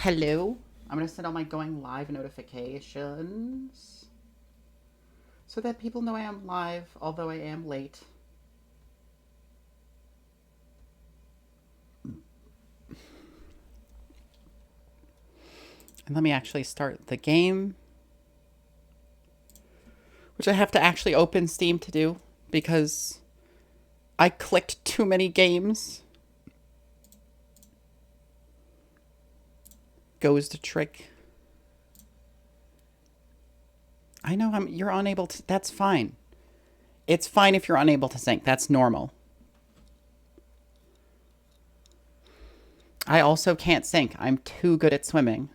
Hello. I'm going to set on my going live notifications so that people know I am live, although I am late. And let me actually start the game, which I have to actually open Steam to do because I clicked too many games. Goes to trick. I know you're unable to. That's fine. It's fine if you're unable to sync. That's normal. I also can't sync. I'm too good at swimming.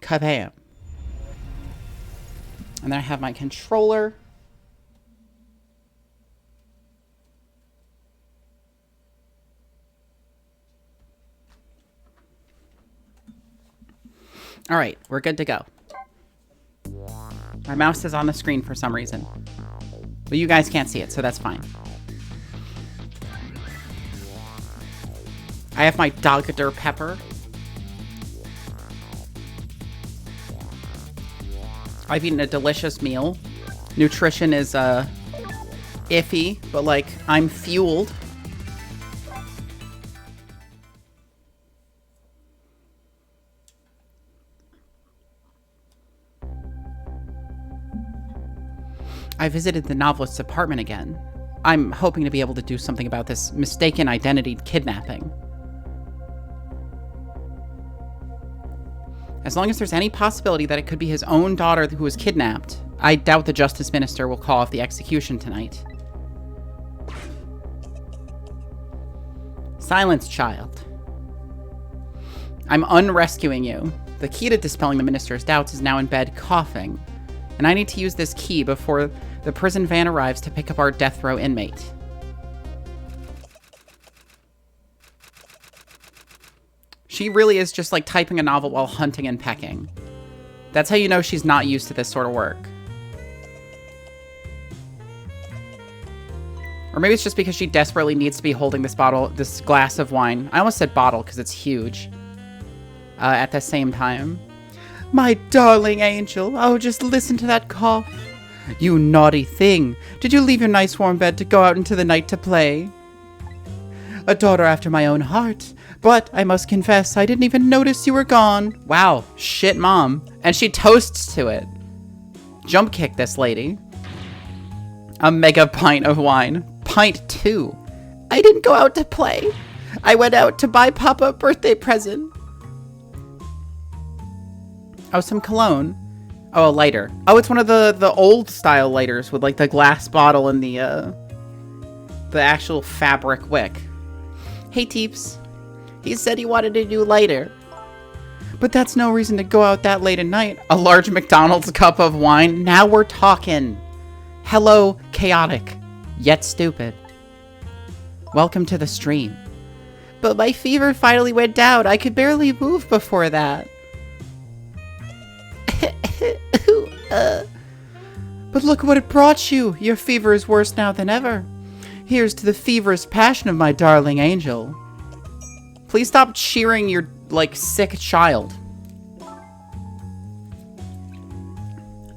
Kabam. And then I have my controller. All right, we're good to go. My mouse is on the screen for some reason. But you guys can't see it, so that's fine. I have my Dr. Pepper. I've eaten a delicious meal. Nutrition is iffy, but like I'm fueled. I visited the novelist's apartment again. I'm hoping to be able to do something about this mistaken identity kidnapping. As long as there's any possibility that it could be his own daughter who was kidnapped, I doubt the Justice Minister will call off the execution tonight. Silence, child. I'm unrescuing you. The key to dispelling the Minister's doubts is now in bed coughing, and I need to use this key before the prison van arrives to pick up our death row inmate. She really is just like typing a novel while hunting and pecking. That's how you know she's not used to this sort of work. Or maybe it's just because she desperately needs to be holding this glass of wine. I almost said bottle because it's huge. At the same time. My darling angel, oh, just listen to that cough. You naughty thing. Did you leave your nice warm bed to go out into the night to play? A daughter after my own heart. But I must confess, I didn't even notice you were gone. Wow, shit mom. And she toasts to it. Jump kick this lady. A mega pint of wine. Pint 2. I didn't go out to play. I went out to buy Papa a birthday present. Oh, some cologne. Oh, a lighter. Oh, it's one of the old style lighters with like the glass bottle and the actual fabric wick. Hey, Teeps. He said he wanted a new lighter. But that's no reason to go out that late at night. A large McDonald's cup of wine. Now we're talking. Hello, chaotic, yet stupid. Welcome to the stream. But my fever finally went down. I could barely move before that. But look what it brought you. Your fever is worse now than ever. Here's to the feverish passion of my darling angel. Please stop cheering your, like, sick child.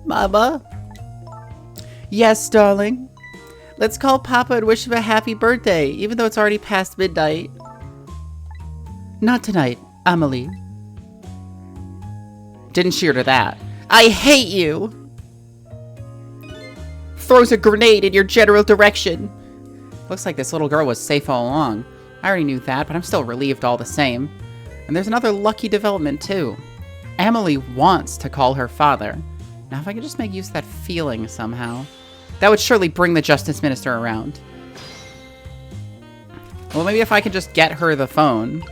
Mama? Yes, darling? Let's call Papa and wish him a happy birthday, even though it's already past midnight. Not tonight, Amelie. Didn't cheer to that. I hate you! Throws a grenade in your general direction. Looks like this little girl was safe all along. I already knew that, but I'm still relieved all the same. And there's another lucky development, too. Amelie wants to call her father. Now, if I could just make use of that feeling somehow, that would surely bring the Justice Minister around. Well, maybe if I could just get her the phone.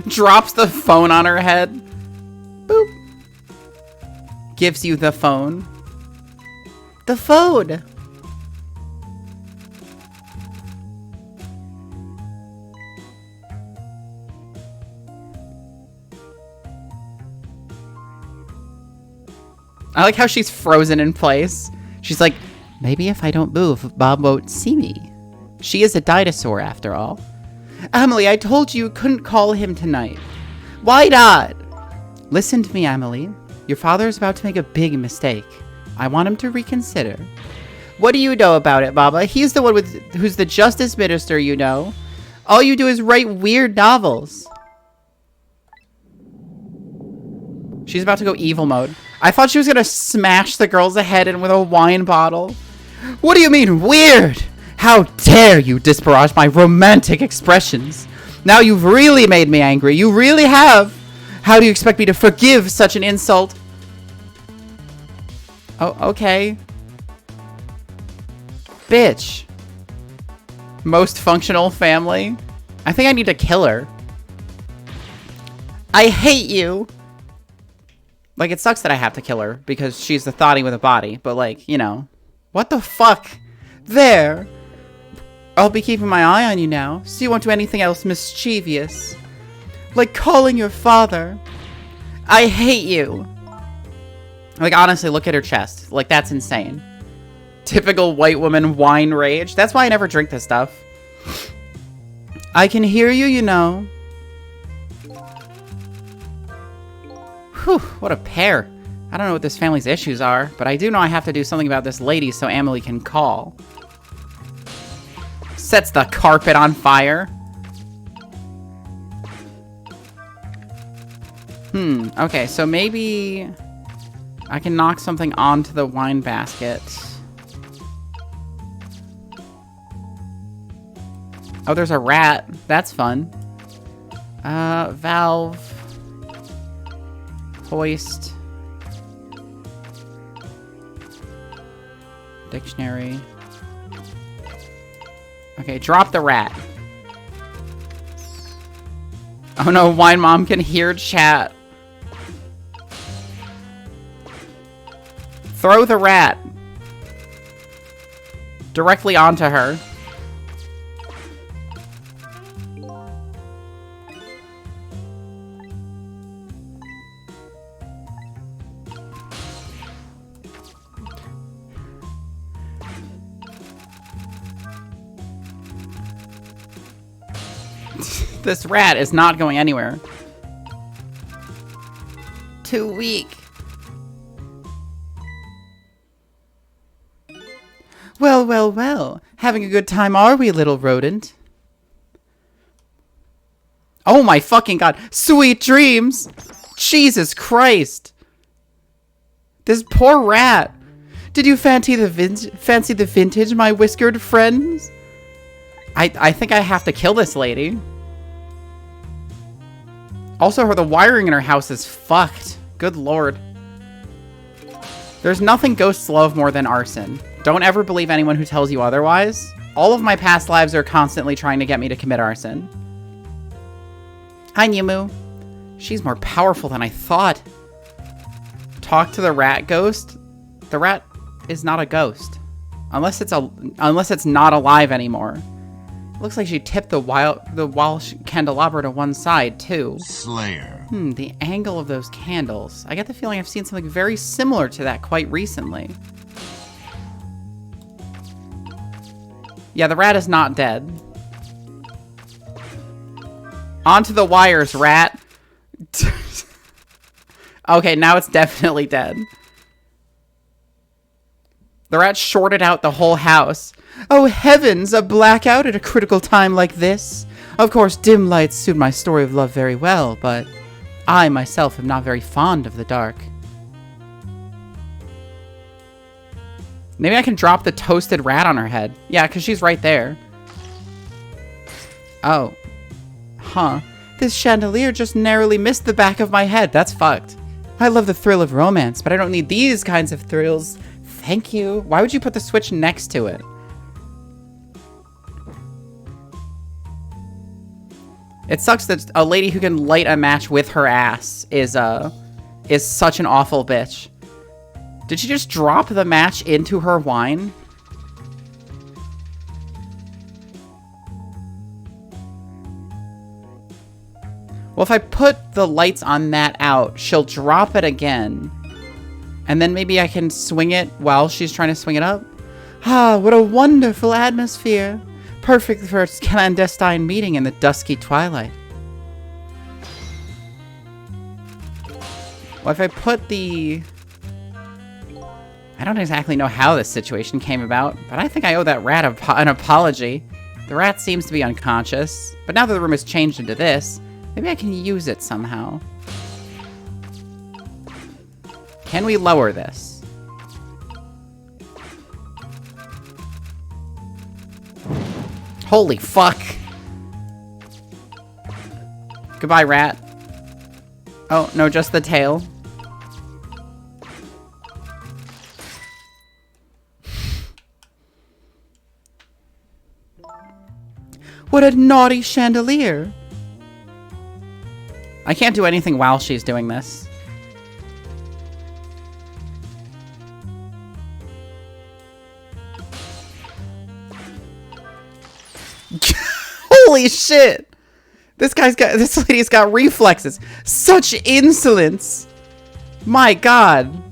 Drops the phone on her head. Boop. Gives you the phone. The phone! I like how she's frozen in place. She's like, Maybe if I don't move, Mom won't see me. She is a dinosaur, after all. Emily, I told you couldn't call him tonight. Why not? Listen to me, Emily. Your father is about to make a big mistake. I want him to reconsider. What do you know about it, Mama? He's the one who's the justice minister, you know. All you do is write weird novels. She's about to go evil mode. I thought she was gonna smash the girl's head in with a wine bottle. What do you mean, weird? How dare you disparage my romantic expressions? Now you've really made me angry. You really have. How do you expect me to forgive such an insult? Oh, okay. Bitch. Most functional family. I think I need to kill her. I hate you. Like, it sucks that I have to kill her because she's the thotty with a body. But, like, you know. What the fuck? There. I'll be keeping my eye on you now. So you won't do anything else mischievous. Like calling your father. I hate you. Like, honestly, look at her chest. Like, that's insane. Typical white woman wine rage. That's why I never drink this stuff. I can hear you, you know. Whew, what a pair. I don't know what this family's issues are, but I do know I have to do something about this lady so Emily can call. Sets the carpet on fire. Okay, so maybe I can knock something onto the wine basket. Oh, there's a rat. That's fun. Valve. Hoist. Dictionary. Okay, drop the rat. Oh no, Wine Mom can hear chat. Throw the rat. Directly onto her. This rat is not going anywhere. Too weak. Well, well, well. Having a good time, are we, little rodent? Oh my fucking god. Sweet dreams! Jesus Christ! This poor rat. Did you fancy the vintage, my whiskered friends? I think I have to kill this lady. Also, the wiring in her house is fucked. Good lord. There's nothing ghosts love more than arson. Don't ever believe anyone who tells you otherwise. All of my past lives are constantly trying to get me to commit arson. Hi, Nimu. She's more powerful than I thought. Talk to the rat ghost? The rat is not a ghost. Unless it's not alive anymore. Looks like she tipped the wall candelabra to one side, too. Slayer. The angle of those candles. I get the feeling I've seen something very similar to that quite recently. Yeah, the rat is not dead. Onto the wires, rat. Okay, now it's definitely dead. The rat shorted out the whole house. Oh heavens, a blackout at a critical time like this. Of course, dim lights suit my story of love very well, but I myself am not very fond of the dark. Maybe I can drop the toasted rat on her head. Yeah, because she's right there. Oh. Huh. This chandelier just narrowly missed the back of my head. That's fucked. I love the thrill of romance, but I don't need these kinds of thrills. Thank you. Why would you put the switch next to it? It sucks that a lady who can light a match with her ass is such an awful bitch. Did she just drop the match into her wine? Well, if I put the lights on that out, she'll drop it again. And then maybe I can swing it while she's trying to swing it up. Ah, what a wonderful atmosphere. Perfect for a clandestine meeting in the dusky twilight. Well, if I put the... I don't exactly know how this situation came about, but I think I owe that rat an apology. The rat seems to be unconscious, but now that the room has changed into this, maybe I can use it somehow. Can we lower this? Holy fuck! Goodbye, rat. Oh, no, just the tail. What a naughty chandelier! I can't do anything while she's doing this. Holy shit! This lady's got reflexes. Such insolence! My god.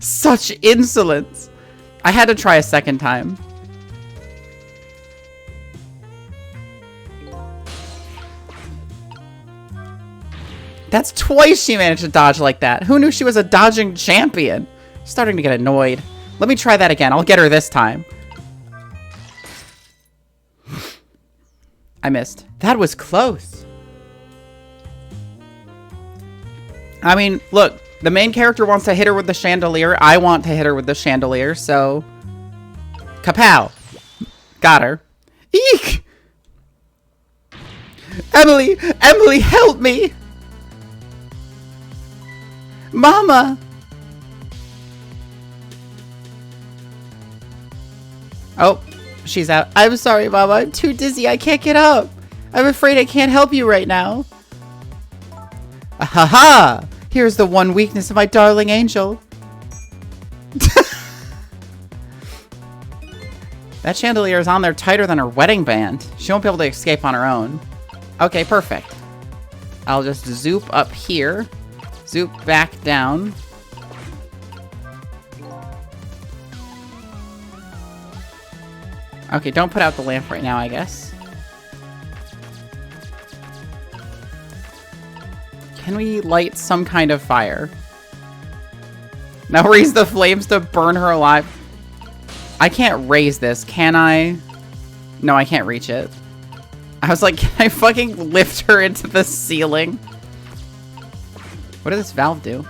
Such insolence. I had to try a second time. That's twice she managed to dodge like that. Who knew she was a dodging champion? Starting to get annoyed. Let me try that again. I'll get her this time. I missed. That was close. I mean, look. The main character wants to hit her with the chandelier. I want to hit her with the chandelier, so... Kapow! Got her. Eek! Emily! Emily, help me! Mama! Oh, she's out. I'm sorry, Mama. I'm too dizzy. I can't get up. I'm afraid I can't help you right now. Ha! Here's the one weakness of my darling angel. That chandelier is on there tighter than her wedding band. She won't be able to escape on her own. Okay, perfect. I'll just zoop up here. Zoop back down. Okay, don't put out the lamp right now, I guess. Can we light some kind of fire? Now raise the flames to burn her alive. I can't raise this, can I? No, I can't reach it. I was like, can I fucking lift her into the ceiling? What did this valve do?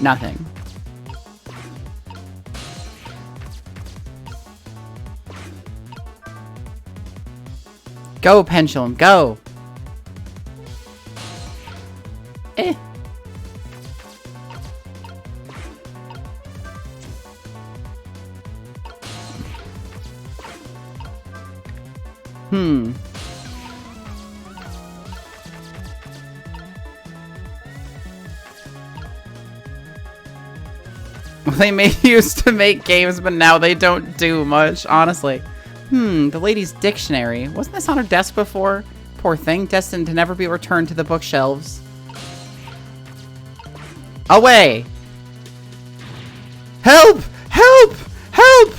Nothing. Go, pendulum, go! Eh. Well, they used to make games, but now they don't do much, honestly. The lady's dictionary. Wasn't this on her desk before? Poor thing, destined to never be returned to the bookshelves. Away! Help! Help! Help!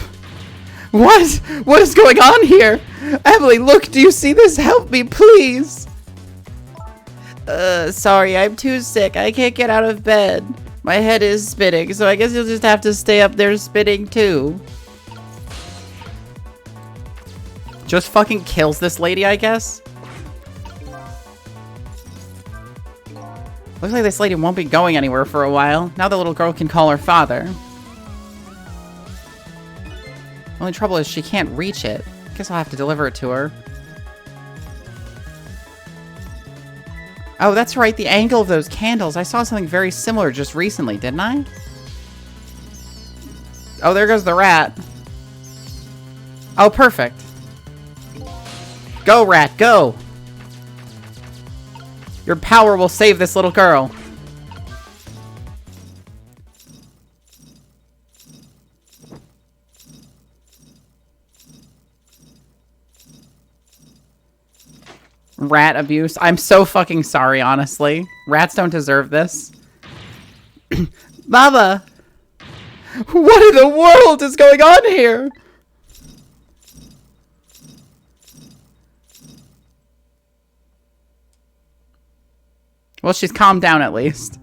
What? What is going on here? Emily, look, do you see this? Help me, please! Sorry, I'm too sick. I can't get out of bed. My head is spinning, so I guess you'll just have to stay up there spinning too. Just fucking kills this lady, I guess? Looks like this lady won't be going anywhere for a while. Now the little girl can call her father. Only trouble is she can't reach it. Guess I'll have to deliver it to her. Oh, that's right, the angle of those candles. I saw something very similar just recently, didn't I? Oh, there goes the rat. Oh, perfect. Go, rat, go! Your power will save this little girl. Rat abuse. I'm so fucking sorry, honestly. Rats don't deserve this. Mama! What in the world is going on here? Well, she's calmed down at least.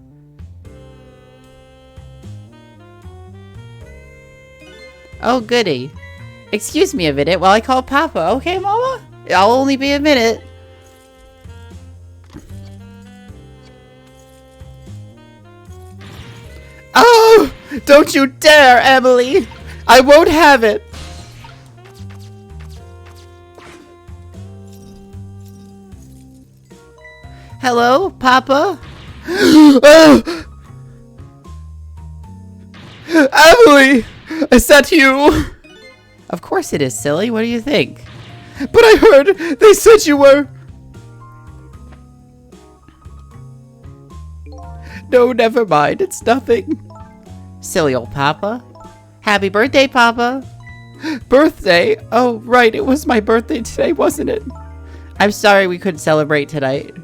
Oh, goody. Excuse me a minute while I call Papa, okay, Mama? I'll only be a minute. Oh! Don't you dare, Emily! I won't have it! Hello, Papa? Emily! Is that you? Of course it is, silly. What do you think? But I heard they said you were... No, never mind. It's nothing. Silly old Papa. Happy birthday, Papa. Birthday? Oh, right. It was my birthday today, wasn't it? I'm sorry we couldn't celebrate tonight.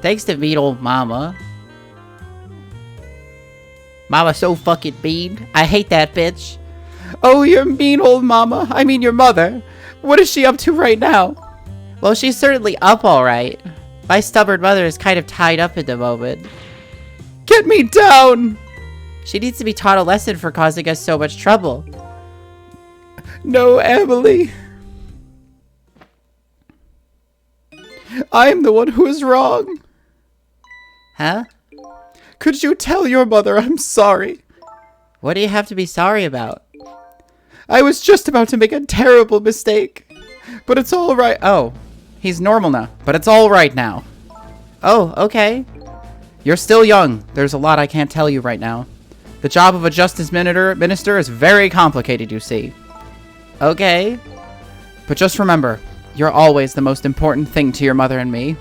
Thanks to mean old Mama. Mama's so fucking mean. I hate that bitch. Oh, you're mean old Mama. I mean your mother. What is she up to right now? Well, she's certainly up all right. My stubborn mother is kind of tied up at the moment. Get me down! She needs to be taught a lesson for causing us so much trouble. No, Emily. I'm the one who is wrong. Huh? Could you tell your mother I'm sorry? What do you have to be sorry about? I was just about to make a terrible mistake. But it's all right. Oh, he's normal now. But it's all right now. Oh, okay. You're still young. There's a lot I can't tell you right now. The job of a justice minister is very complicated, you see. Okay. But just remember, you're always the most important thing to your mother and me.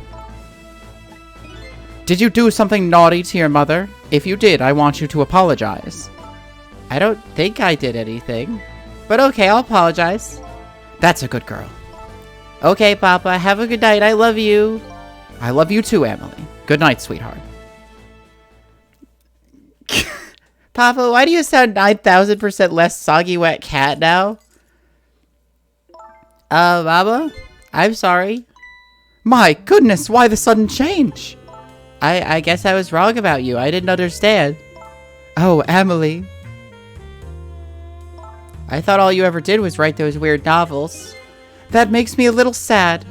Did you do something naughty to your mother? If you did, I want you to apologize. I don't think I did anything. But okay, I'll apologize. That's a good girl. Okay, Papa, have a good night. I love you. I love you too, Emily. Good night, sweetheart. Papa, why do you sound 9,000% less soggy wet cat now? Mama? I'm sorry. My goodness, why the sudden change? I guess I was wrong about you. I didn't understand. Oh, Emily. I thought all you ever did was write those weird novels. That makes me a little sad.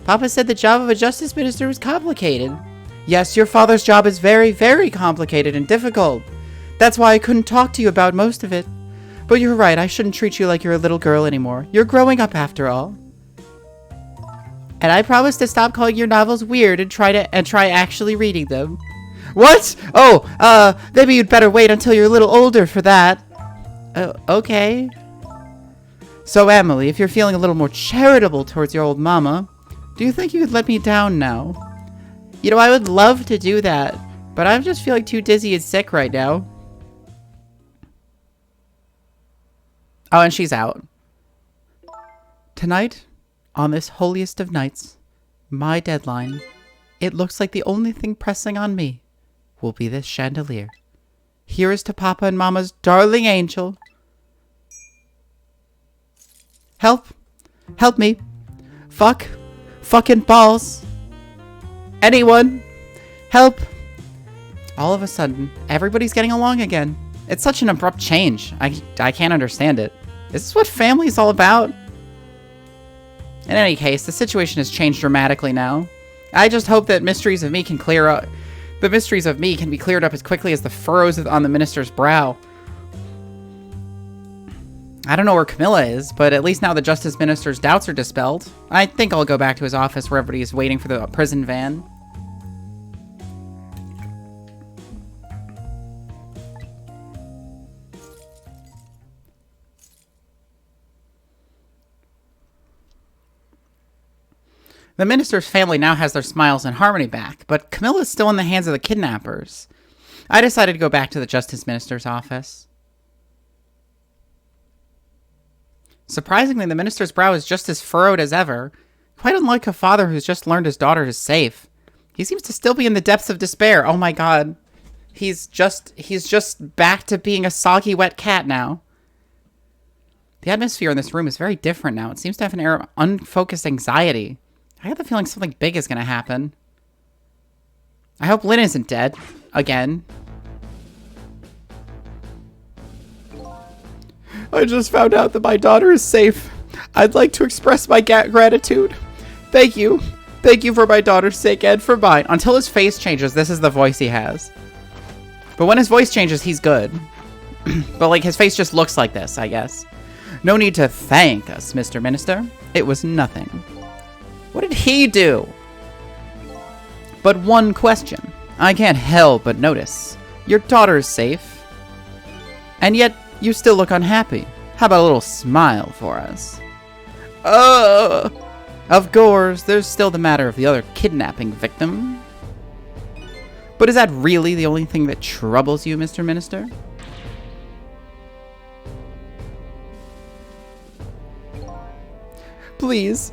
Papa said the job of a justice minister was complicated. Yes, your father's job is very, very complicated and difficult. That's why I couldn't talk to you about most of it. But you're right, I shouldn't treat you like you're a little girl anymore. You're growing up after all. And I promise to stop calling your novels weird and try actually reading them. What? Oh, maybe you'd better wait until you're a little older for that. Okay. So, Emily, if you're feeling a little more charitable towards your old mama, do you think you could let me down now? You know, I would love to do that, but I'm just feeling too dizzy and sick right now. Oh, and she's out. Tonight, on this holiest of nights, my deadline, it looks like the only thing pressing on me will be this chandelier. Here is to Papa and Mama's darling angel. Help. Help me. Fucking balls. Anyone. Help. All of a sudden, everybody's getting along again. It's such an abrupt change. I can't understand it. Is this what family is all about? In any case, the situation has changed dramatically now. I just hope that mysteries of me can clear up. The mysteries of me can be cleared up as quickly as the furrows on the minister's brow. I don't know where Camilla is, but at least now the justice minister's doubts are dispelled. I think I'll go back to his office where everybody is waiting for the prison van. The minister's family now has their smiles and harmony back, but Camilla is still in the hands of the kidnappers. I decided to go back to the justice minister's office. Surprisingly, the minister's brow is just as furrowed as ever. Quite unlike a father who's just learned his daughter is safe. He seems to still be in the depths of despair. Oh my god. He's just back to being a soggy, wet cat now. The atmosphere in this room is very different now. It seems to have an air of unfocused anxiety. I have the feeling something big is going to happen. I hope Lynn isn't dead. Again. I just found out that my daughter is safe. I'd like to express my gratitude. Thank you. Thank you for my daughter's sake and for mine. Until his face changes, this is the voice he has. But when his voice changes, he's good. But, like, his face just looks like this, I guess. No need to thank us, Mr. Minister. It was nothing. What did he do? But one question. I can't help but notice. Your daughter is safe. And yet, you still look unhappy. How about a little smile for us? Of course, there's still the matter of the other kidnapping victim. But is that really the only thing that troubles you, Mr. Minister? Please,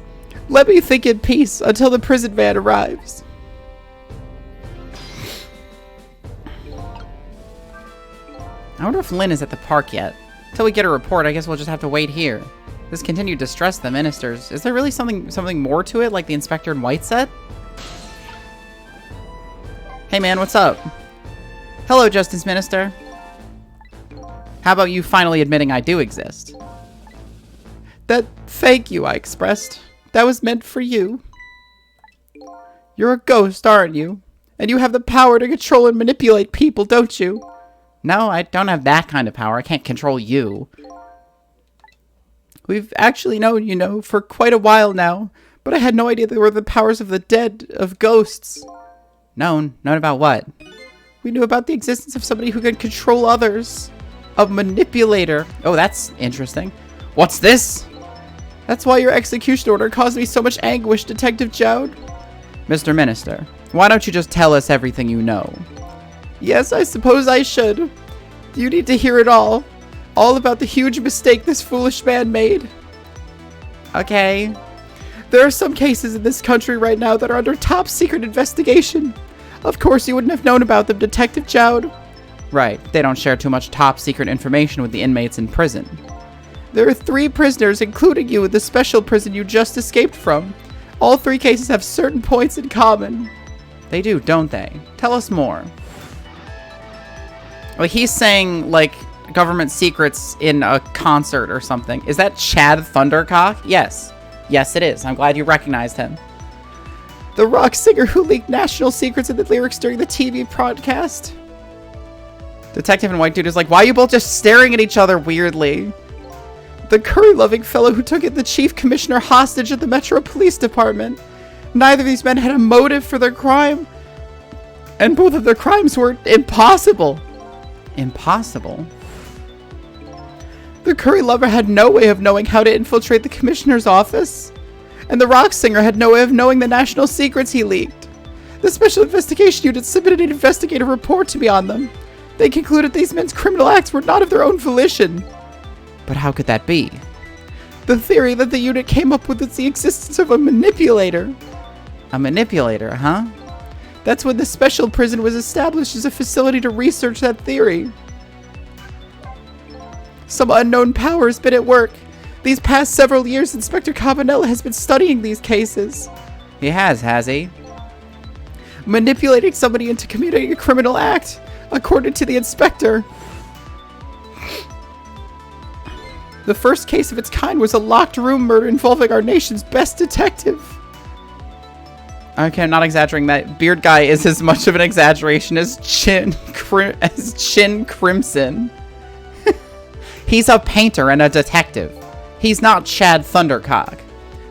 let me think in peace until the prison van arrives. I wonder if Lynn is at the park yet. Until we get a report, I guess we'll just have to wait here. This continued distress the ministers. Is there really something more to it, like the inspector in white said? Hey man, what's up? Hello, Justice Minister. How about you finally admitting I do exist? Thank you, I expressed. That was meant for you. You're a ghost, aren't you? And you have the power to control and manipulate people, don't you? No, I don't have that kind of power. I can't control you. We've actually known, you know, for quite a while now, but I had no idea they were the powers of the dead, of ghosts. Known about what? We knew about the existence of somebody who could control others. A manipulator. Oh, that's interesting. What's this? That's why your execution order caused me so much anguish, Detective Jowd. Mr. Minister, why don't you just tell us everything you know? Yes, I suppose I should. You need to hear it all. All about the huge mistake this foolish man made. Okay. There are some cases in this country right now that are under top secret investigation. Of course you wouldn't have known about them, Detective Jowd. Right, they don't share too much top secret information with the inmates in prison. There are 3 prisoners, including you, in the special prison you just escaped from. All 3 cases have certain points in common. They do, don't they? Tell us more. Well, he's saying, like, government secrets in a concert or something. Is that Chad Thundercock? Yes. Yes, it is. I'm glad you recognized him. The rock singer who leaked national secrets in the lyrics during the TV broadcast. Detective and White Dude is like, why are you both just staring at each other weirdly? The curry-loving fellow who took the chief commissioner hostage at the Metro Police Department. Neither of these men had a motive for their crime. And both of their crimes were impossible. Impossible? The curry lover had no way of knowing how to infiltrate the commissioner's office. And the rock singer had no way of knowing the national secrets he leaked. The Special Investigation Unit submitted an investigative report to me on them. They concluded these men's criminal acts were not of their own volition. But how could that be? The theory that the unit came up with is the existence of a manipulator. A manipulator, huh? That's when the special prison was established as a facility to research that theory. Some unknown power has been at work. These past several years, Inspector Cabanella has been studying these cases. He has he? Manipulating somebody into committing a criminal act, according to the inspector. The first case of its kind was a locked room murder involving our nation's best detective. Okay, I'm not exaggerating. That beard guy is as much of an exaggeration as Chin Crimson. He's a painter and a detective. He's not Chad Thundercock.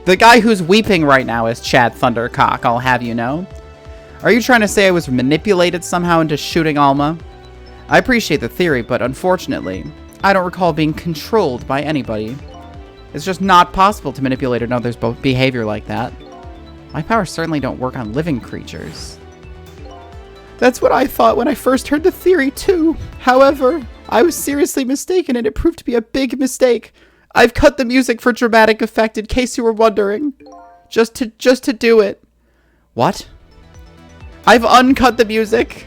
The guy who's weeping right now is Chad Thundercock, I'll have you know. Are you trying to say I was manipulated somehow into shooting Alma? I appreciate the theory, but unfortunately, I don't recall being controlled by anybody. It's just not possible to manipulate another's behavior like that. My powers certainly don't work on living creatures. That's what I thought when I first heard the theory, too. However, I was seriously mistaken, and it proved to be a big mistake. I've cut the music for dramatic effect in case you were wondering. Just to do it. What? I've uncut the music.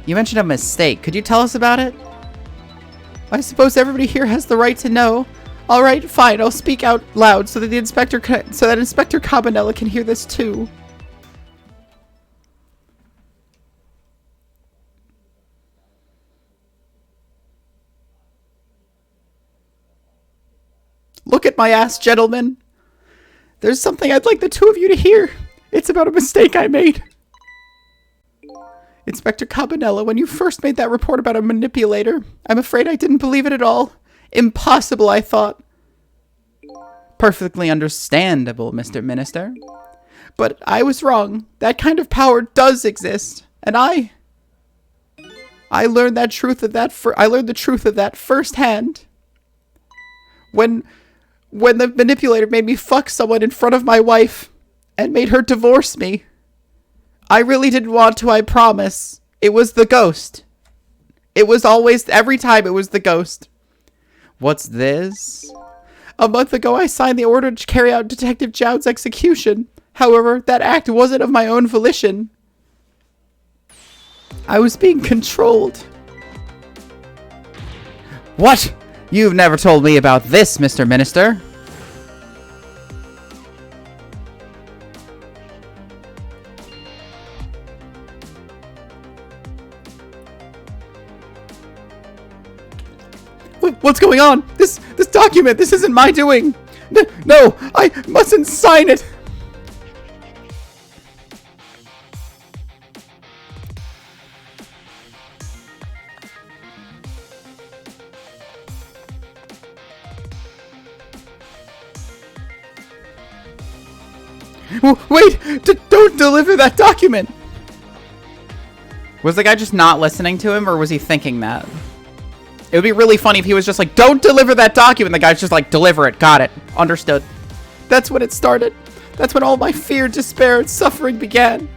You mentioned a mistake. Could you tell us about it? I suppose everybody here has the right to know. All right, fine. I'll speak out loud so that Inspector Cabanela can hear this too. Look at my ass, gentlemen. There's something I'd like the two of you to hear. It's about a mistake I made. Inspector Cabanela, when you first made that report about a manipulator, I'm afraid I didn't believe it at all. Impossible, I thought. Perfectly understandable, Mr. Minister. But I was wrong. That kind of power does exist. And I learned the truth of that firsthand. When the manipulator made me fuck someone in front of my wife and made her divorce me. I really didn't want to, I promise. It was the ghost. It was always, every time it was the ghost. What's this? A month ago, I signed the order to carry out Detective Jowd's execution. However, that act wasn't of my own volition. I was being controlled. What? You've never told me about this, Mr. Minister. What's going on? This document, this isn't my doing. No, I mustn't sign it. Wait, don't deliver that document. Was the guy just not listening to him, or was he thinking that? It would be really funny if he was just like, don't deliver that document. The guy's just like, deliver it. Got it. Understood. That's when it started. That's when all my fear, despair, and suffering began.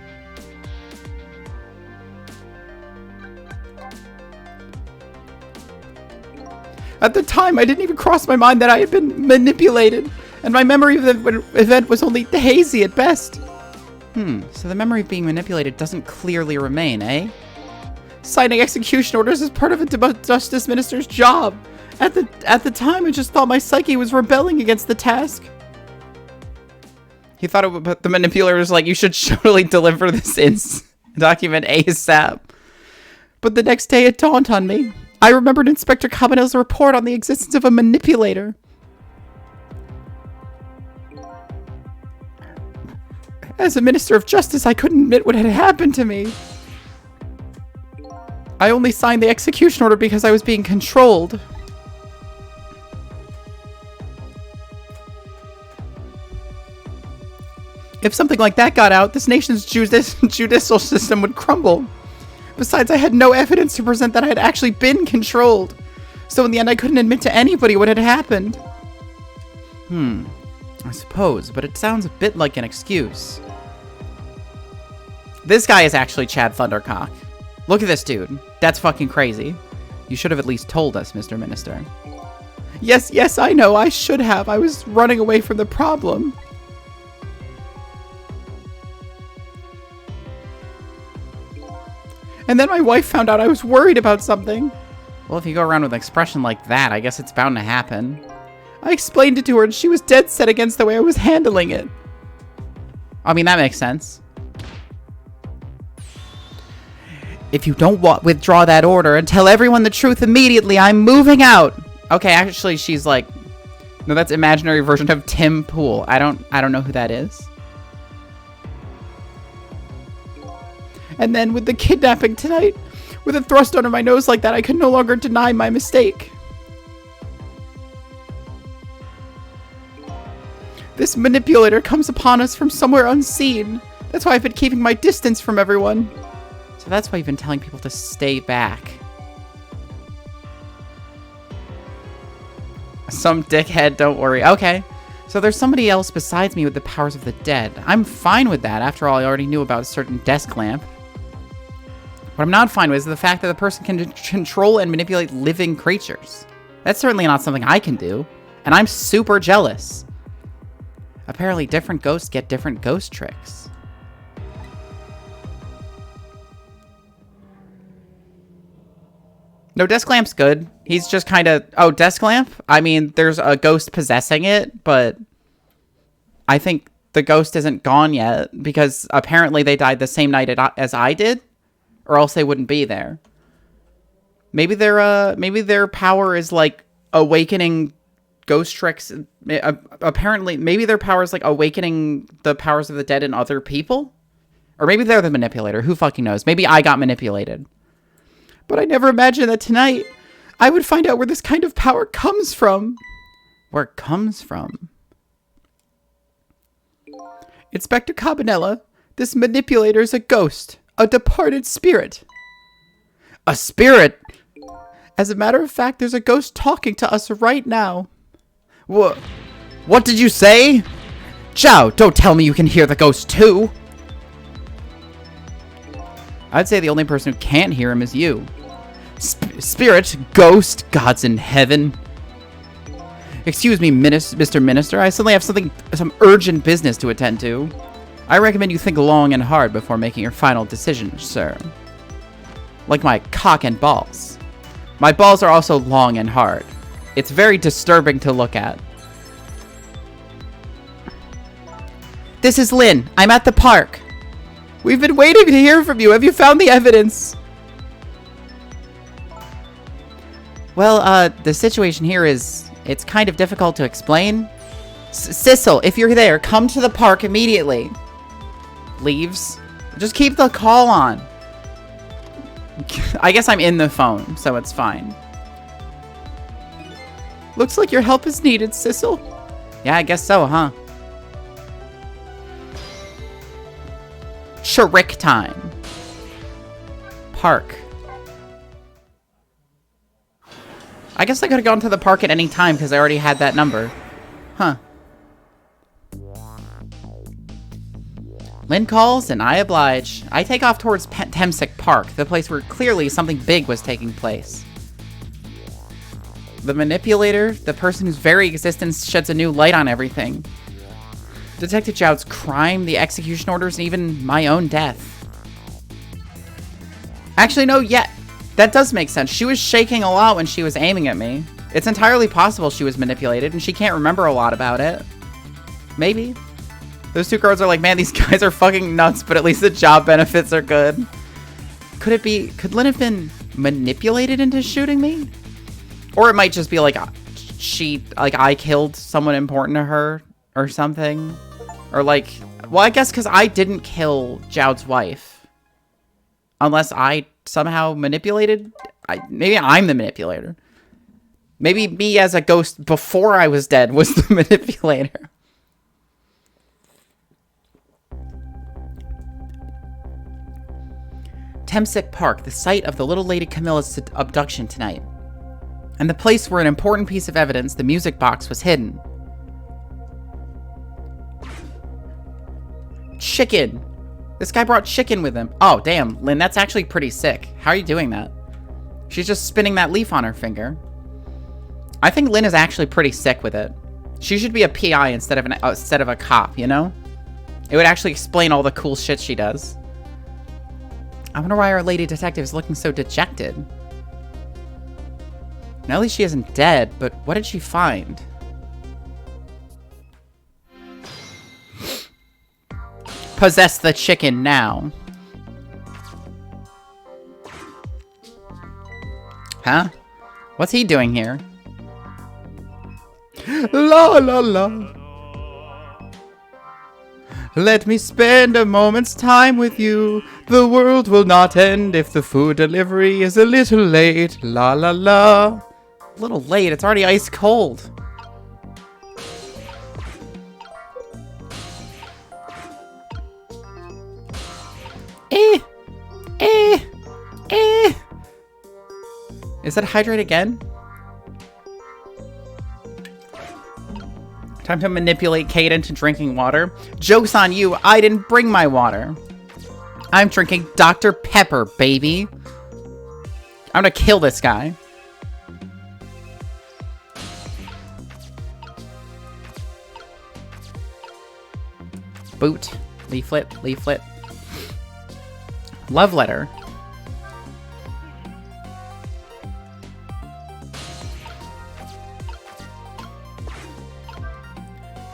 At the time, I didn't even cross my mind that I had been manipulated, and my memory of the event was only hazy at best. So the memory of being manipulated doesn't clearly remain, eh? Signing execution orders is part of a justice minister's job. At the time, I just thought my psyche was rebelling against the task. He thought the manipulator was like, you should surely deliver this document ASAP. But the next day, it dawned on me. I remembered Inspector Cabanela's report on the existence of a manipulator. As a minister of justice, I couldn't admit what had happened to me. I only signed the execution order because I was being controlled. If something like that got out, this nation's judicial system would crumble. Besides, I had no evidence to present that I had actually been controlled. So in the end, I couldn't admit to anybody what had happened. I suppose, but it sounds a bit like an excuse. This guy is actually Chad Thundercock. Look at this dude. That's fucking crazy. You should have at least told us, Mr. Minister. Yes, I know. I should have. I was running away from the problem. And then my wife found out I was worried about something. Well, if you go around with an expression like that, I guess it's bound to happen. I explained it to her, and she was dead set against the way I was handling it. I mean, that makes sense. If you don't withdraw that order and tell everyone the truth immediately, I'm moving out. Okay, actually, she's like... No, that's imaginary version of Tim Pool. I don't know who that is. And then with the kidnapping tonight, with a thrust under my nose like that, I could no longer deny my mistake. This manipulator comes upon us from somewhere unseen. That's why I've been keeping my distance from everyone. So that's why you've been telling people to stay back. Some dickhead, don't worry. Okay. So there's somebody else besides me with the powers of the dead. I'm fine with that. After all, I already knew about a certain desk lamp. What I'm not fine with is the fact that the person can control and manipulate living creatures. That's certainly not something I can do. And I'm super jealous. Apparently different ghosts get different ghost tricks. No, Desk Lamp's good. He's just kind of... Oh, Desk Lamp? I mean, there's a ghost possessing it, but I think the ghost isn't gone yet because apparently they died the same night as I did, or else they wouldn't be there. Maybe their power is like awakening ghost tricks. Apparently, maybe their power is like awakening the powers of the dead in other people, or maybe they're the manipulator. Who fucking knows? Maybe I got manipulated. But I never imagined that tonight I would find out where this kind of power comes from. Where it comes from? Inspector Cabanella, this manipulator is a ghost, a departed spirit. A spirit? As a matter of fact, there's a ghost talking to us right now. What did you say? Zhao, don't tell me you can hear the ghost too. I'd say the only person who can't hear him is you. Spirit, ghost, gods in heaven. Excuse me, Mr. Minister. I suddenly have some urgent business to attend to. I recommend you think long and hard before making your final decision, sir. Like my cock and balls. My balls are also long and hard. It's very disturbing to look at. This is Lynn. I'm at the park. We've been waiting to hear from you. Have you found the evidence? Well, the situation here is... It's kind of difficult to explain. Sissel, if you're there, come to the park immediately. Leaves. Just keep the call on. I guess I'm in the phone, so it's fine. Looks like your help is needed, Sissel. Yeah, I guess so, huh? Trick time. Park. I guess I could have gone to the park at any time because I already had that number. Huh. Lynn calls and I oblige. I take off towards Temsic Park, the place where clearly something big was taking place. The manipulator, the person whose very existence sheds a new light on everything. Detective Zhao's crime, the execution orders, and even my own death. Actually, no, yeah, that does make sense. She was shaking a lot when she was aiming at me. It's entirely possible she was manipulated, and she can't remember a lot about it. Maybe. Those two girls are like, man, these guys are fucking nuts, but at least the job benefits are good. Could Lynn have been manipulated into shooting me? Or it might just be like, I killed someone important to her or something. Or like, well, I guess because I didn't kill Zhao's wife. Unless I somehow manipulated. Maybe I'm the manipulator. Maybe me as a ghost before I was dead was the manipulator. Temsic Park, the site of the little lady Camilla's abduction tonight. And the place where an important piece of evidence, the music box, was hidden. Chicken! This guy brought chicken with him. Oh, damn, Lynn, that's actually pretty sick. How are you doing that? She's just spinning that leaf on her finger. I think Lynn is actually pretty sick with it. She should be a PI instead of a cop, you know? It would actually explain all the cool shit she does. I wonder why our lady detective is looking so dejected. Now, at least she isn't dead, but what did she find? Possess the chicken now. Huh? What's he doing here? La la la. Let me spend a moment's time with you. The world will not end if the food delivery is a little late. La la la. A little late? It's already ice cold. Is that hydrate again? Time to manipulate Cait into drinking water. Joke's on you, I didn't bring my water. I'm drinking Dr. Pepper, baby. I'm gonna kill this guy. boot. Leaflet. Leaflet. Love letter.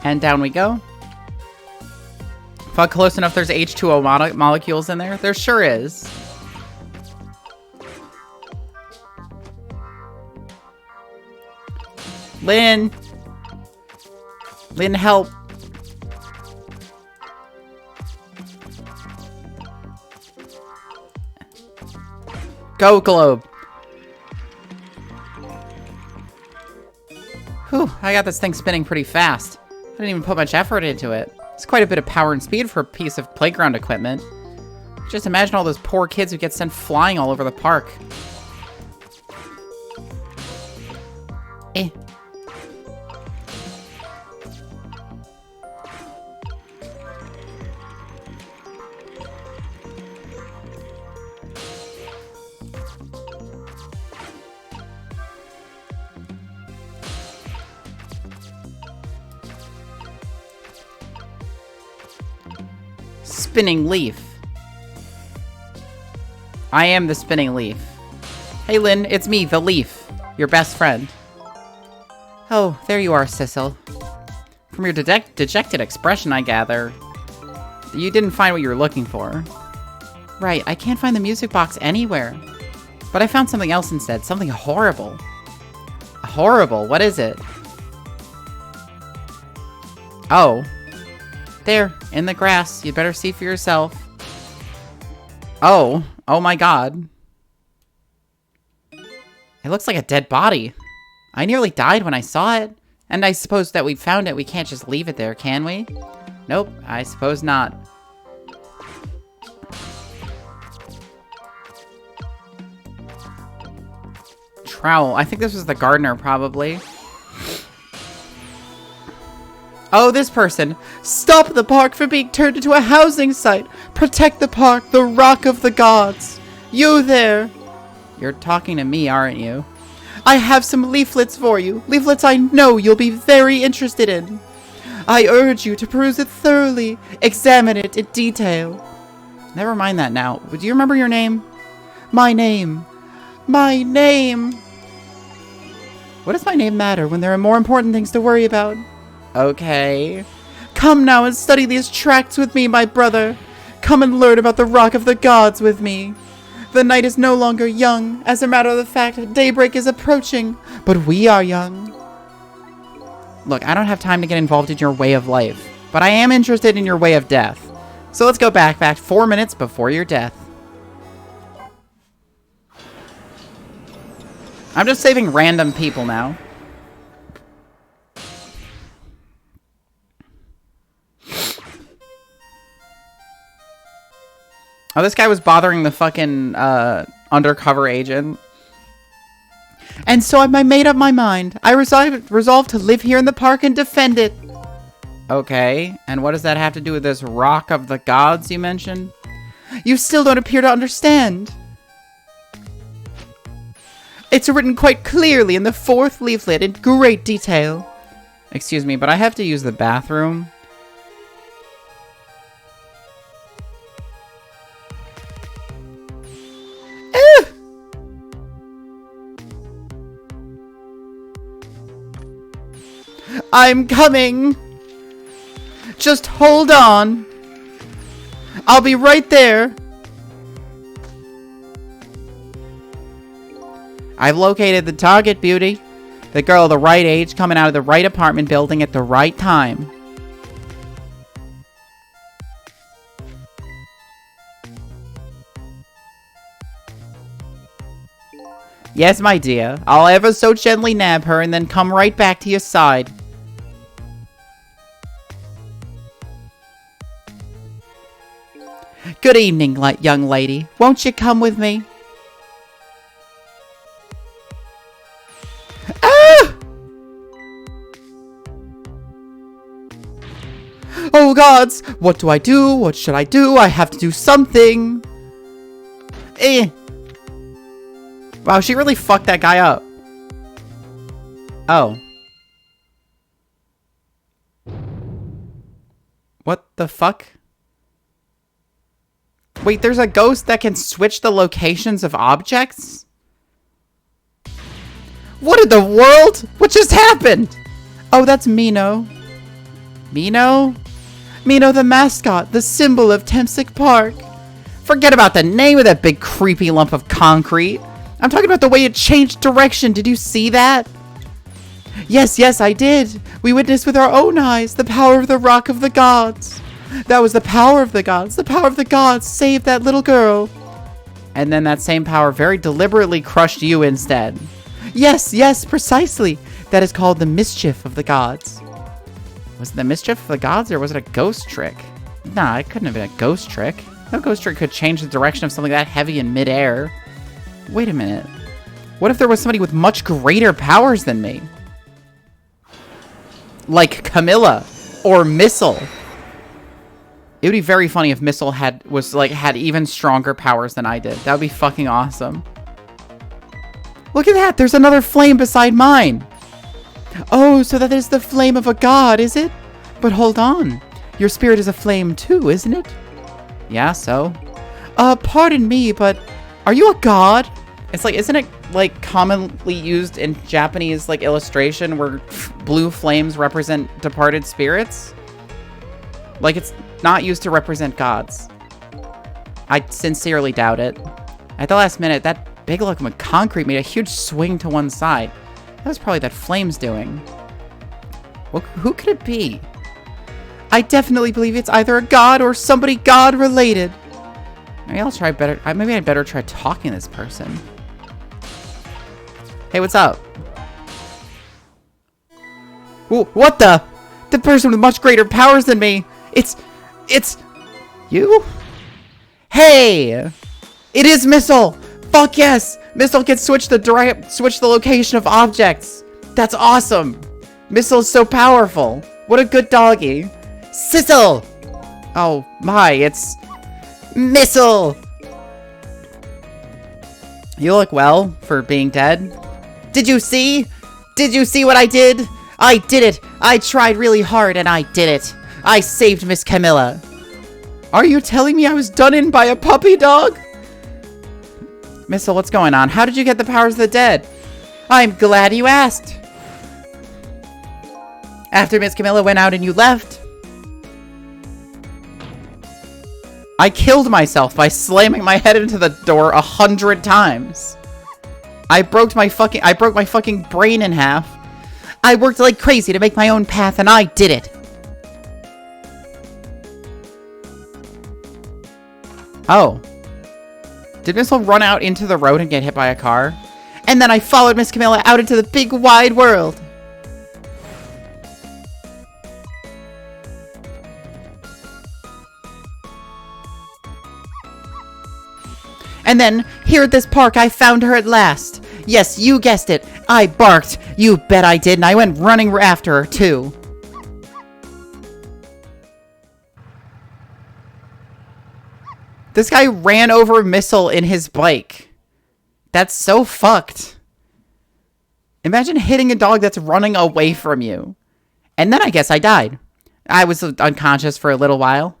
And down we go. If I'm close enough, there's H2O molecules in there. There sure is. Lynn! Lynn, help! Go, Globe! Whew, I got this thing spinning pretty fast. I didn't even put much effort into it. It's quite a bit of power and speed for a piece of playground equipment. Just imagine all those poor kids who get sent flying all over the park. Eh. Spinning leaf. I am the spinning leaf. Hey Lynn, it's me, the leaf. Your best friend. Oh, there you are, Sissel. From your dejected expression, I gather, you didn't find what you were looking for. Right, I can't find the music box anywhere. But I found something else instead, something horrible. Horrible? What is it? Oh. There, in the grass. You'd better see for yourself. Oh. Oh my god. It looks like a dead body. I nearly died when I saw it. And I suppose that we found it, we can't just leave it there, can we? Nope, I suppose not. Trowel. I think this was the gardener, probably. Oh, this person. Stop the park from being turned into a housing site. Protect the park, the rock of the gods. You there. You're talking to me, aren't you? I have some leaflets for you. Leaflets I know you'll be very interested in. I urge you to peruse it thoroughly. Examine it in detail. Never mind that now. Do you remember your name? My name. My name. What does my name matter when there are more important things to worry about? Okay. Come now and study these tracts with me, my brother. Come and learn about the Rock of the Gods with me. The night is no longer young. As a matter of fact, daybreak is approaching. But we are young. Look, I don't have time to get involved in your way of life. But I am interested in your way of death. So let's go back 4 minutes before your death. I'm just saving random people now. Oh, this guy was bothering the fucking undercover agent. And so I made up my mind. I resolved to live here in the park and defend it. Okay, and what does that have to do with this Rock of the Gods you mentioned? You still don't appear to understand. It's written quite clearly in the 4th leaflet in great detail. Excuse me, but I have to use the bathroom. I'm coming. Just hold on. I'll be right there. I've located the target, beauty. The girl of the right age coming out of the right apartment building at the right time. Yes, my dear. I'll ever so gently nab her and then come right back to your side. Good evening, young lady. Won't you come with me? Ah! Oh gods! What do I do? What should I do? I have to do something. Wow, she really fucked that guy up. Oh. What the fuck? Wait, there's a ghost that can switch the locations of objects? What in the world? What just happened? Oh, that's Mino. Mino? Mino the mascot, the symbol of Temsic Park. Forget about the name of that big creepy lump of concrete. I'm talking about the way it changed direction. Did you see that? Yes, yes, I did. We witnessed with our own eyes the power of the Rock of the Gods. That was the power of the gods. The power of the gods saved that little girl. And then that same power very deliberately crushed you instead. Yes, yes, precisely. That is called the mischief of the gods. Was it the mischief of the gods, or was it a ghost trick? Nah, it couldn't have been a ghost trick. No ghost trick could change the direction of something that heavy in midair. Wait a minute. What if there was somebody with much greater powers than me? Like Camilla or Missile. It would be very funny if Missile had even stronger powers than I did. That would be fucking awesome. Look at that! There's another flame beside mine! Oh, so that is the flame of a god, is it? But hold on. Your spirit is a flame too, isn't it? Yeah, so? Pardon me, but are you a god? It's like, isn't it like commonly used in Japanese like illustration where blue flames represent departed spirits? Like, it's not used to represent gods. I sincerely doubt it. At the last minute, that big lump of concrete made a huge swing to one side. That was probably that flame's doing. Well, who could it be? I definitely believe it's either a god or somebody god-related. Maybe I'll try better. Maybe I'd better try talking to this person. Hey, what's up? Ooh, what the? The person with much greater powers than me. It's you? Hey! It is Missile! Fuck yes! Missile can switch the location of objects. That's awesome! Missile's so powerful. What a good doggy. Sissel! Oh my, it's Missile! You look well for being dead. Did you see? Did you see what I did? I did it! I tried really hard and I did it! I saved Miss Camilla. Are you telling me I was done in by a puppy dog? Missile, what's going on? How did you get the powers of the dead? I'm glad you asked. After Miss Camilla went out and you left, I killed myself by slamming my head into the door 100 times. I broke my fucking brain in half. I worked like crazy to make my own path and I did it. Oh. Did Missile run out into the road and get hit by a car? And then I followed Miss Camilla out into the big wide world. And then, here at this park, I found her at last. Yes, you guessed it. I barked. You bet I did, and I went running after her, too. This guy ran over Missile in his bike. That's so fucked. Imagine hitting a dog that's running away from you. And then I guess I died. I was unconscious for a little while.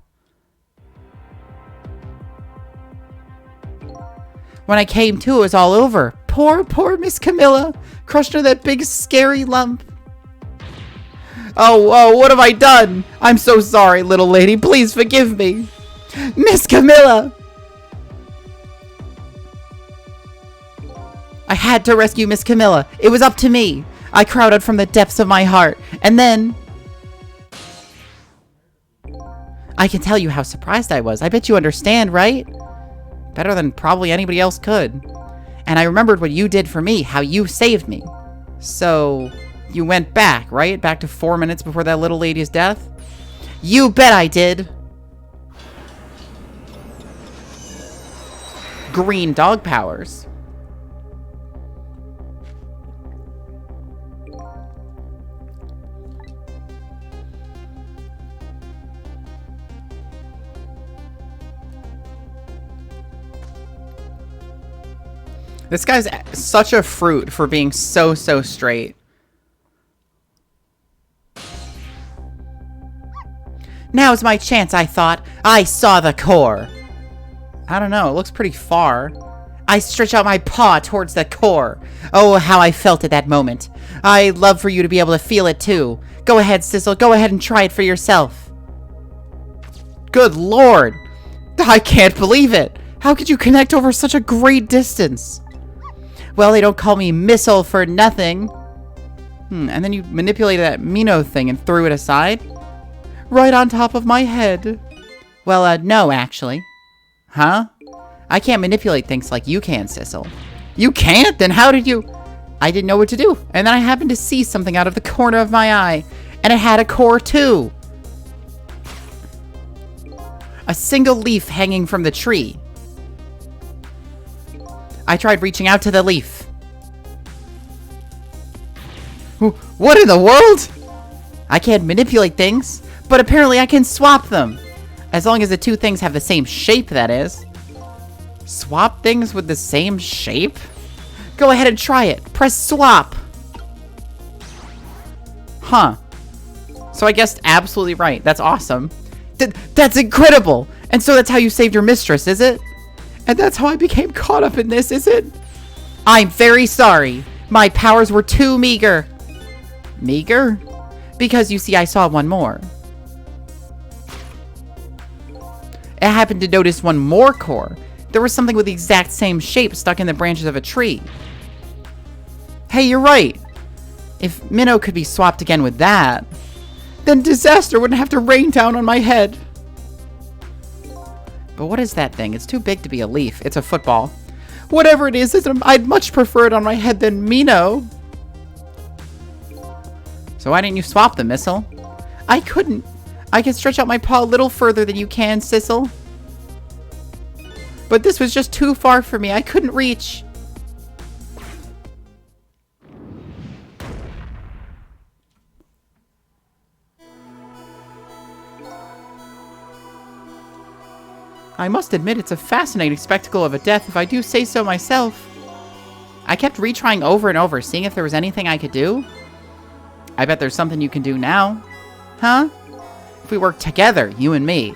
When I came to, it was all over. Poor Miss Camilla. Crushed her that big scary lump. Oh, what have I done? I'm so sorry, little lady. Please forgive me. Miss Camilla! I had to rescue Miss Camilla. It was up to me. I cried out from the depths of my heart. And then... I can tell you how surprised I was. I bet you understand, right? Better than probably anybody else could. And I remembered what you did for me, how you saved me. So, you went back, right? Back to 4 minutes before that little lady's death? You bet I did! Green dog powers. This guy's such a fruit for being so straight. Now's my chance, I thought. I saw the core. I don't know, it looks pretty far. I stretch out my paw towards the core. Oh, how I felt at that moment. I'd love for you to be able to feel it too. Go ahead, Sissel, go ahead and try it for yourself. Good lord! I can't believe it! How could you connect over such a great distance? Well, they don't call me Missile for nothing. And then you manipulated that Mino thing and threw it aside? Right on top of my head. Well, no, actually. Huh? I can't manipulate things like you can, Sissel. You can't? Then how did you... I didn't know what to do. And then I happened to see something out of the corner of my eye. And it had a core, too. A single leaf hanging from the tree. I tried reaching out to the leaf. What in the world? I can't manipulate things, but apparently I can swap them. As long as the two things have the same shape, that is. Swap things with the same shape? Go ahead and try it. Press swap. Huh. So I guessed absolutely right. That's awesome. That's incredible! And so that's how you saved your mistress, is it? And that's how I became caught up in this, is it? I'm very sorry. My powers were too meager. Meager? Because you see, I saw one more. I happened to notice one more core. There was something with the exact same shape stuck in the branches of a tree. Hey, you're right. If Minnow could be swapped again with that, then disaster wouldn't have to rain down on my head. But what is that thing? It's too big to be a leaf. It's a football. Whatever it is, I'd much prefer it on my head than Minnow. So why didn't you swap them, Missile? I couldn't. I can stretch out my paw a little further than you can, Sissel. But this was just too far for me. I couldn't reach. I must admit it's a fascinating spectacle of a death, if I do say so myself. I kept retrying over and over, seeing if there was anything I could do. I bet there's something you can do now. Huh? If we work together, you and me.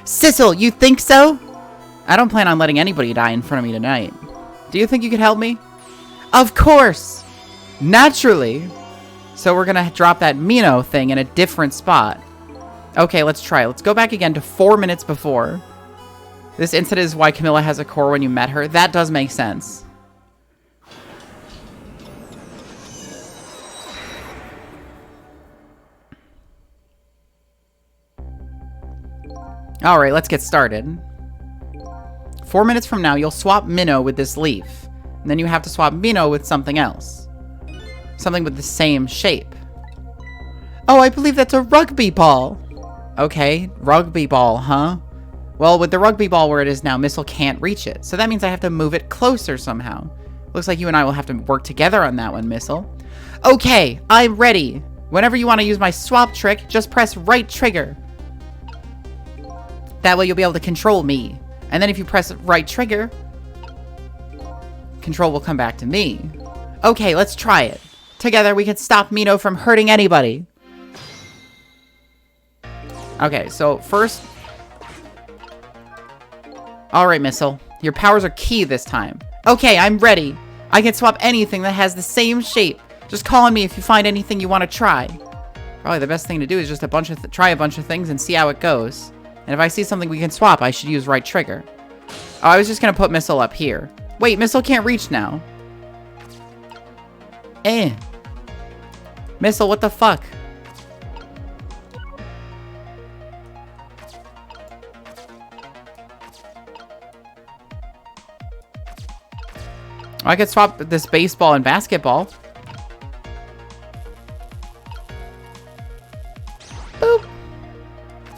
Sissel, you think so? I don't plan on letting anybody die in front of me tonight. Do you think you could help me? Of course! Naturally! So we're gonna drop that Mino thing in a different spot. Okay, let's try. Let's go back again to 4 minutes before. This incident is why Camilla has a core when you met her. That does make sense. Alright, let's get started. 4 minutes from now, you'll swap Minnow with this leaf. And then you have to swap Minnow with something else. Something with the same shape. Oh, I believe that's a rugby ball. Okay, rugby ball, huh? Well, with the rugby ball where it is now, Missile can't reach it. So that means I have to move it closer somehow. Looks like you and I will have to work together on that one, Missile. Okay, I'm ready. Whenever you want to use my swap trick, just press right trigger. That way you'll be able to control me. And then if you press right trigger, control will come back to me. Okay, let's try it. Together we can stop Mino from hurting anybody. Okay, so first... Alright, Missile. Your powers are key this time. Okay, I'm ready. I can swap anything that has the same shape. Just call on me if you find anything you want to try. Probably the best thing to do is just try a bunch of things and see how it goes. And if I see something we can swap, I should use right trigger. Oh, I was just going to put Missile up here. Wait, Missile can't reach now. Missile, what the fuck? I could swap this baseball and basketball. Boop.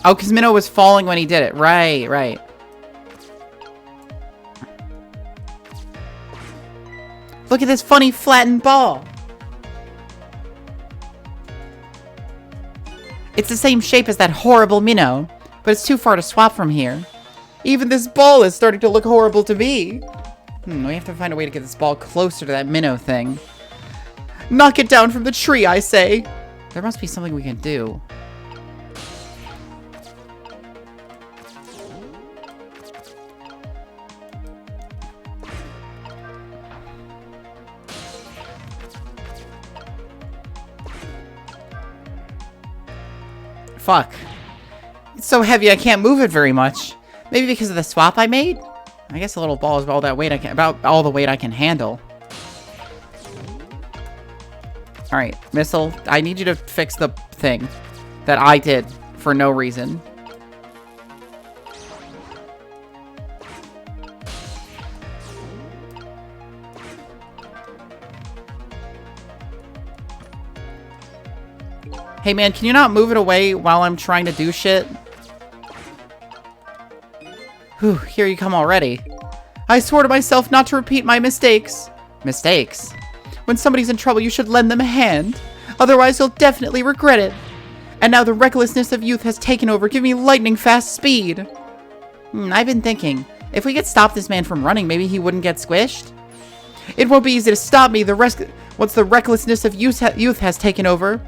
Oh, because Minnow was falling when he did it. Right, right. Look at this funny flattened ball. It's the same shape as that horrible Minnow, but it's too far to swap from here. Even this ball is starting to look horrible to me. We have to find a way to get this ball closer to that Minnow thing. Knock it down from the tree, I say. There must be something we can do. fuck. It's so heavy I can't move it very much. Maybe because of the swap I made? I guess a little ball is about all the weight I can handle. Alright, Missile, I need you to fix the thing that I did for no reason. Hey man, can you not move it away while I'm trying to do shit? Whew, here you come already. I swore to myself not to repeat my mistakes. Mistakes? When somebody's in trouble, you should lend them a hand. Otherwise, you'll definitely regret it. And now the recklessness of youth has taken over, giving me lightning fast speed. I've been thinking, if we could stop this man from running, maybe he wouldn't get squished? It won't be easy to stop me. Once the recklessness of youth has taken over.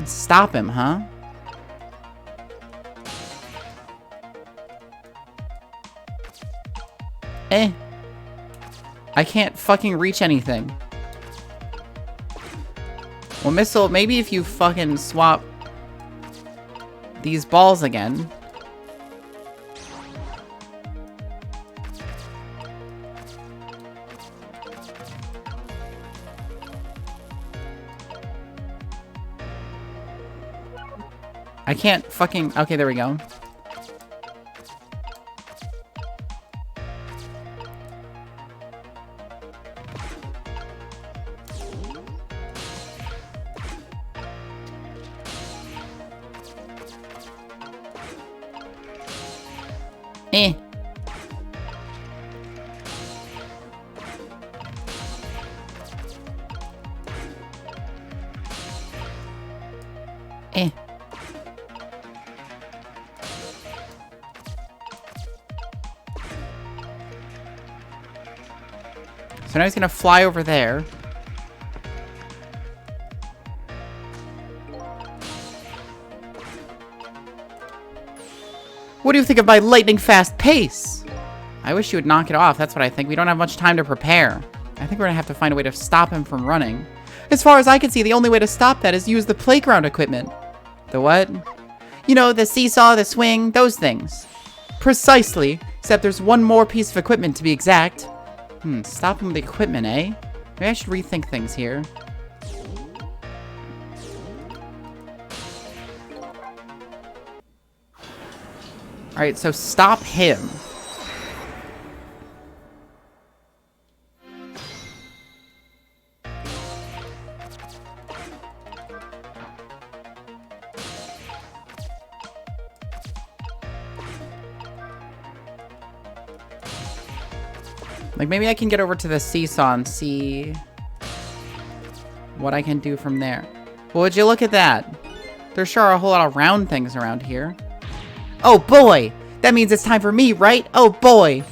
Stop him, huh? I can't fucking reach anything. Well, Missile, maybe if you fucking swap these balls again. I can't fucking... Okay, there we go. So now he's gonna fly over there. What do you think of my lightning fast pace? I wish you would knock it off. That's what I think. We don't have much time to prepare. I think we're gonna have to find a way to stop him from running. As far as I can see, the only way to stop that is use the playground equipment. The what? You know, the seesaw, the swing, those things. Precisely. Except there's one more piece of equipment to be exact. Stop him with the equipment, eh? Maybe I should rethink things here. Alright, so stop him. Like, maybe I can get over to the seesaw and see what I can do from there. Well, would you look at that? There sure are a whole lot of round things around here. Oh, boy! That means it's time for me, right? Oh, boy!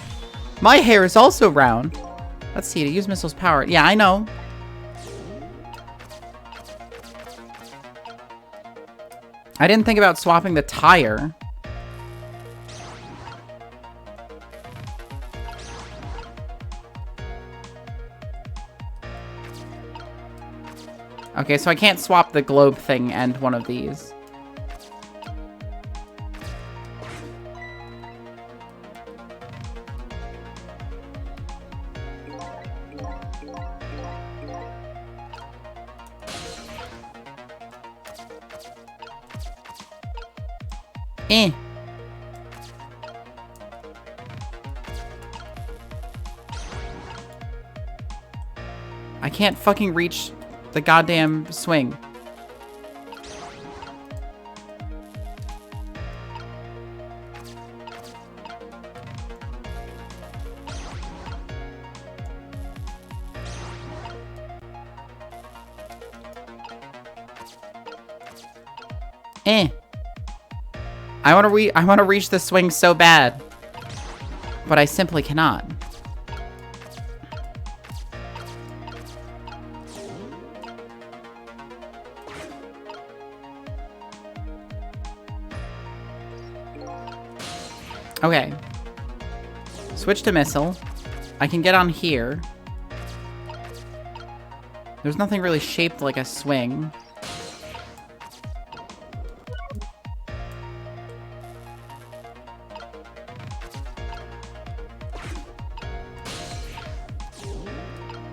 My hair is also round. Let's see, to use Missile's power. Yeah, I know. I didn't think about swapping the tire. Okay, so I can't swap the globe thing and one of these. I can't fucking reach the goddamn swing. I want to reach the swing so bad, but I simply cannot. Okay. Switch to Missile. I can get on here. There's nothing really shaped like a swing.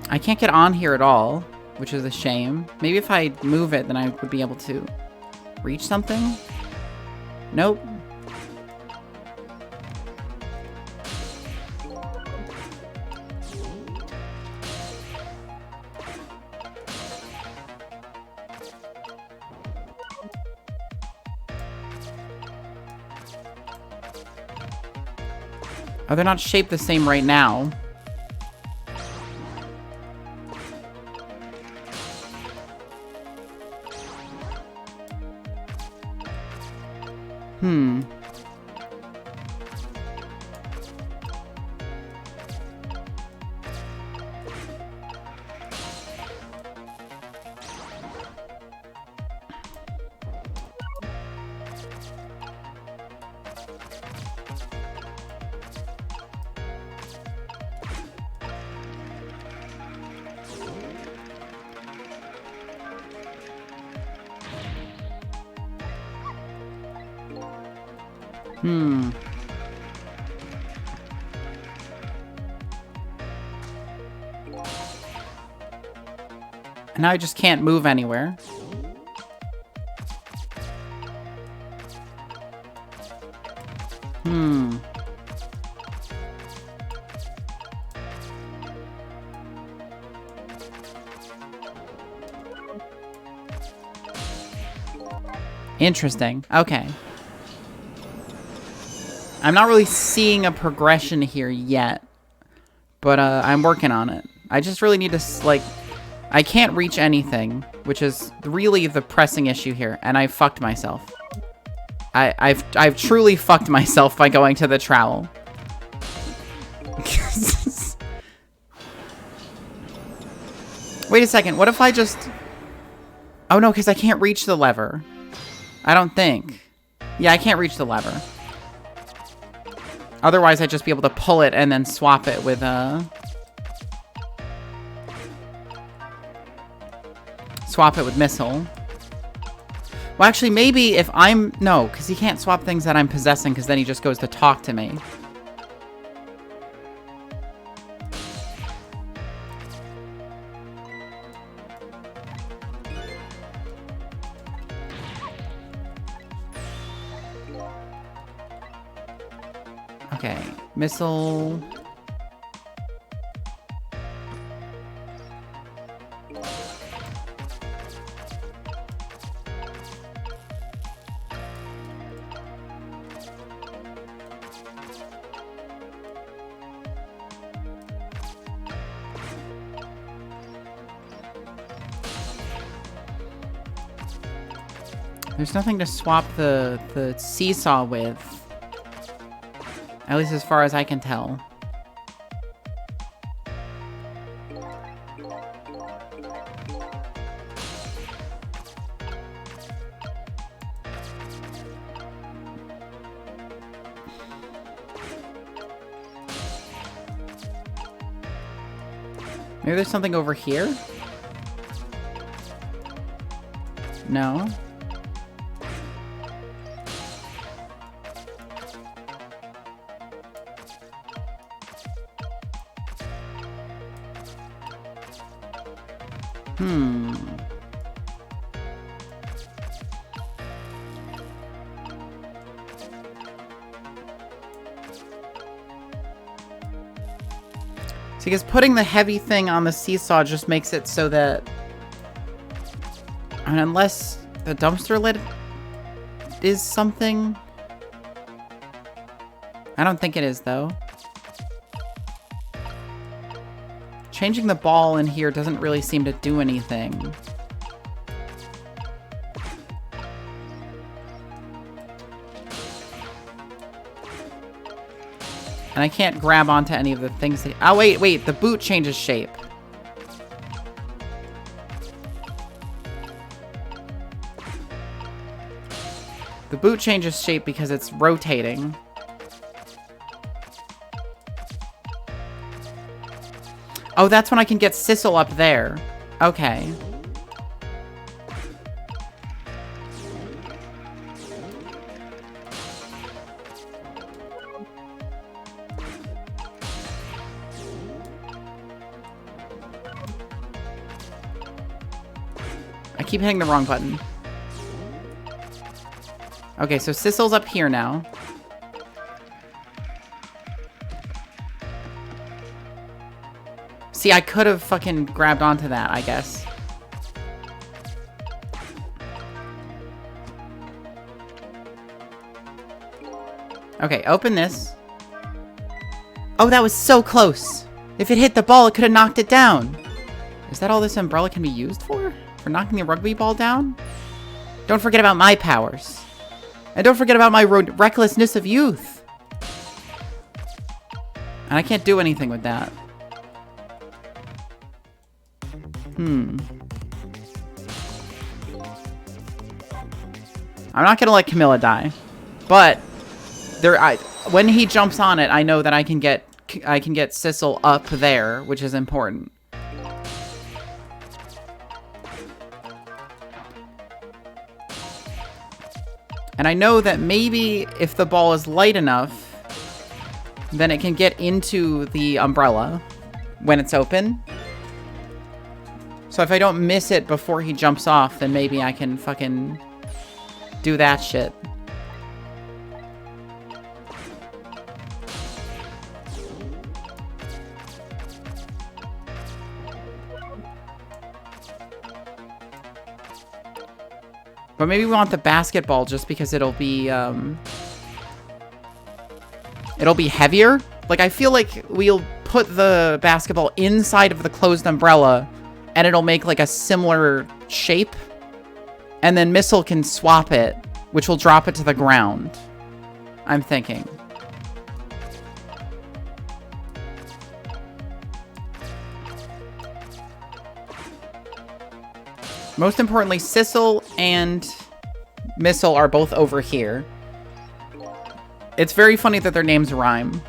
I can't get on here at all, which is a shame. Maybe if I move it, then I would be able to reach something? Nope. Oh, they're not shaped the same right now. Hmm. Hmm. And now I just can't move anywhere. Hmm. Interesting. Okay. I'm not really seeing a progression here yet, but I'm working on it. I just really need to, like, I can't reach anything, which is really the pressing issue here, and I fucked myself. I've truly fucked myself by going to the trowel. Wait a second, what if I just... Oh no, because I can't reach the lever. I don't think. Yeah, I can't reach the lever. Otherwise, I'd just be able to pull it and then swap it with, swap it with missile. Well, actually, maybe if I'm... No, because he can't swap things that I'm possessing, because then he just goes to talk to me. Okay, missile... There's nothing to swap the seesaw with. At least as far as I can tell. Maybe there's something over here? No. See, because putting the heavy thing on the seesaw just makes it so that... I mean, unless the dumpster lid is something... I don't think it is, though. Changing the ball in here doesn't really seem to do anything. And I can't grab onto any of the things that... Oh, wait, the boot changes shape. The boot changes shape because it's rotating. Oh, that's when I can get Sissel up there. Okay. keep hitting the wrong button. Okay, so Sissel's up here now. See, I could have fucking grabbed onto that, I guess. Okay, open this. Oh, that was so close. If it hit the ball, it could have knocked it down. Is that all this umbrella can be used for? For knocking the rugby ball down? Don't forget about my powers. And don't forget about my recklessness of youth. And I can't do anything with that. I'm not gonna let Camilla die. But when he jumps on it, I know that I can get Sissel up there, which is important. And I know that maybe if the ball is light enough, then it can get into the umbrella when it's open. So if I don't miss it before he jumps off, then maybe I can fucking do that shit. But maybe we want the basketball just because it'll be heavier. Like, I feel like we'll put the basketball inside of the closed umbrella and it'll make like a similar shape. And then Missile can swap it, which will drop it to the ground. I'm thinking. Most importantly, Sissel and Missile are both over here. It's very funny that their names rhyme.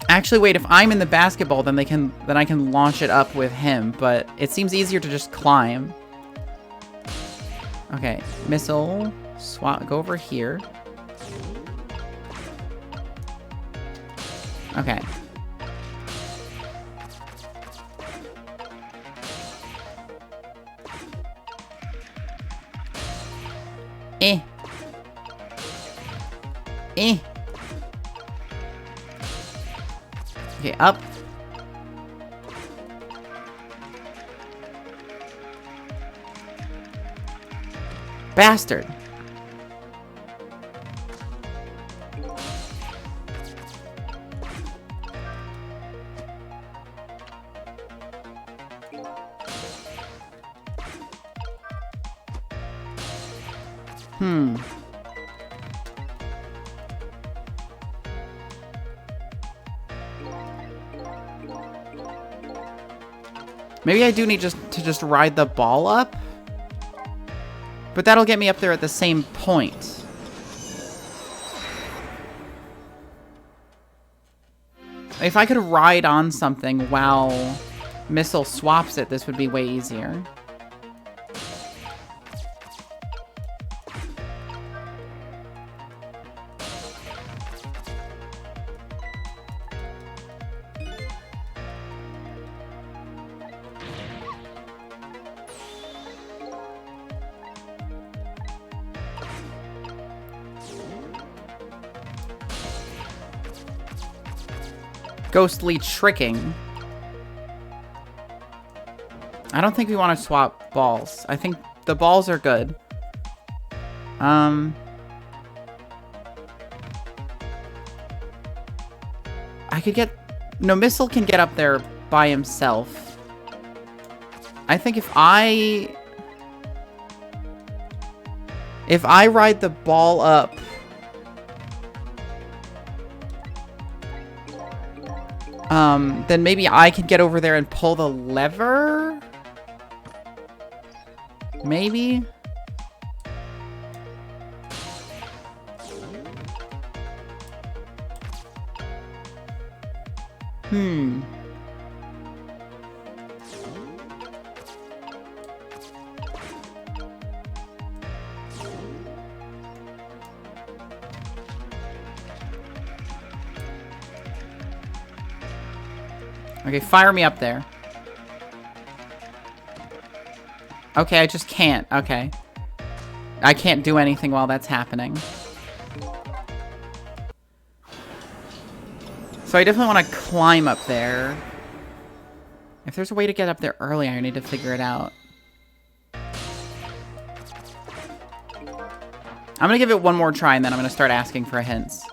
Actually, wait, if I'm in the basketball, then I can launch it up with him, but it seems easier to just climb. Okay, Missile, swap, go over here. Okay. Okay, up. Bastard. Maybe I do need to just ride the ball up. But that'll get me up there at the same point. If I could ride on something while Missile swaps it, this would be way easier. Ghostly tricking. I don't think we want to swap balls. I think the balls are good. I could get... No, Missile can get up there by himself. I think if I ride the ball up... then maybe I could get over there and pull the lever? Maybe? Okay, fire me up there. Okay, I just can't. Okay. I can't do anything while that's happening. So I definitely want to climb up there. If there's a way to get up there earlier, I need to figure it out. I'm going to give it one more try, and then I'm going to start asking for hints.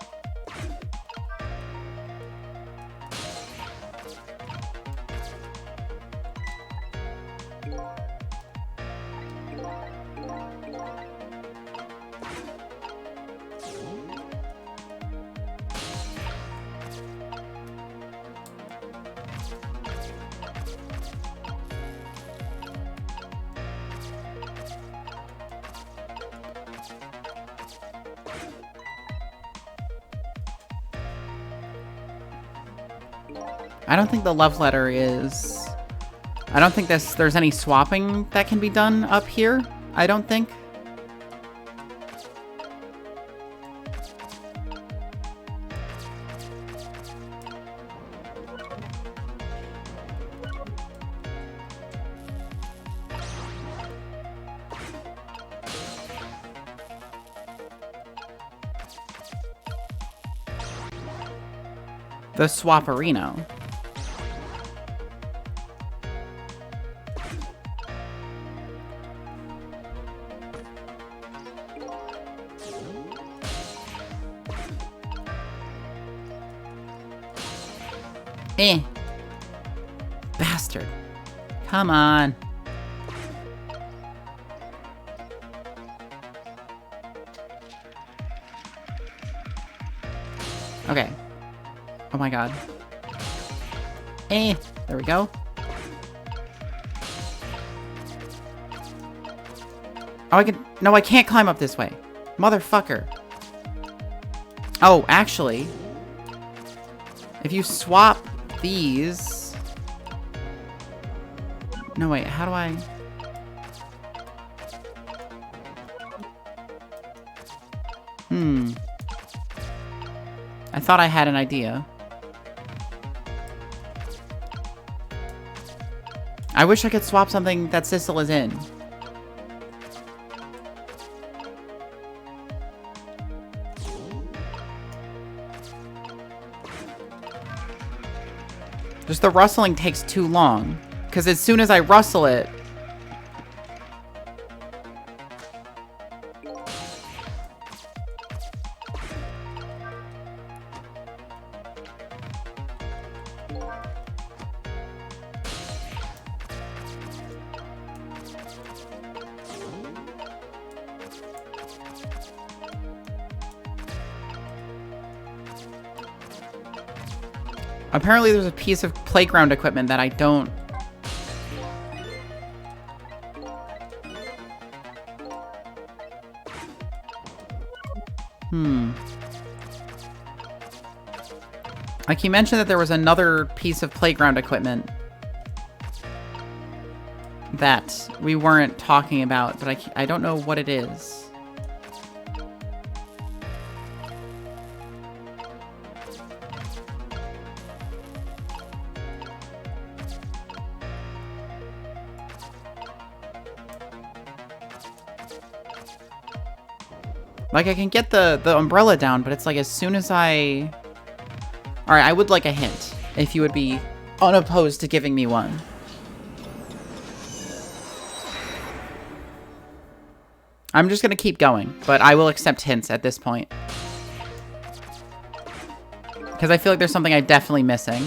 I don't think the love letter is... I don't think there's any swapping that can be done up here. I don't think. The Swapperino. Bastard. Come on. Okay. Oh my god. There we go. Oh, I can... No, I can't climb up this way. Motherfucker. Oh, actually... If you swap these... No, wait, how do I... I thought I had an idea. I wish I could swap something that Sissel is in. Just the rustling takes too long. Because as soon as I rustle it... Apparently there's a piece of playground equipment that I don't... Like, he mentioned that there was another piece of playground equipment that we weren't talking about, but I don't know what it is. Like, I can get the umbrella down, but it's like as soon as I... Alright, I would like a hint, if you would be unopposed to giving me one. I'm just gonna keep going, but I will accept hints at this point. Because I feel like there's something I'm definitely missing.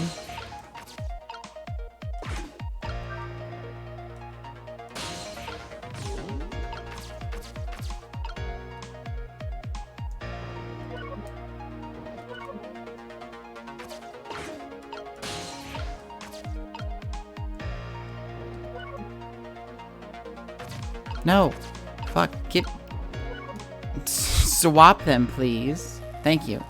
No. Fuck. Get... Swap them, please. Thank you.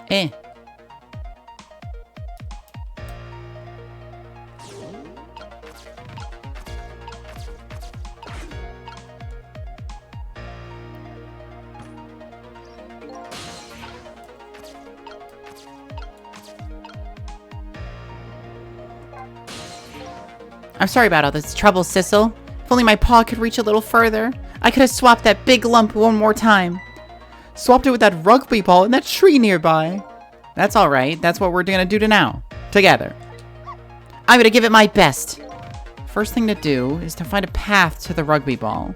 Eh. I'm sorry about all this trouble, Sissel. If only my paw could reach a little further. I could have swapped that big lump one more time. Swapped it with that rugby ball in that tree nearby. That's alright. That's what we're gonna do now. Together. I'm gonna give it my best. First thing to do is to find a path to the rugby ball.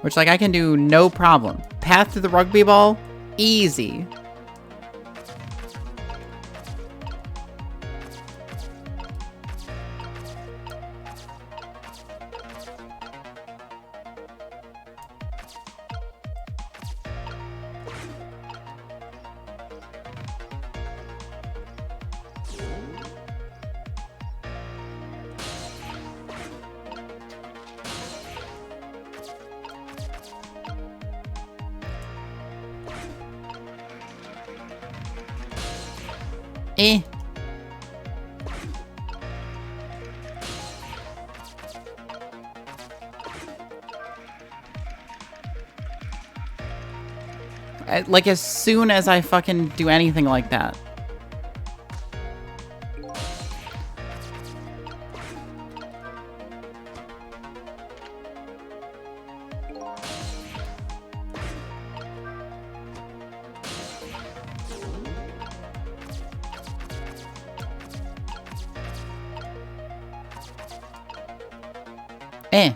Which, like, I can do no problem. Path to the rugby ball? Easy. Eh. Like, as soon as I fucking do anything like that. Eh.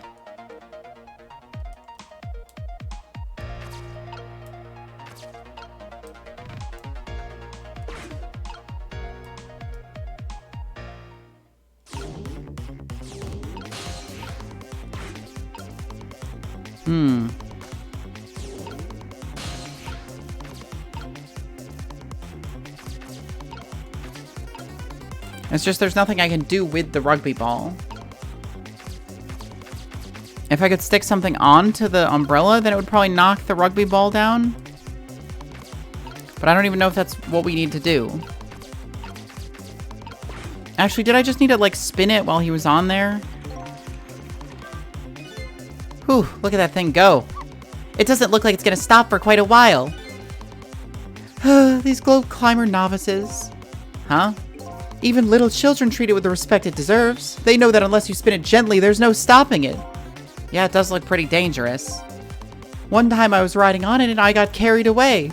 It's just there's nothing I can do with the rugby ball. If I could stick something onto the umbrella, then it would probably knock the rugby ball down. But I don't even know if that's what we need to do. Actually, did I just need to, like, spin it while he was on there? Whew, look at that thing go. It doesn't look like it's gonna stop for quite a while. These globe climber novices. Huh? Even little children treat it with the respect it deserves. They know that unless you spin it gently, there's no stopping it. Yeah, it does look pretty dangerous. One time I was riding on it and I got carried away.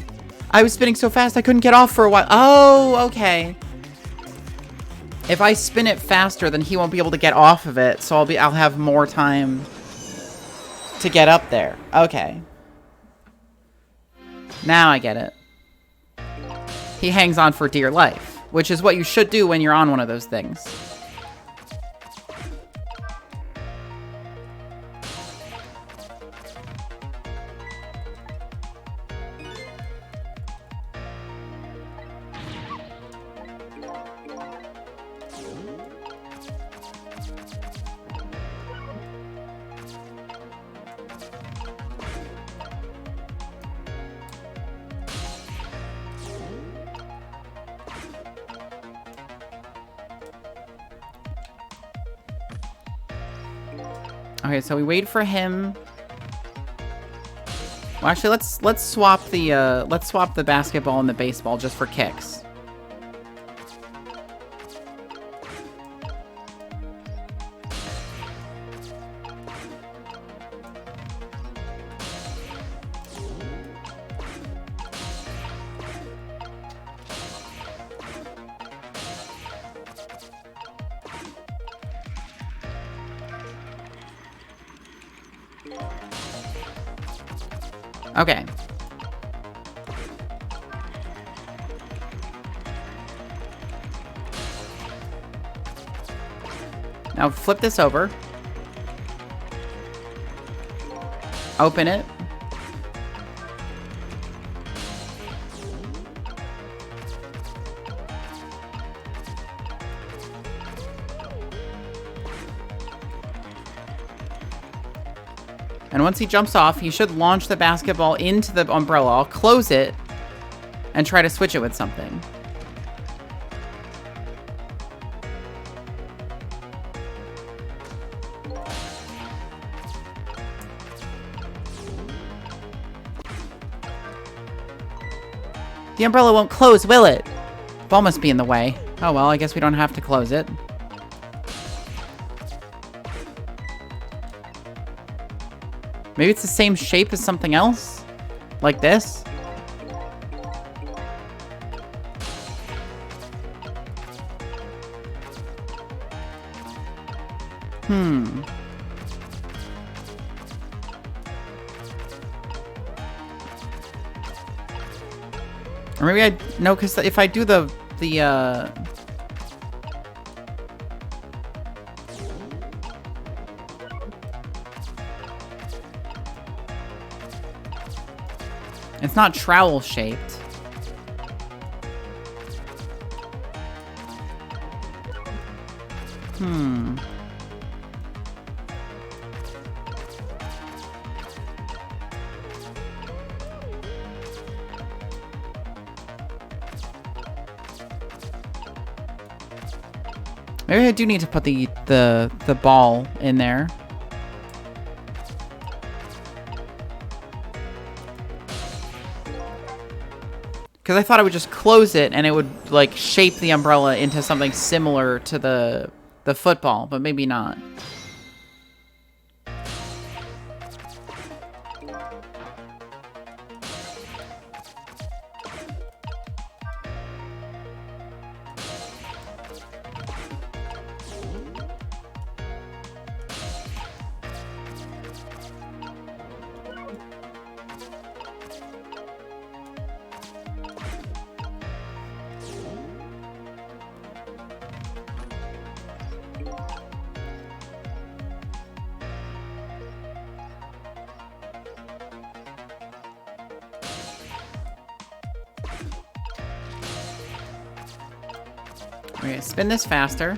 I was spinning so fast I couldn't get off for a while. Oh, okay. If I spin it faster, then he won't be able to get off of it, so I'll have more time to get up there. Okay. Now I get it. He hangs on for dear life, which is what you should do when you're on one of those things. Okay, so we wait for him. Well, actually, let's swap the basketball and the baseball just for kicks. Okay. Now flip this over. Open it. And once he jumps off, he should launch the basketball into the umbrella. I'll close it and try to switch it with something. The umbrella won't close, will it? Ball must be in the way. Oh well, I guess we don't have to close it. Maybe it's the same shape as something else? Like this? Or maybe no, because if I do the it's not trowel shaped. Maybe I do need to put the ball in there. Because I thought I would just close it and it would like shape the umbrella into something similar to the football, but maybe not. Okay, spin this faster.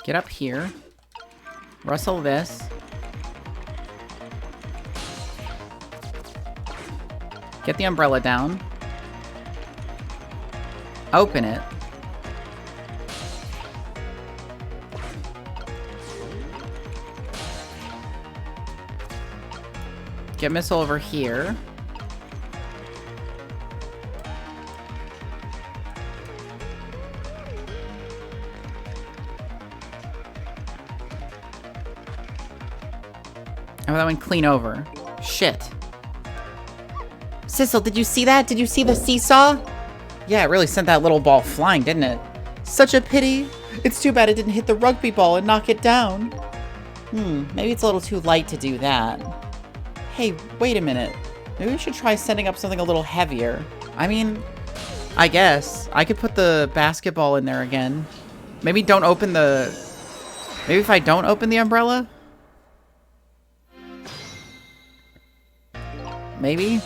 Get up here. Rustle this. Get the umbrella down. Open it. Get missile over here. Oh, that went clean over. Shit. Sissel, did you see that? Did you see the seesaw? Yeah, it really sent that little ball flying, didn't it? Such a pity. It's too bad it didn't hit the rugby ball and knock it down. Maybe it's a little too light to do that. Hey, wait a minute. Maybe we should try setting up something a little heavier. I mean, I guess. I could put the basketball in there again. Maybe don't open the... Maybe if I don't open the umbrella? Maybe?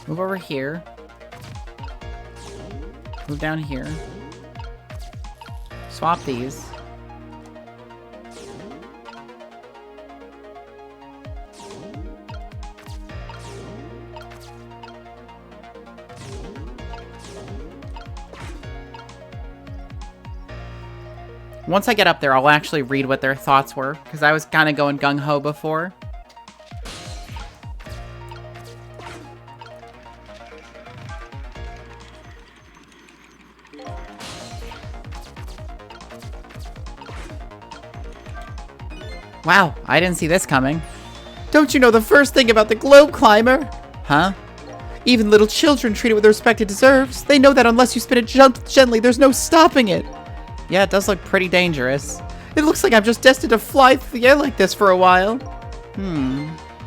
Move over here. Move down here. Swap these. Once I get up there, I'll actually read what their thoughts were, because I was kind of going gung-ho before. Wow, I didn't see this coming. Don't you know the first thing about the globe climber? Huh? Even little children treat it with the respect it deserves. They know that unless you spin it gently, there's no stopping it. Yeah, it does look pretty dangerous. It looks like I'm just destined to fly through the air like this for a while.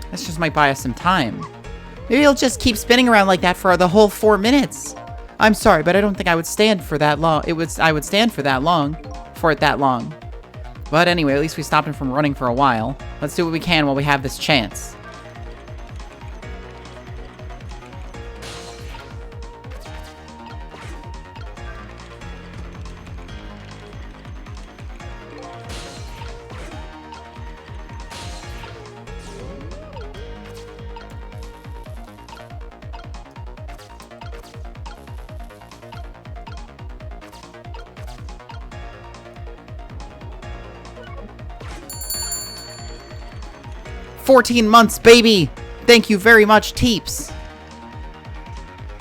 This just might buy us some time. Maybe it'll just keep spinning around like that for the whole 4 minutes. I'm sorry, but I don't think I would stand for that long. I would stand for that long. But anyway, at least we stopped him from running for a while. Let's do what we can while we have this chance. "14 months, baby! Thank you very much, Teeps."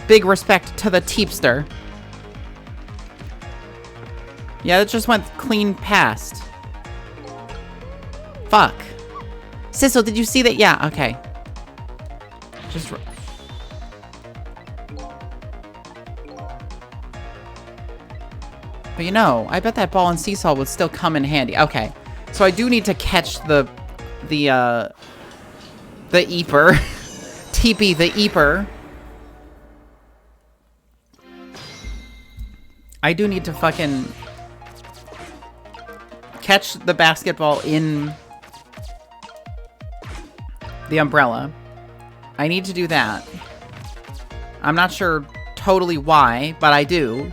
Big respect to the Teepster. Yeah, that just went clean past. Fuck. Sissel, did you see that? Yeah, okay. Just... But you know, I bet that ball and seesaw would still come in handy. Okay. So I do need to catch the Eeper. Teepee the Eeper. I do need to fucking catch the basketball in the umbrella. I need to do that. I'm not sure totally why, but I do.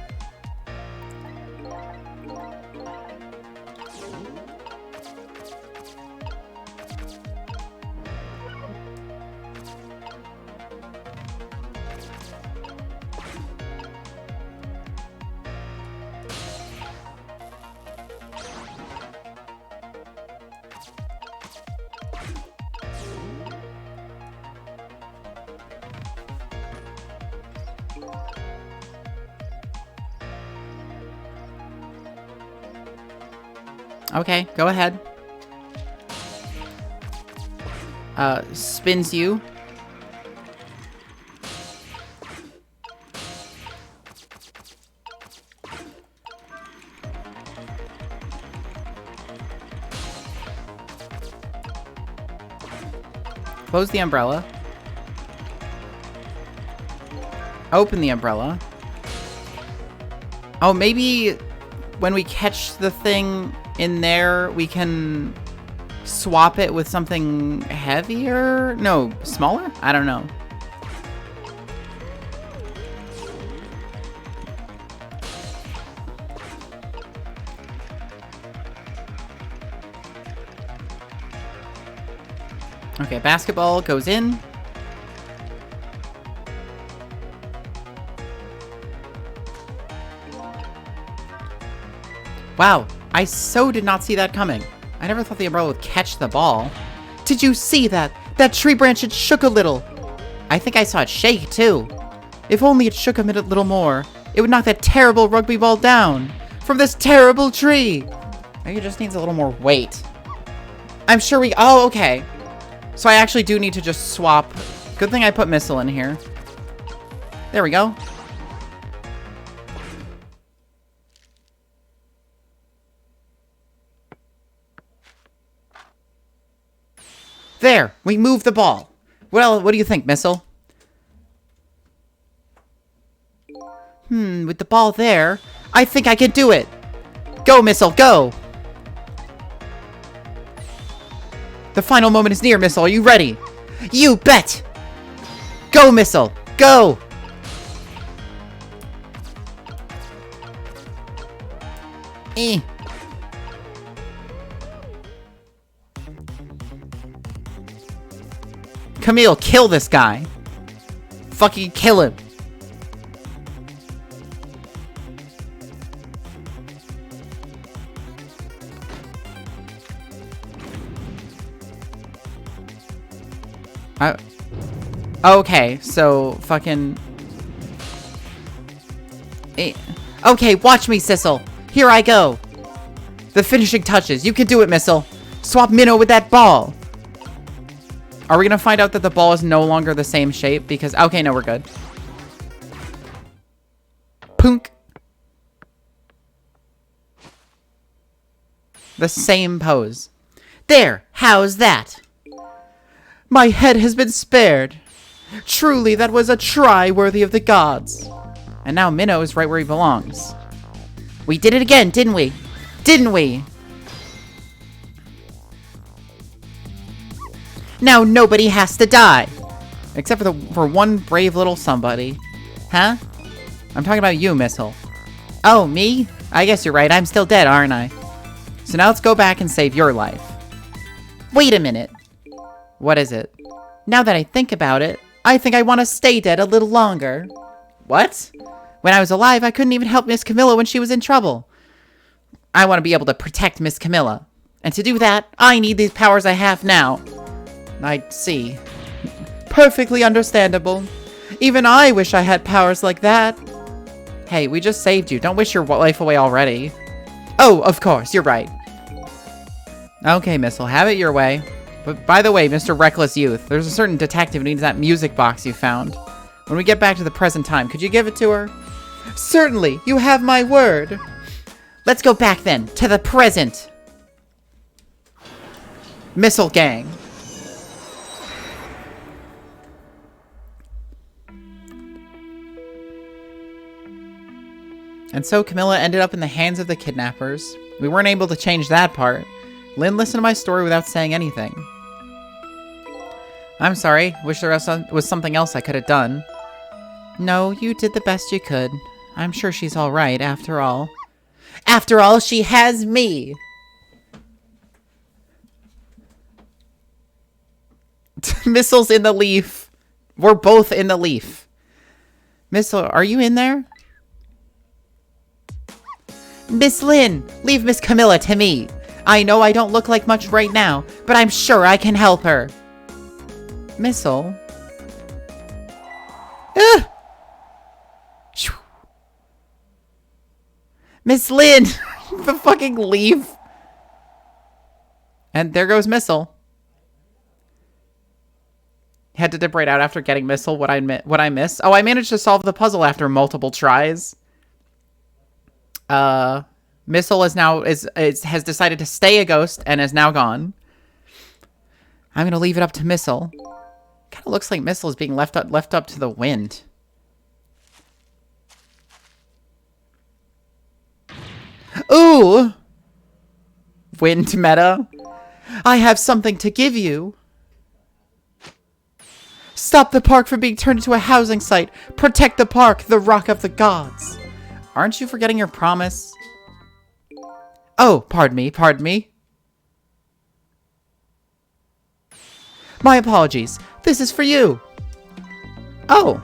Okay, go ahead. Spins you. Close the umbrella. Open the umbrella. Oh, maybe when we catch the thing in there, we can swap it with something heavier? No, smaller? I don't know. Okay, basketball goes in. Wow, I so did not see that coming. I never thought the umbrella would catch the ball. Did you see that? That tree branch, it shook a little. I think I saw it shake, too. If only it shook a little more, it would knock that terrible rugby ball down from this terrible tree. Maybe it just needs a little more weight. I'm sure we... Oh, okay. So I actually do need to just swap. Good thing I put missile in here. There we go. There, we moved the ball. Well, what do you think, Missile? With the ball there, I think I can do it. Go, Missile, go! The final moment is near, Missile. Are you ready? You bet! Go, Missile, go! Eh. Camille, kill this guy. Fucking kill him. Okay, so fucking... Okay, watch me, Sissel. Here I go. The finishing touches. You can do it, Missile. Swap Minnow with that ball. Are we gonna find out that the ball is no longer the same shape? Because, okay, no, we're good. Punk. The same pose. There, how's that? My head has been spared. Truly, that was a try worthy of the gods. And now Minnow is right where he belongs. We did it again, didn't we? Didn't we? Now nobody has to die. Except for one brave little somebody. Huh? I'm talking about you, Missile. Oh, me? I guess you're right. I'm still dead, aren't I? So now let's go back and save your life. Wait a minute. What is it? Now that I think about it, I think I want to stay dead a little longer. What? When I was alive, I couldn't even help Miss Camilla when she was in trouble. I want to be able to protect Miss Camilla. And to do that, I need these powers I have now. I see. Perfectly understandable. Even I wish I had powers like that. Hey, we just saved you. Don't wish your life away already. Oh, of course, you're right. Okay, Missile, have it your way. But by the way, Mr. Reckless Youth, there's a certain detective who needs that music box you found. When we get back to the present time, could you give it to her? Certainly, you have my word. Let's go back then, to the present. Missile Gang. And so Camilla ended up in the hands of the kidnappers. We weren't able to change that part. Lynn listened to my story without saying anything. I'm sorry. Wish there was something else I could have done. No, you did the best you could. I'm sure she's all right, after all. After all, she has me! Missile's in the leaf. We're both in the leaf. Missile, are you in there? Miss Lynn, leave Miss Camilla to me. I know I don't look like much right now, but I'm sure I can help her. Missile? Ah! Miss Lynn! The fucking leaf! And there goes Missile. Had to dip right out after getting Missile. What I miss? Oh, I managed to solve the puzzle after multiple tries. Missile is now has decided to stay a ghost and is now gone. I'm gonna leave it up to Missile. Kind of looks like Missile is being left up to the wind. Ooh! Wind meta. I have something to give you. Stop the park from being turned into a housing site. Protect the park, the rock of the gods. Aren't you forgetting your promise? Oh, pardon me, pardon me. My apologies. This is for you. Oh.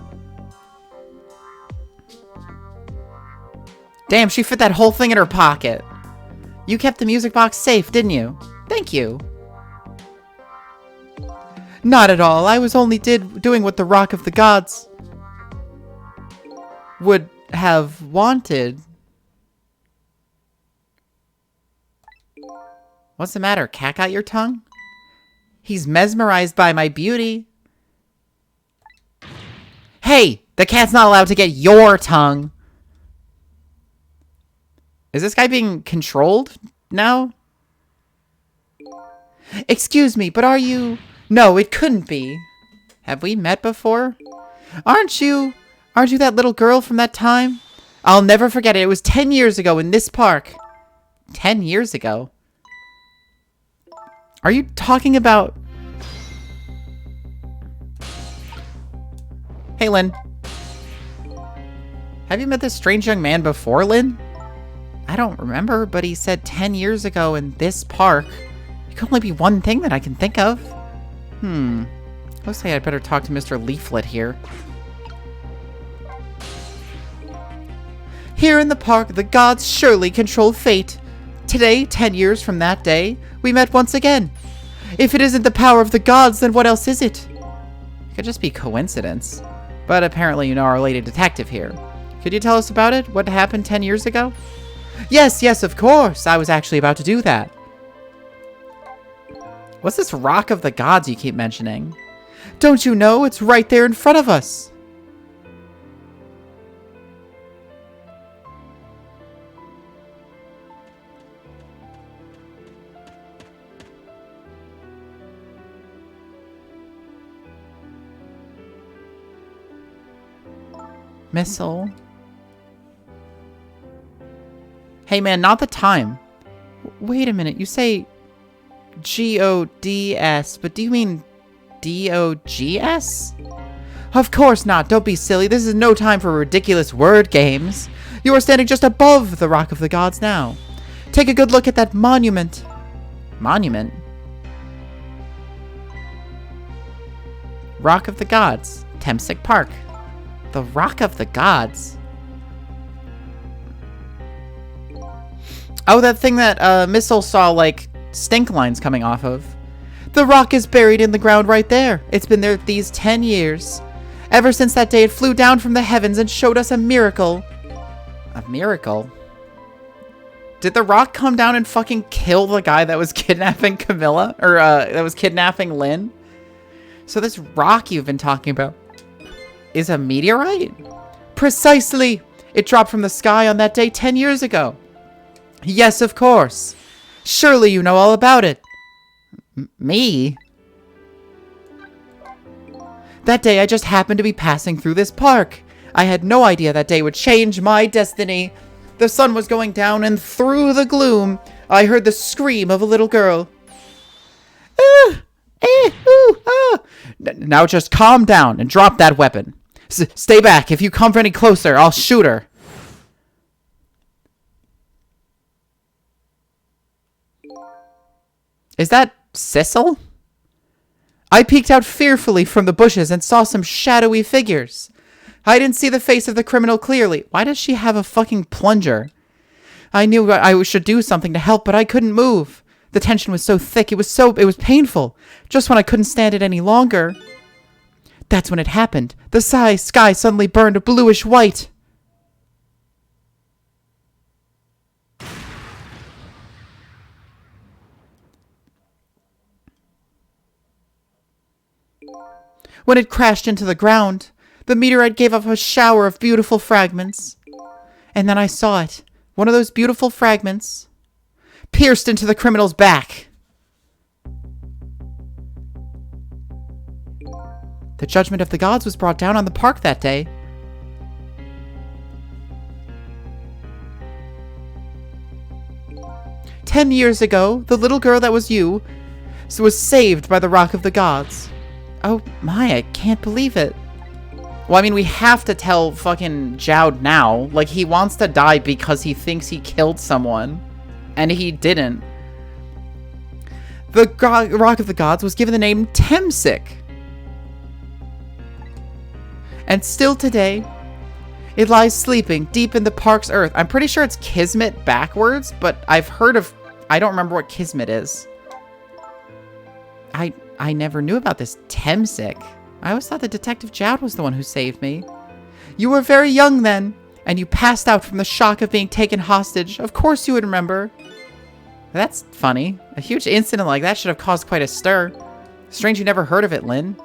Damn, she fit that whole thing in her pocket. You kept the music box safe, didn't you? Thank you. Not at all. I was only doing what the Rock of the Gods would have wanted. What's the matter? Cat got your tongue? He's mesmerized by my beauty. Hey, the cat's not allowed to get your tongue. Is this guy being controlled now? Excuse me, but are you... No, it couldn't be. Have we met before? Aren't you that little girl from that time? I'll never forget it. It was 10 years ago in this park. 10 years ago? Are you talking about... Hey, Lynn. Have you met this strange young man before, Lynn? I don't remember, but he said 10 years ago in this park. It could only be one thing that I can think of. Looks like I'd better talk to Mr. Leaflet here. Here in the park, the gods surely control fate. Today, 10 years from that day, we met once again. If it isn't the power of the gods, then what else is it? It could just be coincidence. But apparently you know our lady detective here. Could you tell us about it? What happened 10 years ago? Yes, of course. I was actually about to do that. What's this Rock of the Gods you keep mentioning? Don't you know? It's right there in front of us. Missile. Hey man, not the time. Wait a minute, you say G-O-D-S, but do you mean D-O-G-S? Of course not, don't be silly. This is no time for ridiculous word games. You are standing just above the Rock of the Gods now. Take a good look at that monument. Monument? Rock of the Gods, Temsic Park. The Rock of the Gods? Oh, that thing that Missile saw, like, stink lines coming off of. The rock is buried in the ground right there. It's been there these 10 years. Ever since that day it flew down from the heavens and showed us a miracle. A miracle? Did the rock come down and fucking kill the guy that was kidnapping Camilla? Or, that was kidnapping Lynn? So this rock you've been talking about is a meteorite? Precisely! It dropped from the sky on that day 10 years ago. Yes, of course. Surely you know all about it. Me? That day I just happened to be passing through this park. I had no idea that day would change my destiny. The sun was going down and through the gloom, I heard the scream of a little girl. Now just calm down and drop that weapon. Stay back. If you come any closer, I'll shoot her. Is that Sissel? I peeked out fearfully from the bushes and saw some shadowy figures. I didn't see the face of the criminal clearly. Why does she have a fucking plunger? I knew I should do something to help, but I couldn't move. The tension was so thick, it was painful. Just when I couldn't stand it any longer. That's when it happened. The sky suddenly burned a bluish white. When it crashed into the ground, the meteorite gave off a shower of beautiful fragments. And then I saw it. One of those beautiful fragments pierced into the criminal's back. The judgment of the gods was brought down on the park that day. "10 years ago, the little girl that was you was saved by the Rock of the Gods." Oh my, I can't believe it. Well, I mean, we have to tell fucking Jowd now. Like, he wants to die because he thinks he killed someone. And he didn't. The Rock of the Gods was given the name Temsic. And still today, it lies sleeping deep in the park's earth. I'm pretty sure it's Kismet backwards, but I've heard of... I don't remember what Kismet is. I never knew about this Temsic. I always thought that Detective Jowd was the one who saved me. You were very young then, and you passed out from the shock of being taken hostage. Of course you would remember. That's funny. A huge incident like that should have caused quite a stir. Strange you never heard of it, Lynn.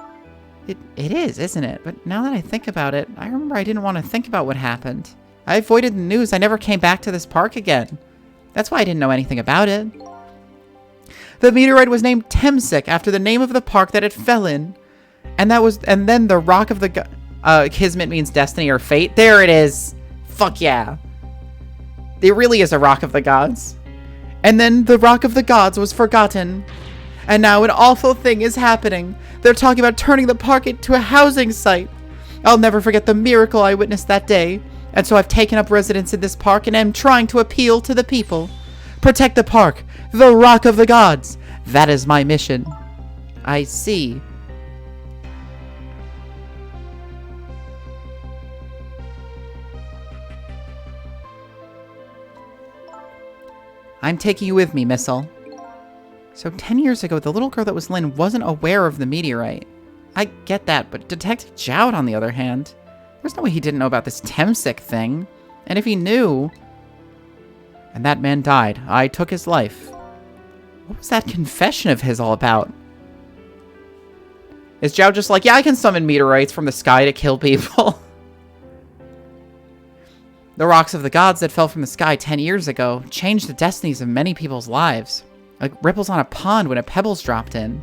It is, isn't it? But now that I think about it, I remember I didn't want to think about what happened. I avoided the news. I never came back to this park again. That's why I didn't know anything about it. The meteorite was named Temsic after the name of the park that it fell in. And then the Rock of the Kismet means destiny or fate. There it is. Fuck yeah. It really is a Rock of the Gods. And then the Rock of the Gods was forgotten. And now an awful thing is happening. They're talking about turning the park into a housing site. I'll never forget the miracle I witnessed that day. And so I've taken up residence in this park and am trying to appeal to the people. Protect the park. The Rock of the Gods. That is my mission. I see. I'm taking you with me, Missile. So 10 years ago, the little girl that was Lynn wasn't aware of the meteorite. I get that, but Detective Jowd, on the other hand, there's no way he didn't know about this Temsic thing. And if he knew... And that man died. I took his life. What was that confession of his all about? Is Zhao just like, yeah, I can summon meteorites from the sky to kill people? The rocks of the gods that fell from the sky 10 years ago changed the destinies of many people's lives, like ripples on a pond when a pebble's dropped in.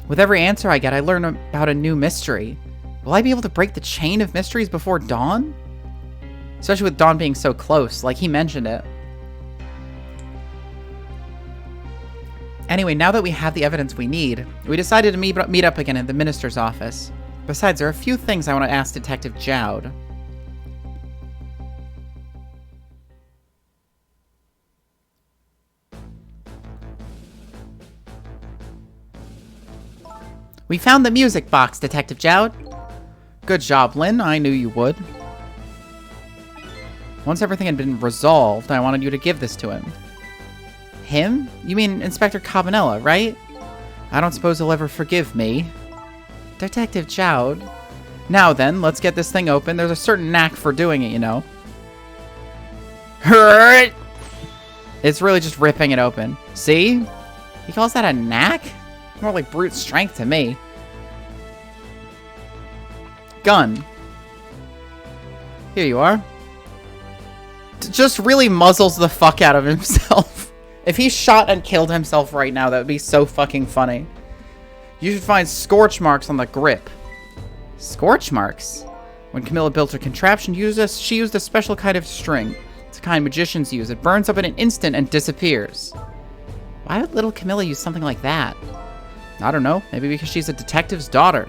With every answer I get, I learn about a new mystery. Will I be able to break the chain of mysteries before dawn? Especially with dawn being so close, like he mentioned it. Anyway, now that we have the evidence we need, we decided to meet up again in the minister's office. Besides, there are a few things I want to ask Detective Jowd. We found the music box, Detective Jowd. Good job, Lynn. I knew you would. Once everything had been resolved, I wanted you to give this to him. Him? You mean Inspector Cabanela, right? I don't suppose he'll ever forgive me. Detective Jowd. Now then, let's get this thing open. There's a certain knack for doing it, you know. Hurt! It's really just ripping it open. See? He calls that a knack? More like brute strength to me. Gun. Here you are. Just really muzzles the fuck out of himself. If he shot and killed himself right now, that would be so fucking funny. You should find scorch marks on the grip. Scorch marks? When Camilla built her contraption, she used a special kind of string. It's a kind magicians use. It burns up in an instant and disappears. Why would little Camilla use something like that? I don't know. Maybe because she's a detective's daughter.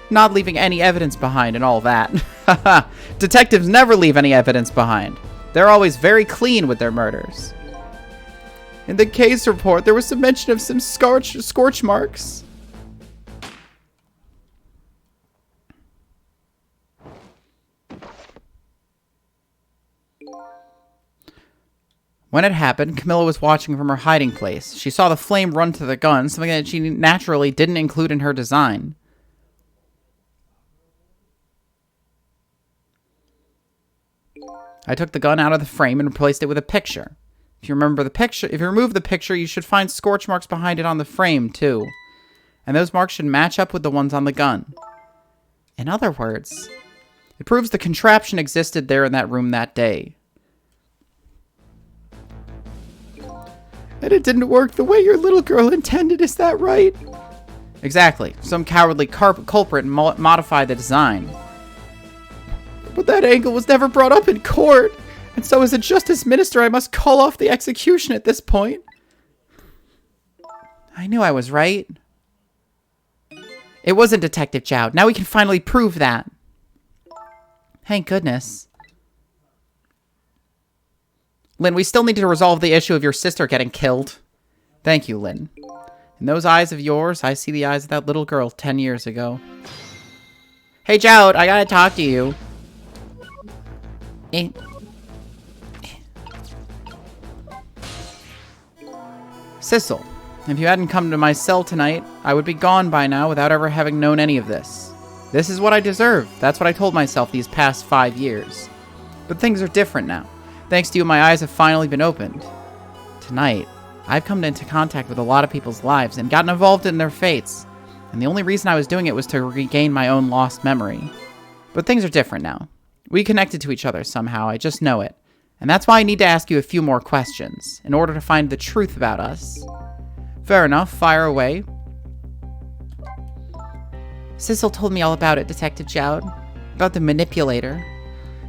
Not leaving any evidence behind and all that. Haha. Detectives never leave any evidence behind. They're always very clean with their murders. In the case report, there was some mention of some scorch marks. When it happened, Camilla was watching from her hiding place. She saw the flame run to the gun, something that she naturally didn't include in her design. I took the gun out of the frame and replaced it with a picture. If you remove the picture, you should find scorch marks behind it on the frame, too. And those marks should match up with the ones on the gun. In other words, it proves the contraption existed there in that room that day. And it didn't work the way your little girl intended, is that right? Exactly. Some cowardly culprit modified the design. But that angle was never brought up in court. And so as a justice minister, I must call off the execution at this point. I knew I was right. It wasn't Detective Jowd. Now we can finally prove that. Thank goodness. Lynn, we still need to resolve the issue of your sister getting killed. Thank you, Lynn. In those eyes of yours, I see the eyes of that little girl 10 years ago. Hey, Jowd, I gotta talk to you. Sissel, if you hadn't come to my cell tonight, I would be gone by now without ever having known any of this. This is what I deserve. That's what I told myself these past 5 years. But things are different now. Thanks to you, my eyes have finally been opened. Tonight, I've come into contact with a lot of people's lives and gotten involved in their fates. And the only reason I was doing it was to regain my own lost memory. But things are different now. We connected to each other somehow, I just know it. And that's why I need to ask you a few more questions, in order to find the truth about us. Fair enough, fire away. Sissel told me all about it, Detective Jowd. About the manipulator.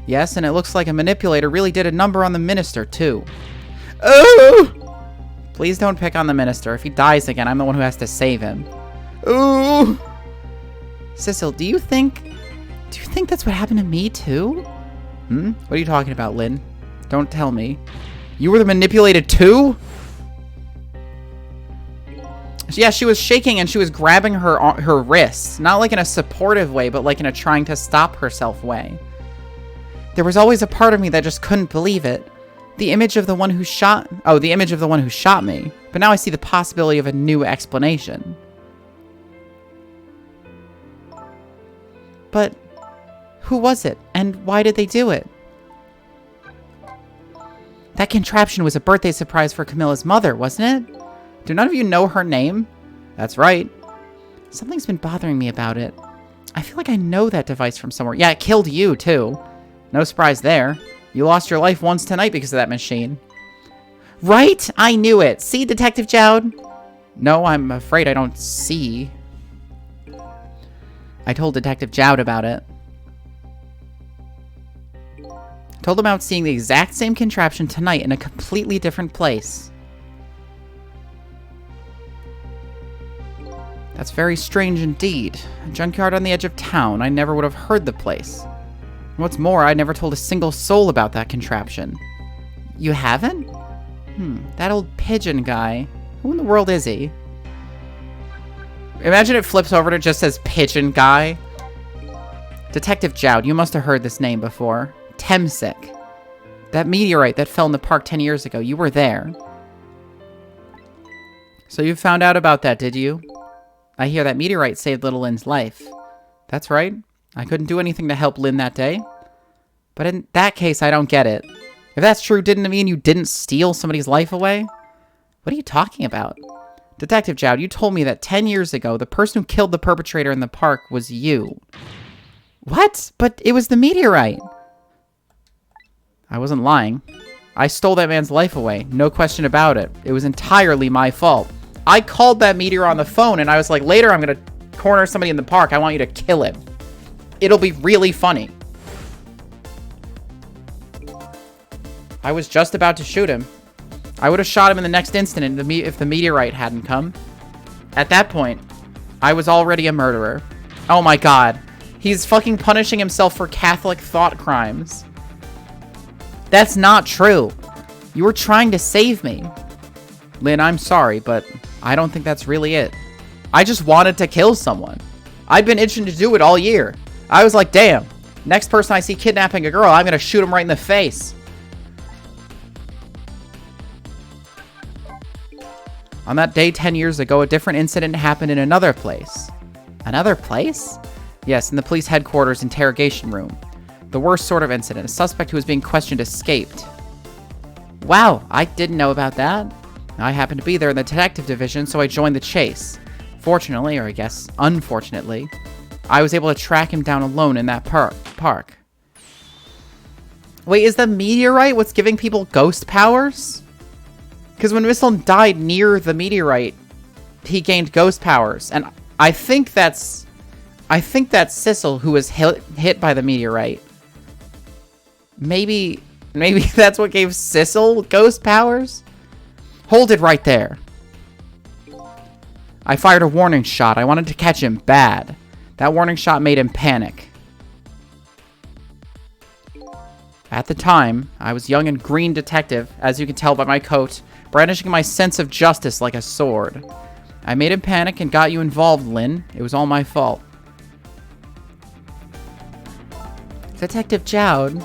Yes, and it looks like a manipulator really did a number on the minister, too. Oh! Please don't pick on the minister. If he dies again, I'm the one who has to save him. Ooh! Sissel, do you think that's what happened to me, too? What are you talking about, Lynn? Don't tell me. You were the manipulated, too? Yeah, she was shaking and she was grabbing her wrists. Not like in a supportive way, but like in a trying to stop herself way. There was always a part of me that just couldn't believe it. The image of the one who shot me. But now I see the possibility of a new explanation. But who was it? And why did they do it? That contraption was a birthday surprise for Camilla's mother, wasn't it? Do none of you know her name? That's right. Something's been bothering me about it. I feel like I know that device from somewhere. Yeah, it killed you, too. No surprise there. You lost your life once tonight because of that machine. Right? I knew it. See, Detective Jowd? No, I'm afraid I don't see. I told Detective Jowd about it. Told him about seeing the exact same contraption tonight in a completely different place. That's very strange indeed. A junkyard on the edge of town. I never would have heard the place. What's more, I never told a single soul about that contraption. You haven't? That old pigeon guy. Who in the world is he? Imagine it flips over and it just says pigeon guy. Detective Jowd, you must have heard this name before. Temsic. That meteorite that fell in the park 10 years ago. You were there. So you found out about that, did you? I hear that meteorite saved little Lynn's life. That's right. I couldn't do anything to help Lynn that day. But in that case, I don't get it. If that's true, didn't it mean you didn't steal somebody's life away? What are you talking about? Detective Jowd, you told me that 10 years ago, the person who killed the perpetrator in the park was you. What? But it was the meteorite. I wasn't lying. I stole that man's life away. No question about it. It was entirely my fault. I called that meteor on the phone, and I was like, later I'm going to corner somebody in the park. I want you to kill him. It'll be really funny. I was just about to shoot him. I would have shot him in the next instant if the meteorite hadn't come. At that point, I was already a murderer. Oh my god. He's fucking punishing himself for Catholic thought crimes. That's not true. You were trying to save me. Lynn, I'm sorry, but I don't think that's really it. I just wanted to kill someone. I'd been itching to do it all year. I was like, damn, next person I see kidnapping a girl, I'm gonna shoot him right in the face. On that day 10 years ago, a different incident happened in another place. Another place? Yes, in the police headquarters interrogation room. The worst sort of incident. A suspect who was being questioned escaped. Wow, I didn't know about that. I happened to be there in the detective division, so I joined the chase. Fortunately, or I guess unfortunately, I was able to track him down alone in that park. Wait, is the meteorite what's giving people ghost powers? Because when Missile died near the meteorite, he gained ghost powers. And I think that's Sissel who was hit by the meteorite. Maybe that's what gave Sissel ghost powers? Hold it right there. I fired a warning shot. I wanted to catch him bad. That warning shot made him panic. At the time, I was young and green detective, as you can tell by my coat, brandishing my sense of justice like a sword. I made him panic and got you involved, Lynn. It was all my fault. Detective Jowd.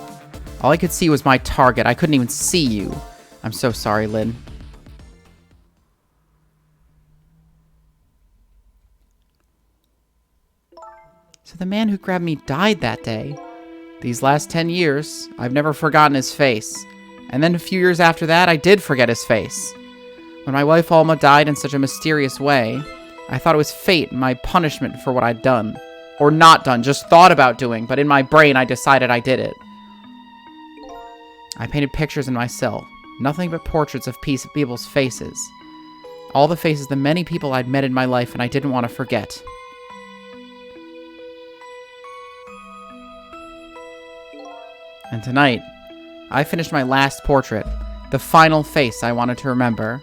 All I could see was my target. I couldn't even see you. I'm so sorry, Lynn. So the man who grabbed me died that day. These last 10 years, I've never forgotten his face. And then a few years after that, I did forget his face. When my wife Alma died in such a mysterious way, I thought it was fate and my punishment for what I'd done. Or not done, just thought about doing, but in my brain I decided I did it. I painted pictures in my cell. Nothing but portraits of people's faces. All the faces of the many people I'd met in my life and I didn't want to forget. And tonight, I finished my last portrait. The final face I wanted to remember.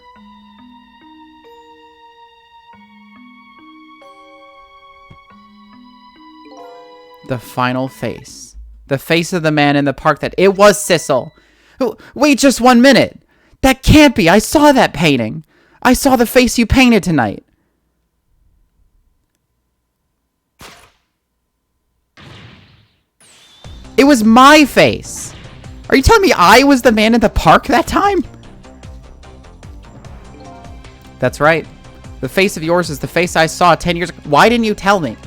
The final face. The face of the man in the park that... It was Sissel. Oh, wait just 1 minute. That can't be. I saw that painting. I saw the face you painted tonight. It was my face. Are you telling me I was the man in the park that time? That's right. The face of yours is the face I saw 10 years ago. Why didn't you tell me?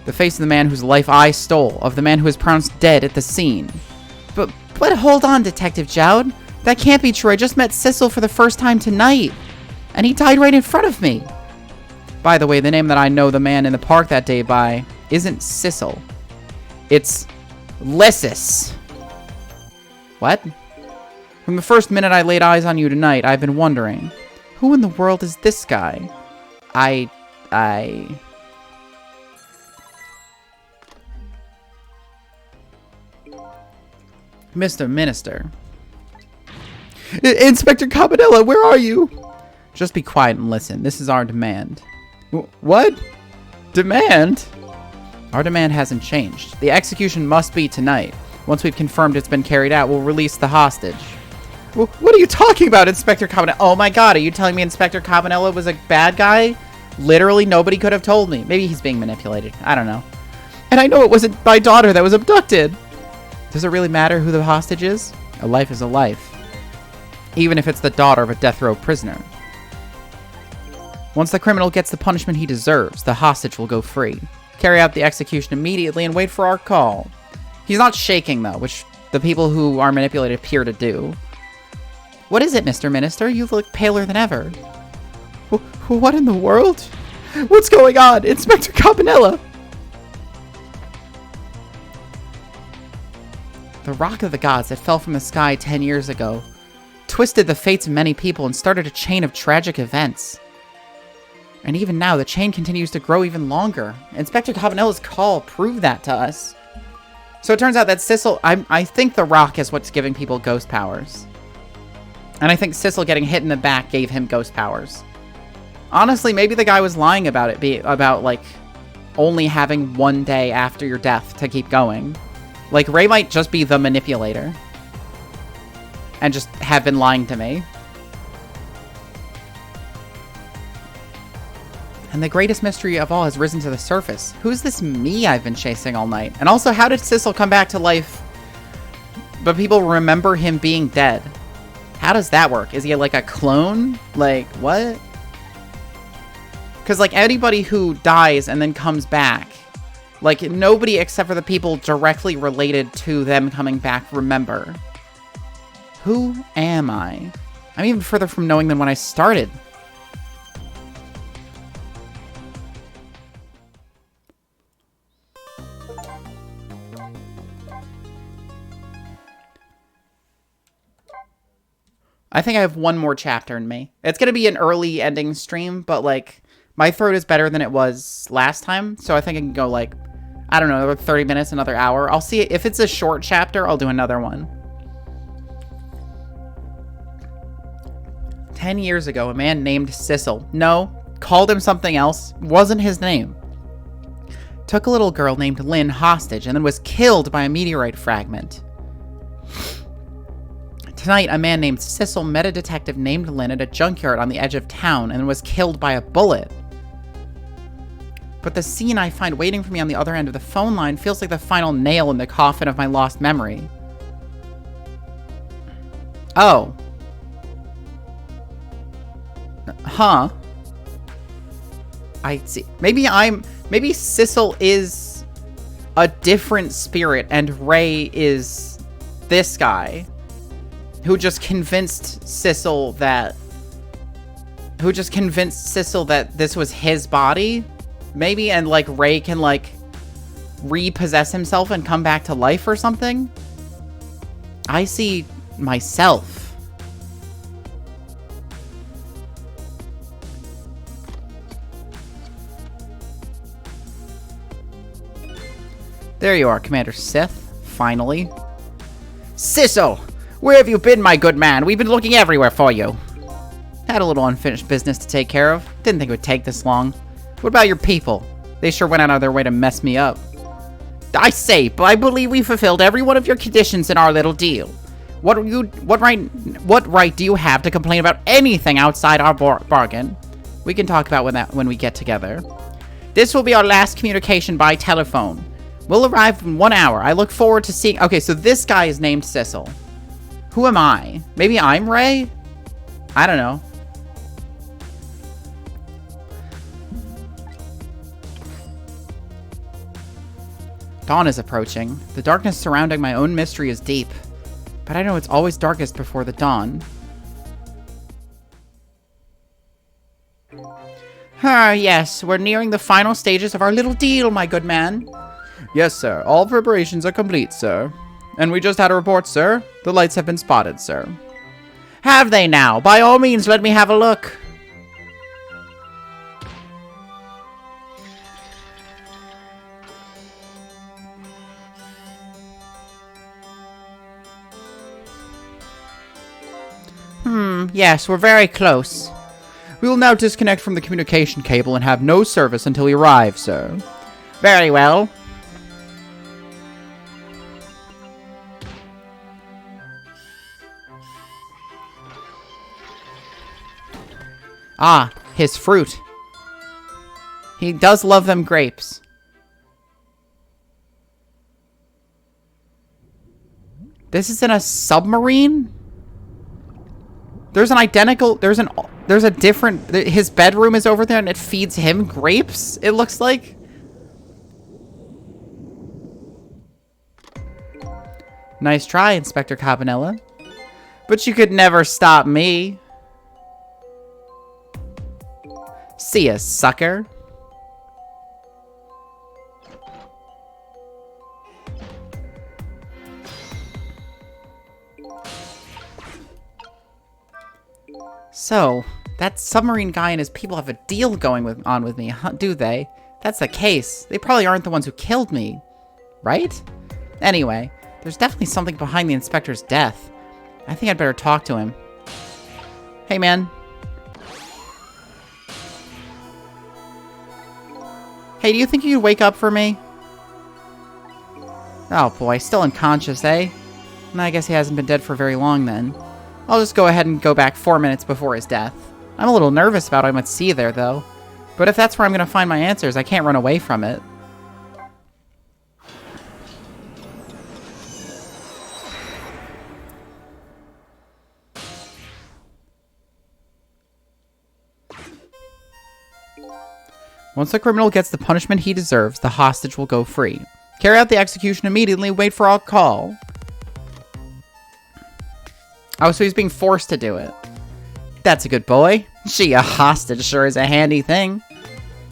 The face of the man whose life I stole, of the man who was pronounced dead at the scene. But hold on, Detective Jowd. That can't be true. I just met Sissel for the first time tonight. And he died right in front of me. By the way, the name that I know the man in the park that day by isn't Sissel. It's Lysis. What? From the first minute I laid eyes on you tonight, I've been wondering, who in the world is this guy? Mr. Minister. Inspector Cabanella, where are you? Just be quiet and listen. This is our demand. What? Demand? Our demand hasn't changed. The execution must be tonight. Once we've confirmed it's been carried out, we'll release the hostage. What are you talking about, Inspector Cabanella? Oh my god, are you telling me Inspector Cabanella was a bad guy? Literally nobody could have told me. Maybe he's being manipulated. I don't know. And I know it wasn't my daughter that was abducted. Does it really matter who the hostage is? A life is a life. Even if it's the daughter of a death row prisoner. Once the criminal gets the punishment he deserves, the hostage will go free. Carry out the execution immediately and wait for our call. He's not shaking, though, which the people who are manipulated appear to do. What is it, Mr. Minister? You look paler than ever. What in the world? What's going on? Inspector Cabanella! The rock of the gods that fell from the sky 10 years ago twisted the fates of many people and started a chain of tragic events. And even now, the chain continues to grow even longer. Inspector Cabanella's call proved that to us. So it turns out that Sissel... I think the rock is what's giving people ghost powers. And I think Sissel getting hit in the back gave him ghost powers. Honestly, maybe the guy was lying about it, about, like, only having one day after your death to keep going. Like, Ray might just be the manipulator. And just have been lying to me. And the greatest mystery of all has risen to the surface. Who's this me I've been chasing all night? And also, how did Sissel come back to life, but people remember him being dead? How does that work? Is he like a clone? Like, what? Because, like, anybody who dies and then comes back, like, nobody except for the people directly related to them coming back remember. Who am I? I'm even further from knowing than when I started. I think I have one more chapter in me. It's going to be an early ending stream, but, like, my throat is better than it was last time, so I think I can go, like, I don't know, another 30 minutes, another hour. I'll see. If it's a short chapter, I'll do another one. 10 years ago, a man named Sissel, no, called him something else, wasn't his name, took a little girl named Lynn hostage and then was killed by a meteorite fragment. Tonight, a man named Sissel met a detective named Lynn at a junkyard on the edge of town and was killed by a bullet. But the scene I find waiting for me on the other end of the phone line feels like the final nail in the coffin of my lost memory. Oh. Huh. I see. Maybe Sissel is a different spirit and Ray is this guy who just convinced Sissel that this was his body, maybe, and, like, Ray can, like, repossess himself and come back to life or something? I see myself. There you are, Commander Sith, finally. Sissel! Where have you been, my good man? We've been looking everywhere for you. Had a little unfinished business to take care of. Didn't think it would take this long. What about your people? They sure went out of their way to mess me up. I say, but I believe we fulfilled every one of your conditions in our little deal. What right do you have to complain about anything outside our bargain? We can talk about when we get together. This will be our last communication by telephone. We'll arrive in 1 hour. I look forward to seeing... Okay, so this guy is named Sissel. Who am I? Maybe I'm Ray? I don't know. Dawn is approaching. The darkness surrounding my own mystery is deep. But I know it's always darkest before the dawn. Yes, we're nearing the final stages of our little deal, my good man. Yes, sir. All preparations are complete, sir. And we just had a report, sir. The lights have been spotted, sir. Have they now? By all means, let me have a look. Yes, we're very close. We will now disconnect from the communication cable and have no service until we arrive, sir. Very well. Ah, his fruit. He does love them grapes. This is in a submarine? There's an identical... There's a different... His bedroom is over there and it feeds him grapes, it looks like. Nice try, Inspector Cabanella. But you could never stop me. See ya, sucker. So, that submarine guy and his people have a deal going on with me, huh, do they? That's the case. They probably aren't the ones who killed me, right? Anyway, there's definitely something behind the inspector's death. I think I'd better talk to him. Hey, man. Hey, do you think you could wake up for me? Oh boy, still unconscious, eh? I guess he hasn't been dead for very long then. I'll just go ahead and go back 4 minutes before his death. I'm a little nervous about what I might see there, though. But if that's where I'm going to find my answers, I can't run away from it. Once the criminal gets the punishment he deserves, the hostage will go free. Carry out the execution immediately, wait for our call. Oh, so he's being forced to do it. That's a good boy. Gee, a hostage sure is a handy thing.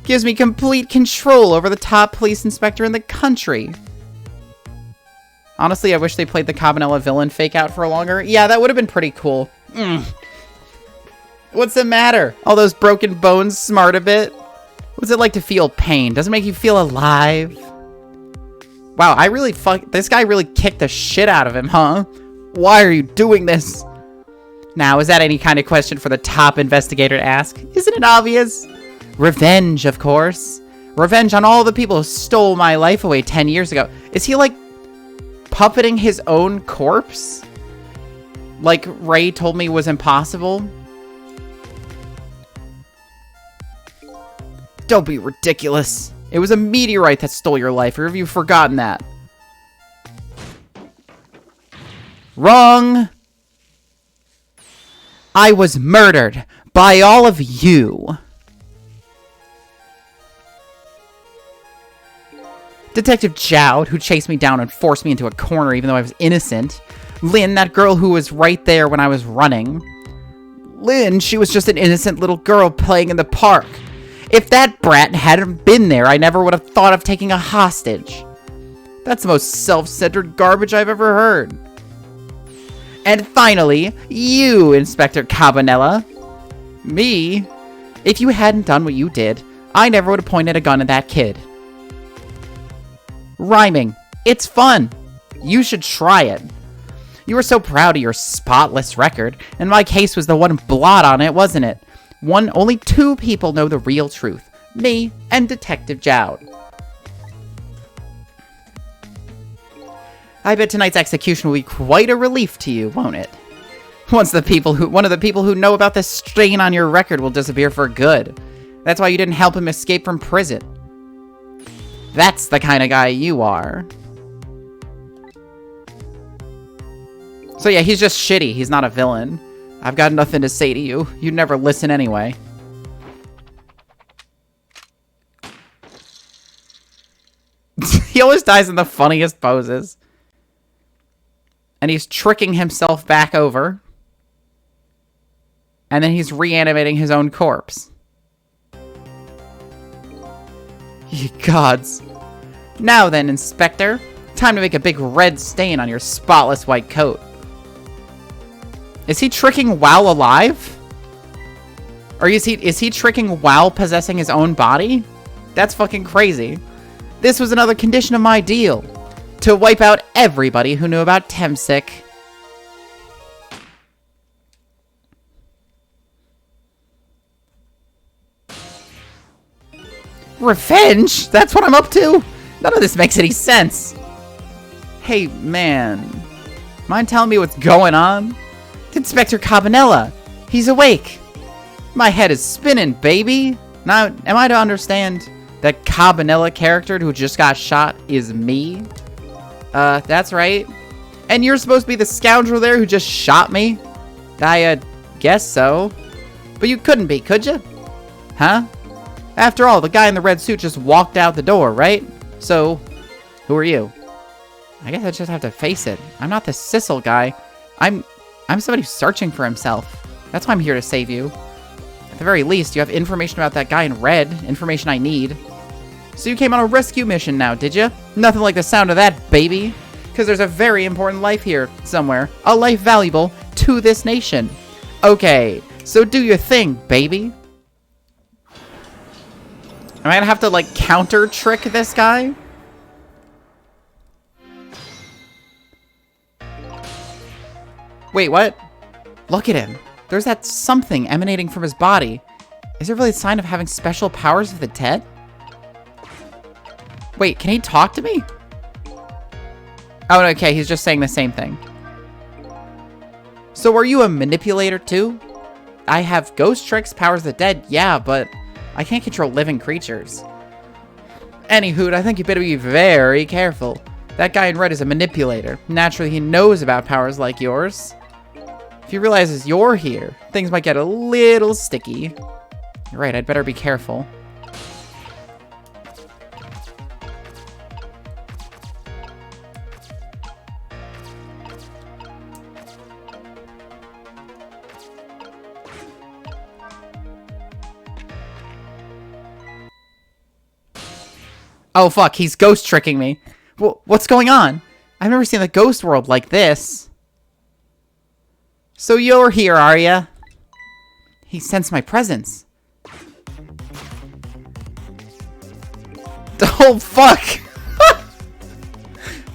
Gives me complete control over the top police inspector in the country. Honestly, I wish they played the Cabanella villain fake out for longer. Yeah, that would have been pretty cool. What's the matter? All those broken bones smart a bit? What's it like to feel pain? Does it make you feel alive? Wow, this guy really kicked the shit out of him, huh? Why are you doing this? Now, is that any kind of question for the top investigator to ask? Isn't it obvious? Revenge, of course. Revenge on all the people who stole my life away 10 years ago. Is he, like, puppeting his own corpse? Like Ray told me was impossible? Don't be ridiculous. It was a meteorite that stole your life, or have you forgotten that? Wrong! I was murdered by all of you. Detective Jowd, who chased me down and forced me into a corner even though I was innocent. Lynn, that girl who was right there when I was running. Lynn, she was just an innocent little girl playing in the park. If that brat hadn't been there, I never would have thought of taking a hostage. That's the most self-centered garbage I've ever heard. And finally, you, Inspector Cabanella. Me? If you hadn't done what you did, I never would have pointed a gun at that kid. Rhyming. It's fun. You should try it. You were so proud of your spotless record, and my case was the one blot on it, wasn't it? Only 2 people know the real truth. Me and Detective Jowd. I bet tonight's execution will be quite a relief to you, won't it? One of the people who know about this stain on your record will disappear for good. That's why you didn't help him escape from prison. That's the kind of guy you are. So yeah, he's just shitty. He's not a villain. I've got nothing to say to you. You'd never listen anyway. He always dies in the funniest poses. And he's tricking himself back over. And then he's reanimating his own corpse. Ye gods. Now then, Inspector. Time to make a big red stain on your spotless white coat. Is he tricking while alive? Or is he tricking while possessing his own body? That's fucking crazy. This was another condition of my deal. To wipe out everybody who knew about Temsic. Revenge? That's what I'm up to? None of this makes any sense. Hey, man. Mind telling me what's going on? It's Inspector Cabanela. He's awake. My head is spinning, baby. Now, am I to understand that Cabanela character who just got shot is me? That's right. And you're supposed to be the scoundrel there who just shot me? I, guess so. But you couldn't be, could you? Huh? After all, the guy in the red suit just walked out the door, right? So, who are you? I guess I just have to face it. I'm not the Sissel guy. I'm somebody who's searching for himself. That's why I'm here to save you. At the very least, you have information about that guy in red. Information I need. So you came on a rescue mission now, did you? Nothing like the sound of that, baby. Because there's a very important life here somewhere. A life valuable to this nation. Okay, so do your thing, baby. Am I gonna have to, like, counter-trick this guy? Wait, what? Look at him. There's that something emanating from his body. Is it really a sign of having special powers of the dead? Wait, can he talk to me? Oh, okay, he's just saying the same thing. So are you a manipulator too? I have ghost tricks, powers of the dead, yeah, but I can't control living creatures. Anywho, I think you better be very careful. That guy in red is a manipulator. Naturally, he knows about powers like yours. If he realizes you're here, things might get a little sticky. You're right, I'd better be careful. Oh, fuck, he's ghost tricking me. What's going on? I've never seen the ghost world like this. So you're here, are ya? He sensed my presence. Oh, fuck!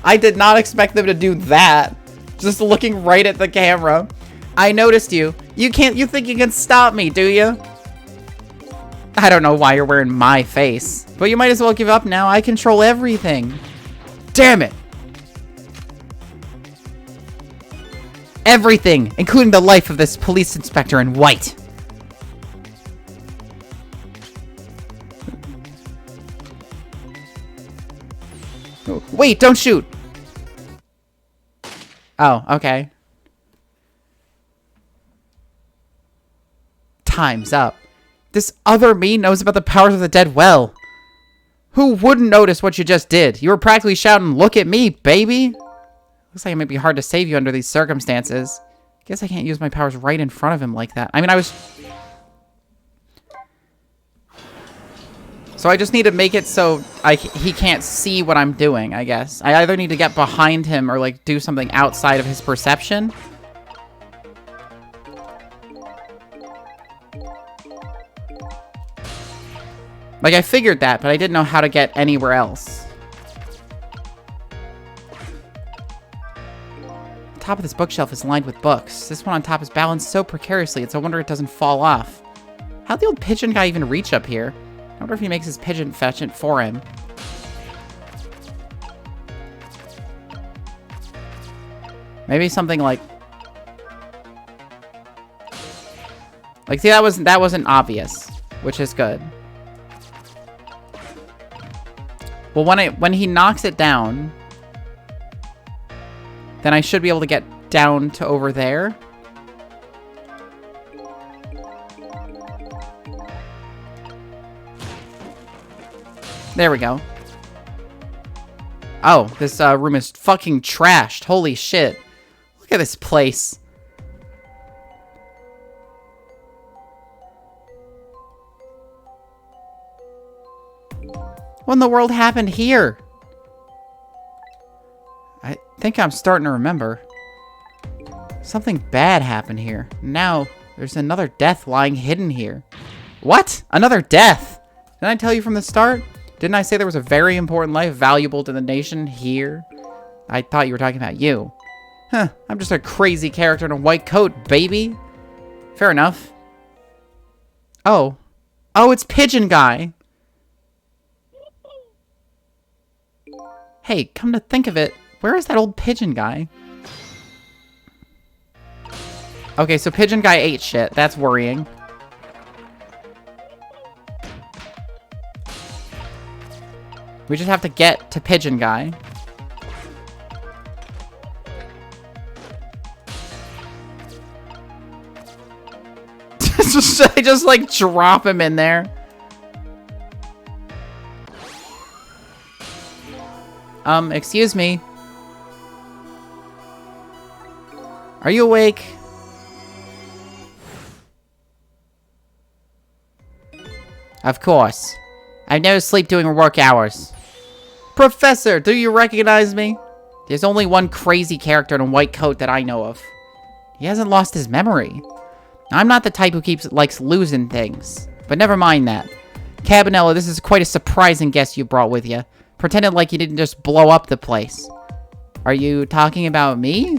I did not expect them to do that. Just looking right at the camera. I noticed you. You think you can stop me, do you? I don't know why you're wearing my face, but you might as well give up now. I control everything. Damn it. Everything, including the life of this police inspector in white. Wait, don't shoot. Oh, okay. Time's up. This other me knows about the powers of the dead well. Who wouldn't notice what you just did? You were practically shouting, "Look at me, baby!" Looks like it might be hard to save you under these circumstances. Guess I can't use my powers right in front of him like that. I mean, So I just need to make it so he can't see what I'm doing, I guess. I either need to get behind him or, like, do something outside of his perception. Like, I figured that, but I didn't know how to get anywhere else. The top of this bookshelf is lined with books. This one on top is balanced so precariously, it's a wonder it doesn't fall off. How'd the old pigeon guy even reach up here? I wonder if he makes his pigeon fetch it for him. Maybe something like... Like, see, that wasn't obvious, which is good. Well, when he knocks it down, then I should be able to get down to over there. There we go. Oh, this room is fucking trashed. Holy shit. Look at this place. What in the world happened here? I think I'm starting to remember. Something bad happened here. Now, there's another death lying hidden here. What? Another death? Didn't I tell you from the start? Didn't I say there was a very important life valuable to the nation here? I thought you were talking about you. Huh, I'm just a crazy character in a white coat, baby. Fair enough. Oh. Oh, it's Pigeon Guy. Hey, come to think of it, where is that old Pigeon Guy? Okay, so Pigeon Guy ate shit. That's worrying. We just have to get to Pigeon Guy. I just like drop him in there. Excuse me. Are you awake? Of course. I've never sleep during work hours. Professor, do you recognize me? There's only one crazy character in a white coat that I know of. He hasn't lost his memory. I'm not the type who likes losing things. But never mind that. Cabanela, this is quite a surprising guest you brought with you. Pretended like you didn't just blow up the place. Are you talking about me?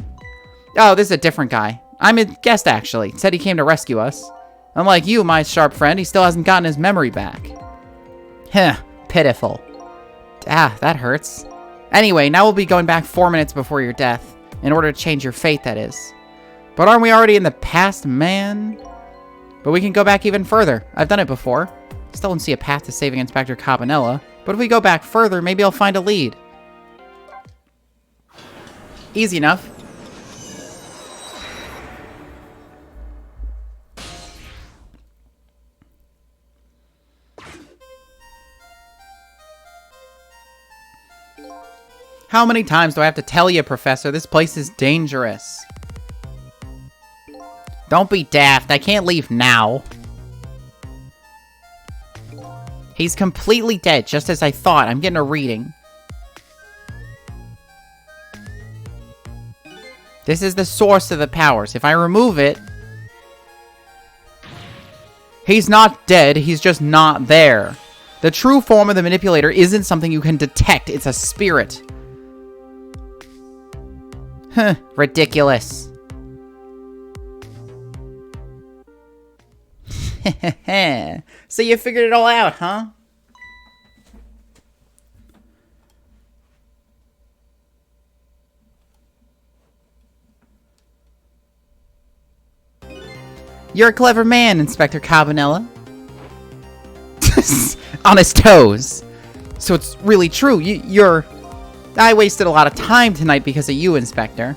Oh, this is a different guy. I'm a guest, actually. Said he came to rescue us. Unlike you, my sharp friend, he still hasn't gotten his memory back. Heh, pitiful. Ah, that hurts. Anyway, now we'll be going back 4 minutes before your death. In order to change your fate, that is. But aren't we already in the past, man? But we can go back even further. I've done it before. Still don't see a path to saving Inspector Cabanela. But if we go back further, maybe I'll find a lead. Easy enough. How many times do I have to tell you, Professor? This place is dangerous. Don't be daft. I can't leave now. He's completely dead, just as I thought. I'm getting a reading. This is the source of the powers. If I remove it... He's not dead. He's just not there. The true form of the manipulator isn't something you can detect. It's a spirit. Huh. Ridiculous. So you figured it all out, huh? You're a clever man, Inspector Cabanela. On his toes. So it's really true. You're... I wasted a lot of time tonight because of you, Inspector.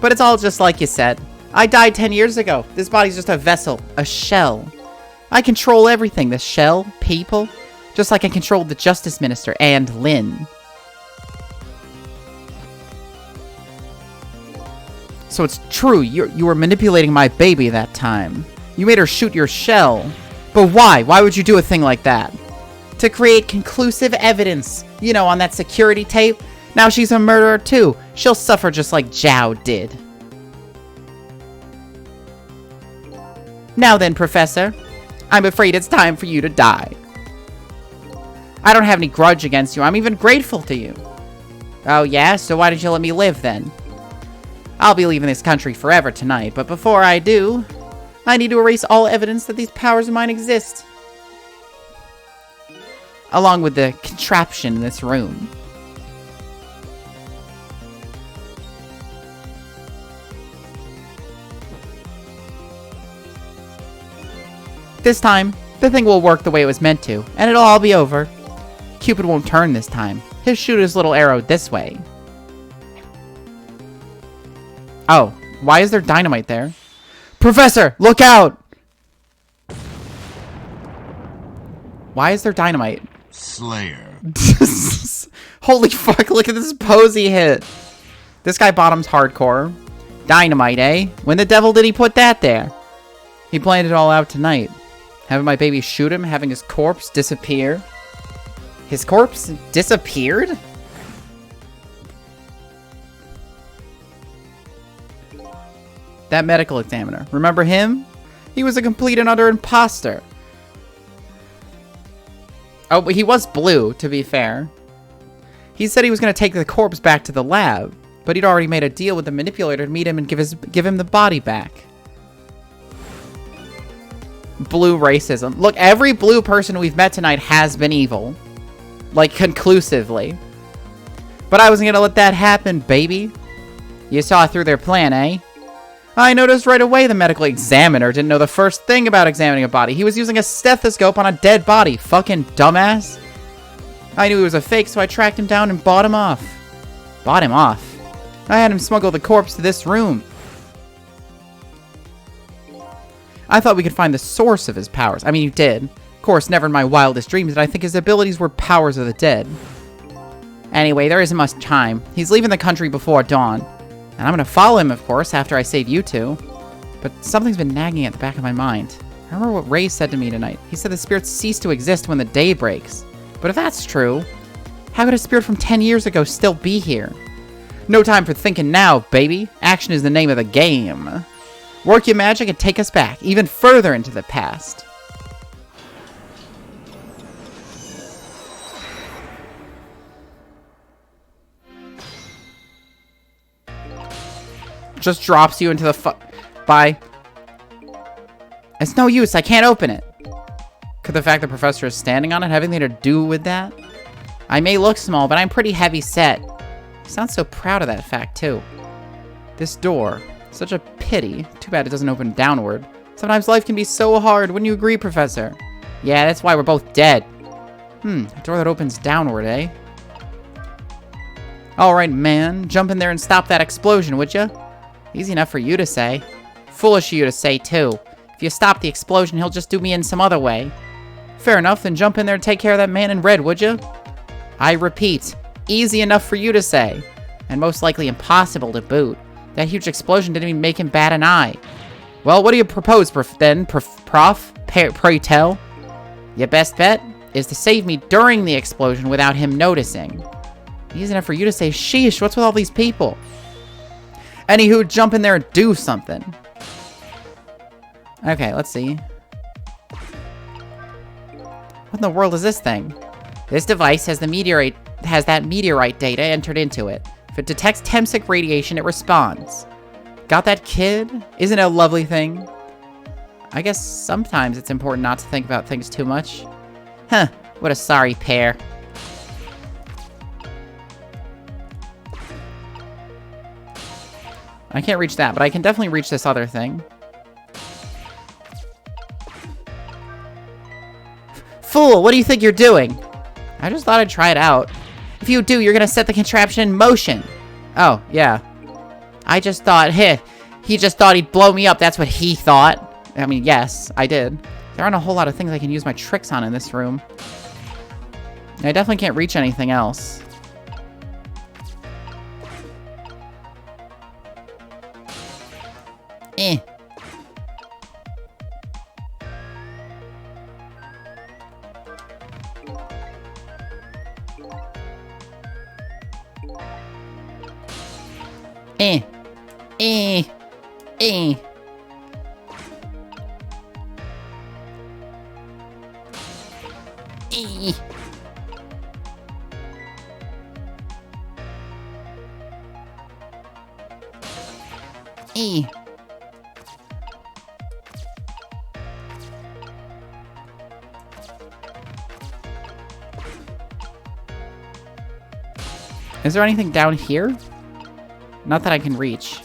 But it's all just like you said. I died 10 years ago. This body's just a vessel, a shell. I control everything, the shell, people, just like I controlled the Justice Minister and Lynn. So it's true, you were manipulating my baby that time. You made her shoot your shell. But why? Why would you do a thing like that? To create conclusive evidence. You know, on that security tape. Now she's a murderer too. She'll suffer just like Zhao did. Now then, Professor. I'm afraid it's time for you to die. I don't have any grudge against you. I'm even grateful to you. Oh yeah? So why did you let me live then? I'll be leaving this country forever tonight, but before I do, I need to erase all evidence that these powers of mine exist. Along with the contraption in this room. This time, the thing will work the way it was meant to, and it'll all be over. Cupid won't turn this time. He'll shoot his little arrow this way. Oh, why is there dynamite there? Professor, look out! Why is there dynamite? Slayer. Holy fuck, look at this pose he hit. This guy bottoms hardcore. Dynamite, eh? When the devil did he put that there? He planned it all out tonight. Having my baby shoot him, having his corpse disappear. His corpse disappeared? That medical examiner. Remember him? He was a complete and utter imposter. Oh, but he was blue, to be fair. He said he was going to take the corpse back to the lab, but he'd already made a deal with the manipulator to meet him and give him the body back. Blue racism. Look, every blue person we've met tonight has been evil. Like, conclusively. But I wasn't going to let that happen, baby. You saw through their plan, eh? I noticed right away the medical examiner didn't know the first thing about examining a body. He was using a stethoscope on a dead body. Fucking dumbass. I knew he was a fake, so I tracked him down and bought him off. Bought him off? I had him smuggle the corpse to this room. I thought we could find the source of his powers. I mean, you did. Of course, never in my wildest dreams did I think his abilities were powers of the dead. Anyway, there isn't much time. He's leaving the country before dawn. And I'm gonna follow him, of course, after I save you two. But something's been nagging at the back of my mind. I remember what Ray said to me tonight. He said the spirits cease to exist when the day breaks. But if that's true, how could a spirit from 10 years ago still be here? No time for thinking now, baby. Action is the name of the game. Work your magic and take us back, even further into the past. Just drops you into the Bye. It's no use. I can't open it. Could the fact the professor is standing on it have anything to do with that? I may look small, but I'm pretty heavy set. You sound so proud of that fact, too. This door. Such a pity. Too bad it doesn't open downward. Sometimes life can be so hard. Wouldn't you agree, Professor? Yeah, that's why we're both dead. A door that opens downward, eh? Alright, man. Jump in there and stop that explosion, would ya? Easy enough for you to say. Foolish of you to say, too. If you stop the explosion, he'll just do me in some other way. Fair enough, then jump in there and take care of that man in red, would you? I repeat, easy enough for you to say. And most likely impossible to boot. That huge explosion didn't even make him bat an eye. Well, what do you propose, Prof? Pray tell. Your best bet is to save me during the explosion without him noticing. Easy enough for you to say, sheesh, what's with all these people? Anywho, jump in there and do something. Okay, let's see. What in the world is this thing? This device has that meteorite data entered into it. If it detects Temsic radiation, it responds. Got that, kid? Isn't it a lovely thing? I guess sometimes it's important not to think about things too much. Huh, what a sorry pair. I can't reach that, but I can definitely reach this other thing. Fool, what do you think you're doing? I just thought I'd try it out. If you do, you're gonna set the contraption in motion. Oh, yeah. I just thought, he just thought he'd blow me up. That's what he thought. I mean, yes, I did. There aren't a whole lot of things I can use my tricks on in this room. I definitely can't reach anything else. Eh. Eh. Eh. Eh. Eh. Eh. Is there anything down here? Not that I can reach.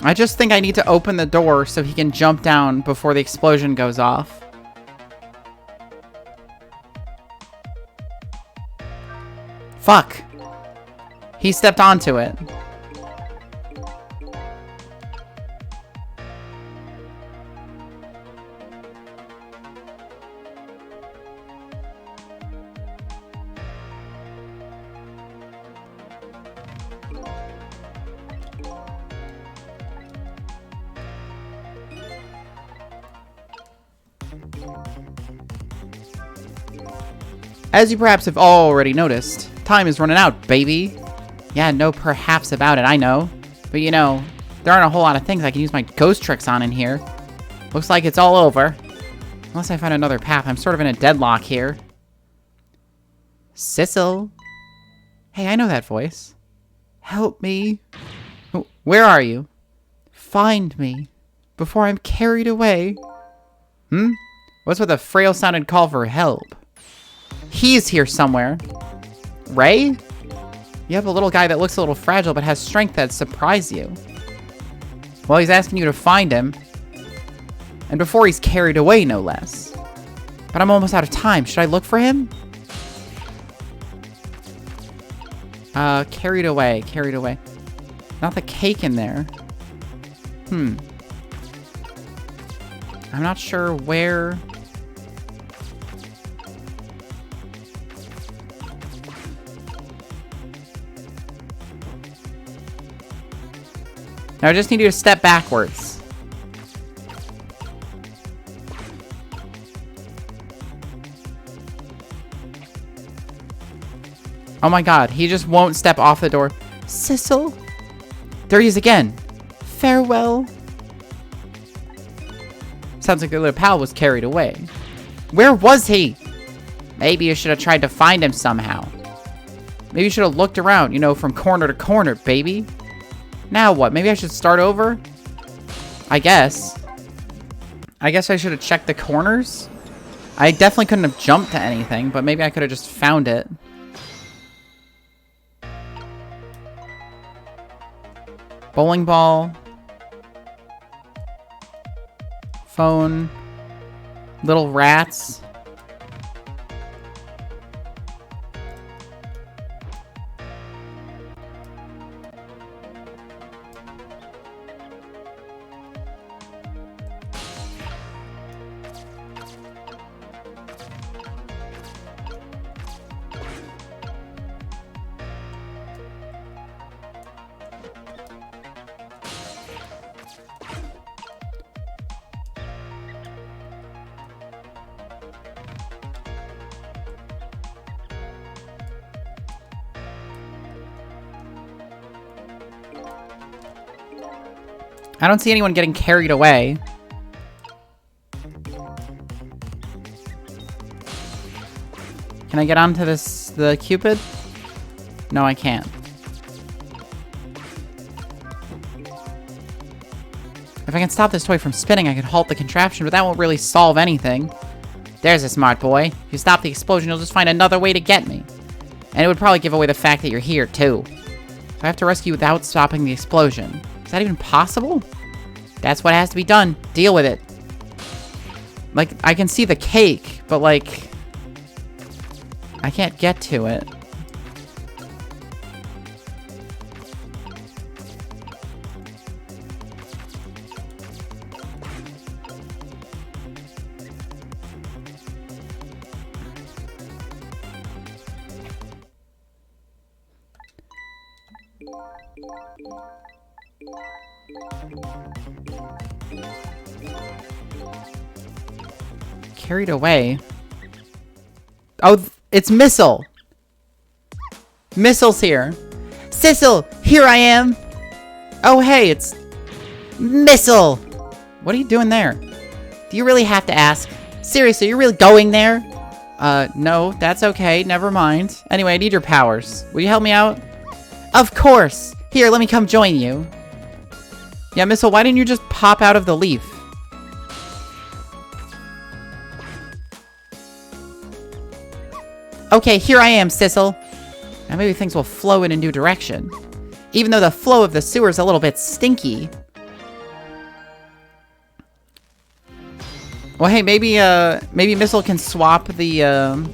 I just think I need to open the door so he can jump down before the explosion goes off. Fuck. He stepped onto it. As you perhaps have already noticed, time is running out, baby. Yeah, no perhaps about it, I know. But you know, there aren't a whole lot of things I can use my ghost tricks on in here. Looks like it's all over. Unless I find another path, I'm sort of in a deadlock here. Sissel. Hey, I know that voice. Help me. Where are you? Find me before I'm carried away. What's with a frail-sounded call for help? He's here somewhere. Ray? You have a little guy that looks a little fragile but has strength that'd surprise you. Well, he's asking you to find him. And before he's carried away, no less. But I'm almost out of time. Should I look for him? Carried away. Carried away. Not the cake in there. I'm not sure where... Now I just need you to step backwards. Oh my god, he just won't step off the door. Sissel? There he is again. Farewell. Sounds like the little pal was carried away. Where was he? Maybe you should have tried to find him somehow. Maybe you should have looked around, you know, from corner to corner, baby. Now what? Maybe I should start over? I guess. I guess I should have checked the corners. I definitely couldn't have jumped to anything, but maybe I could have just found it. Bowling ball. Phone. Little rats. I don't see anyone getting carried away. Can I get onto the Cupid? No, I can't. If I can stop this toy from spinning, I could halt the contraption, but that won't really solve anything. There's a smart boy. If you stop the explosion, you'll just find another way to get me. And it would probably give away the fact that you're here, too. So I have to rescue you without stopping the explosion. Is that even possible? That's what has to be done. Deal with it. Like, I can see the cake, but, like, I can't get to it. Carried away. Oh, it's Missile. Missile's here. Sissel, here I am. Oh, hey, it's Missile. What are you doing there? Do you really have to ask? Seriously, you're really going there? No, that's okay. Never mind. Anyway, I need your powers. Will you help me out? Of course. Here, let me come join you. Yeah, Missile, why didn't you just pop out of the leaf? Okay, here I am, Sissel. Now maybe things will flow in a new direction. Even though the flow of the sewer is a little bit stinky. Well, hey, maybe Missile can swap the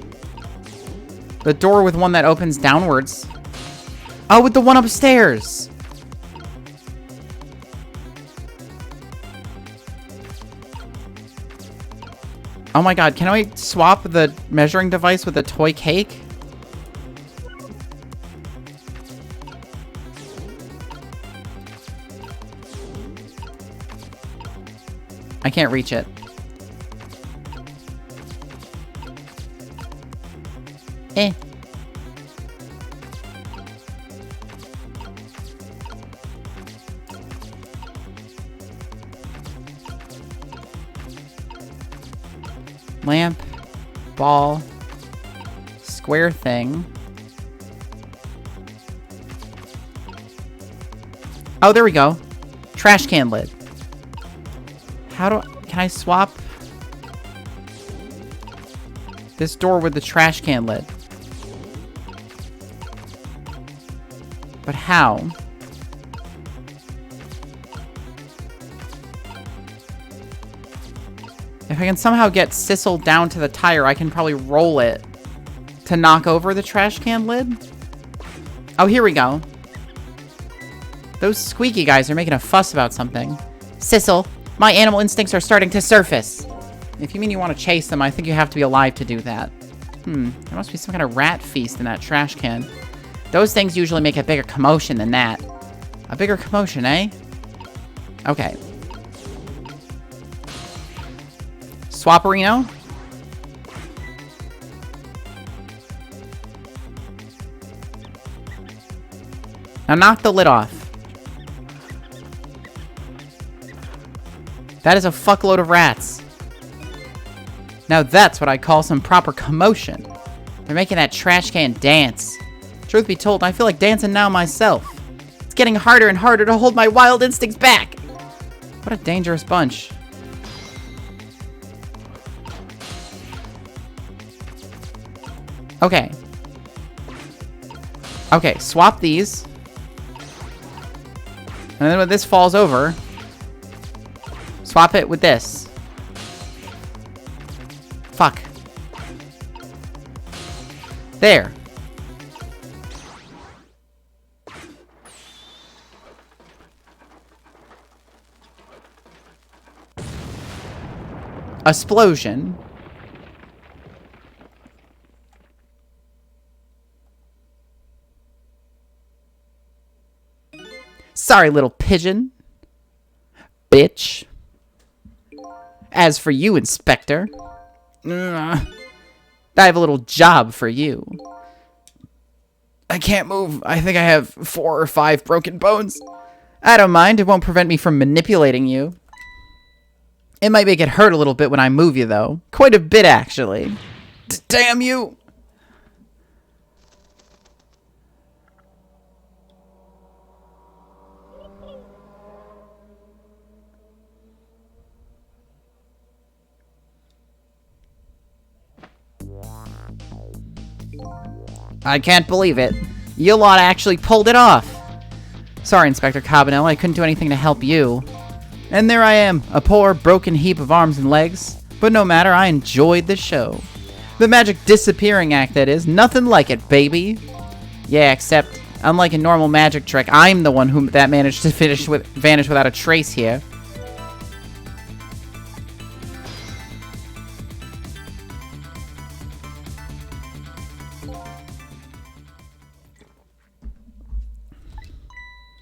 door with one that opens downwards. Oh, with the one upstairs. Oh my god, can I swap the measuring device with the toy cake? I can't reach it. Eh. Lamp, ball, square thing. Oh, there we go. Trash can lid. Can I swap this door with the trash can lid? But how? If I can somehow get Sissel down to the tire, I can probably roll it to knock over the trash can lid. Oh, here we go. Those squeaky guys are making a fuss about something. Sissel, my animal instincts are starting to surface. If you mean you want to chase them, I think you have to be alive to do that. There must be some kind of rat feast in that trash can. Those things usually make a bigger commotion than that. A bigger commotion, eh? Okay. Swapperino? Now knock the lid off. That is a fuckload of rats. Now that's what I call some proper commotion. They're making that trash can dance. Truth be told, I feel like dancing now myself. It's getting harder and harder to hold my wild instincts back. What a dangerous bunch. Okay. Okay, swap these. And then when this falls over, swap it with this. Fuck. There. Explosion. Sorry, little pigeon. Bitch. As for you, Inspector, I have a little job for you. I can't move. I think I have 4 or 5 broken bones. I don't mind. It won't prevent me from manipulating you. It might make it hurt a little bit when I move you, though. Quite a bit, actually. Damn you! I can't believe it. You lot actually pulled it off. Sorry, Inspector Cabanel, I couldn't do anything to help you. And there I am, a poor, broken heap of arms and legs. But no matter, I enjoyed the show. The magic disappearing act, that is. Nothing like it, baby. Yeah, except, unlike a normal magic trick, I'm the one that managed to vanish without a trace here.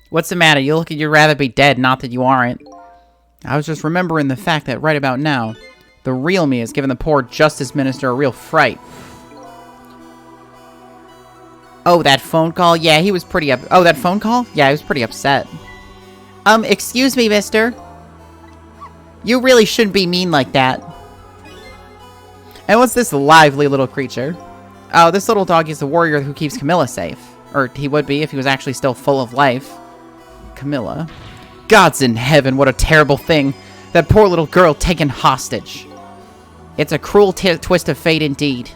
What's the matter? You look like you'd rather be dead, not that you aren't. I was just remembering the fact that right about now, the real me has given the poor Justice Minister a real fright. Oh, that phone call? Yeah, he was pretty Oh, that phone call? Yeah, he was pretty upset. Excuse me, mister. You really shouldn't be mean like that. And what's this lively little creature? Oh, this little doggy is the warrior who keeps Camilla safe. Or he would be if he was actually still full of life. Camilla. Gods in heaven, what a terrible thing. That poor little girl taken hostage. It's a cruel twist of fate indeed.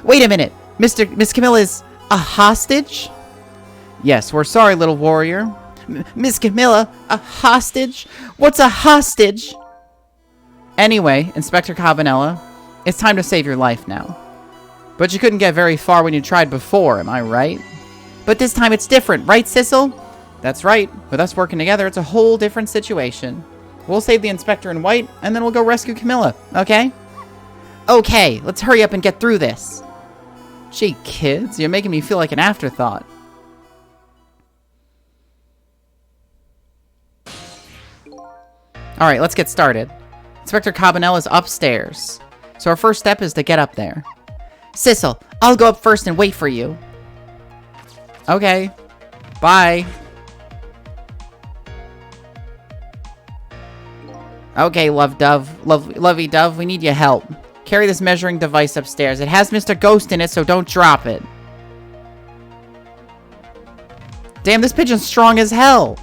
Wait a minute. Miss Camilla is a hostage? Yes, we're sorry, little warrior. Miss Camilla, a hostage? What's a hostage? Anyway, Inspector Cabanella, it's time to save your life now. But you couldn't get very far when you tried before, am I right? But this time it's different, right, Sissel? That's right. With us working together, it's a whole different situation. We'll save the Inspector in white, and then we'll go rescue Camilla, okay? Okay, let's hurry up and get through this. Gee, kids, you're making me feel like an afterthought. Alright, let's get started. Inspector Cabanel is upstairs. So our first step is to get up there. Sissel, I'll go up first and wait for you. Okay. Bye. Okay, lovey dove, we need your help. Carry this measuring device upstairs. It has Mr. Ghost in it, so don't drop it. Damn, this pigeon's strong as hell.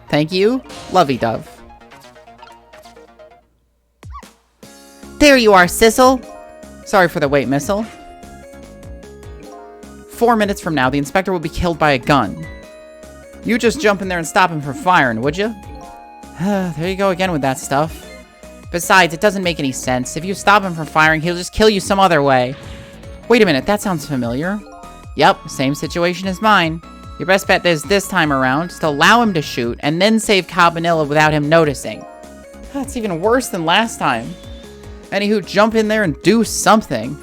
Thank you, lovey dove. There you are, Sissel. Sorry for the wait, Missile. 4 minutes from now, the inspector will be killed by a gun. You just jump in there and stop him from firing, would you? There you go again with that stuff. Besides, it doesn't make any sense. If you stop him from firing, he'll just kill you some other way. Wait a minute, that sounds familiar. Yep, same situation as mine. Your best bet is this time around, just allow him to shoot, and then save Cabanilla without him noticing. That's even worse than last time. Anywho, jump in there and do something.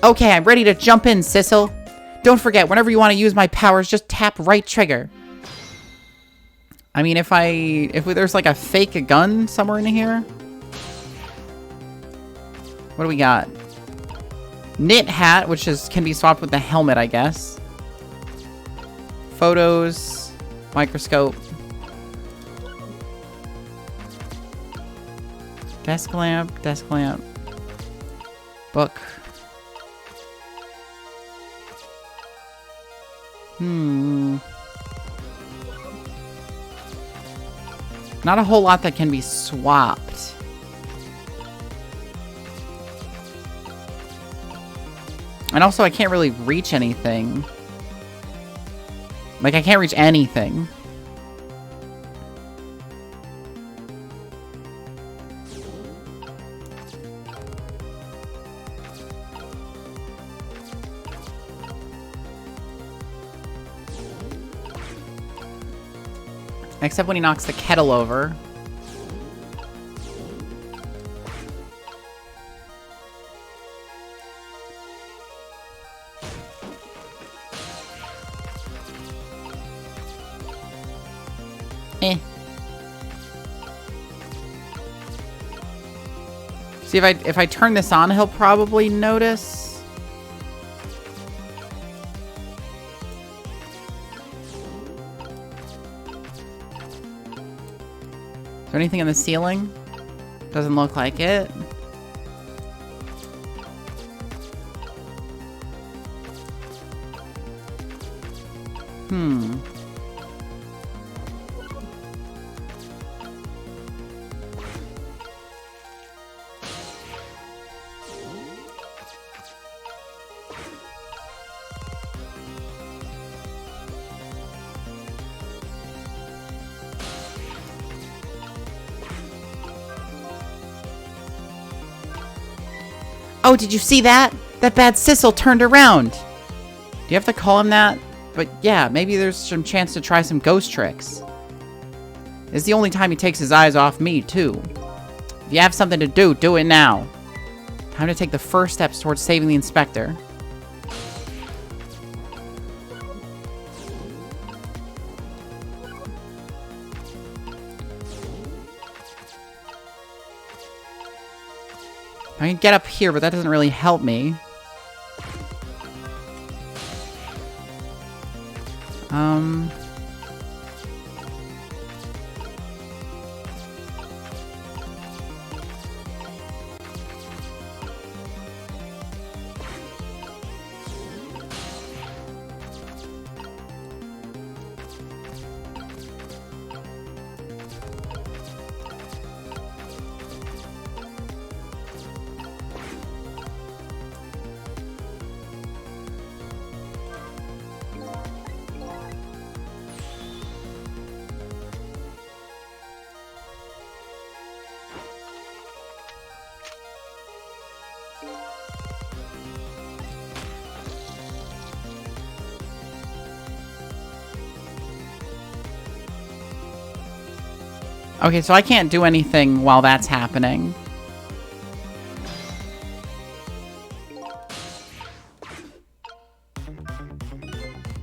Okay, I'm ready to jump in, Sissel. Don't forget, whenever you want to use my powers, just tap right trigger. I mean, if there's like a fake gun somewhere in here. What do we got? Knit hat, which can be swapped with the helmet, I guess. Photos, microscope. Desk lamp, book. Not a whole lot that can be swapped. And also, I can't really reach anything. Like, I can't reach anything. Except when he knocks the kettle over. See, if I turn this on, he'll probably notice. Is there anything in the ceiling? Doesn't look like it. Oh, did you see that? That bad Sissel turned around. Do you have to call him that? But yeah, maybe there's some chance to try some ghost tricks. It's the only time he takes his eyes off me, too. If you have something to do, do it now. Time to take the first steps towards saving the inspector. I can get up here, but that doesn't really help me. Okay, so I can't do anything while that's happening.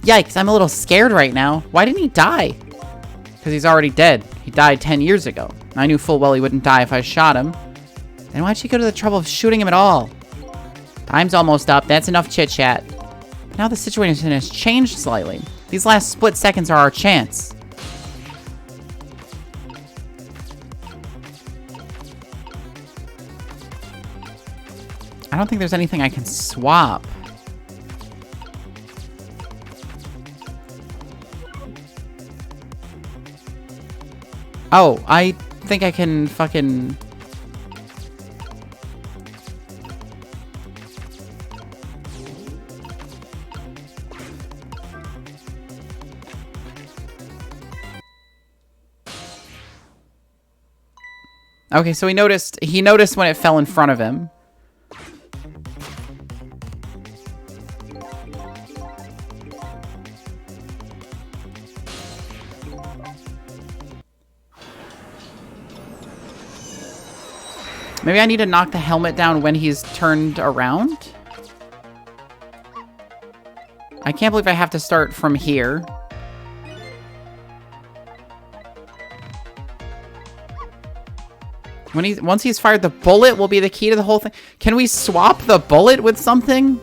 Yikes, I'm a little scared right now. Why didn't he die? Because he's already dead. He died 10 years ago. I knew full well he wouldn't die if I shot him. Then why'd she go to the trouble of shooting him at all? Time's almost up. That's enough chit-chat. But now the situation has changed slightly. These last split seconds are our chance. I don't think there's anything I can swap. Oh, I think I can fucking... Okay, so he noticed when it fell in front of him. Maybe I need to knock the helmet down when he's turned around? I can't believe I have to start from here. Once he's fired, the bullet will be the key to the whole thing. Can we swap the bullet with something?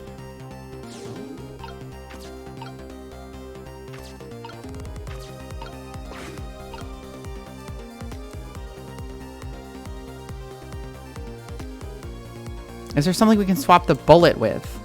Is there something we can swap the bullet with?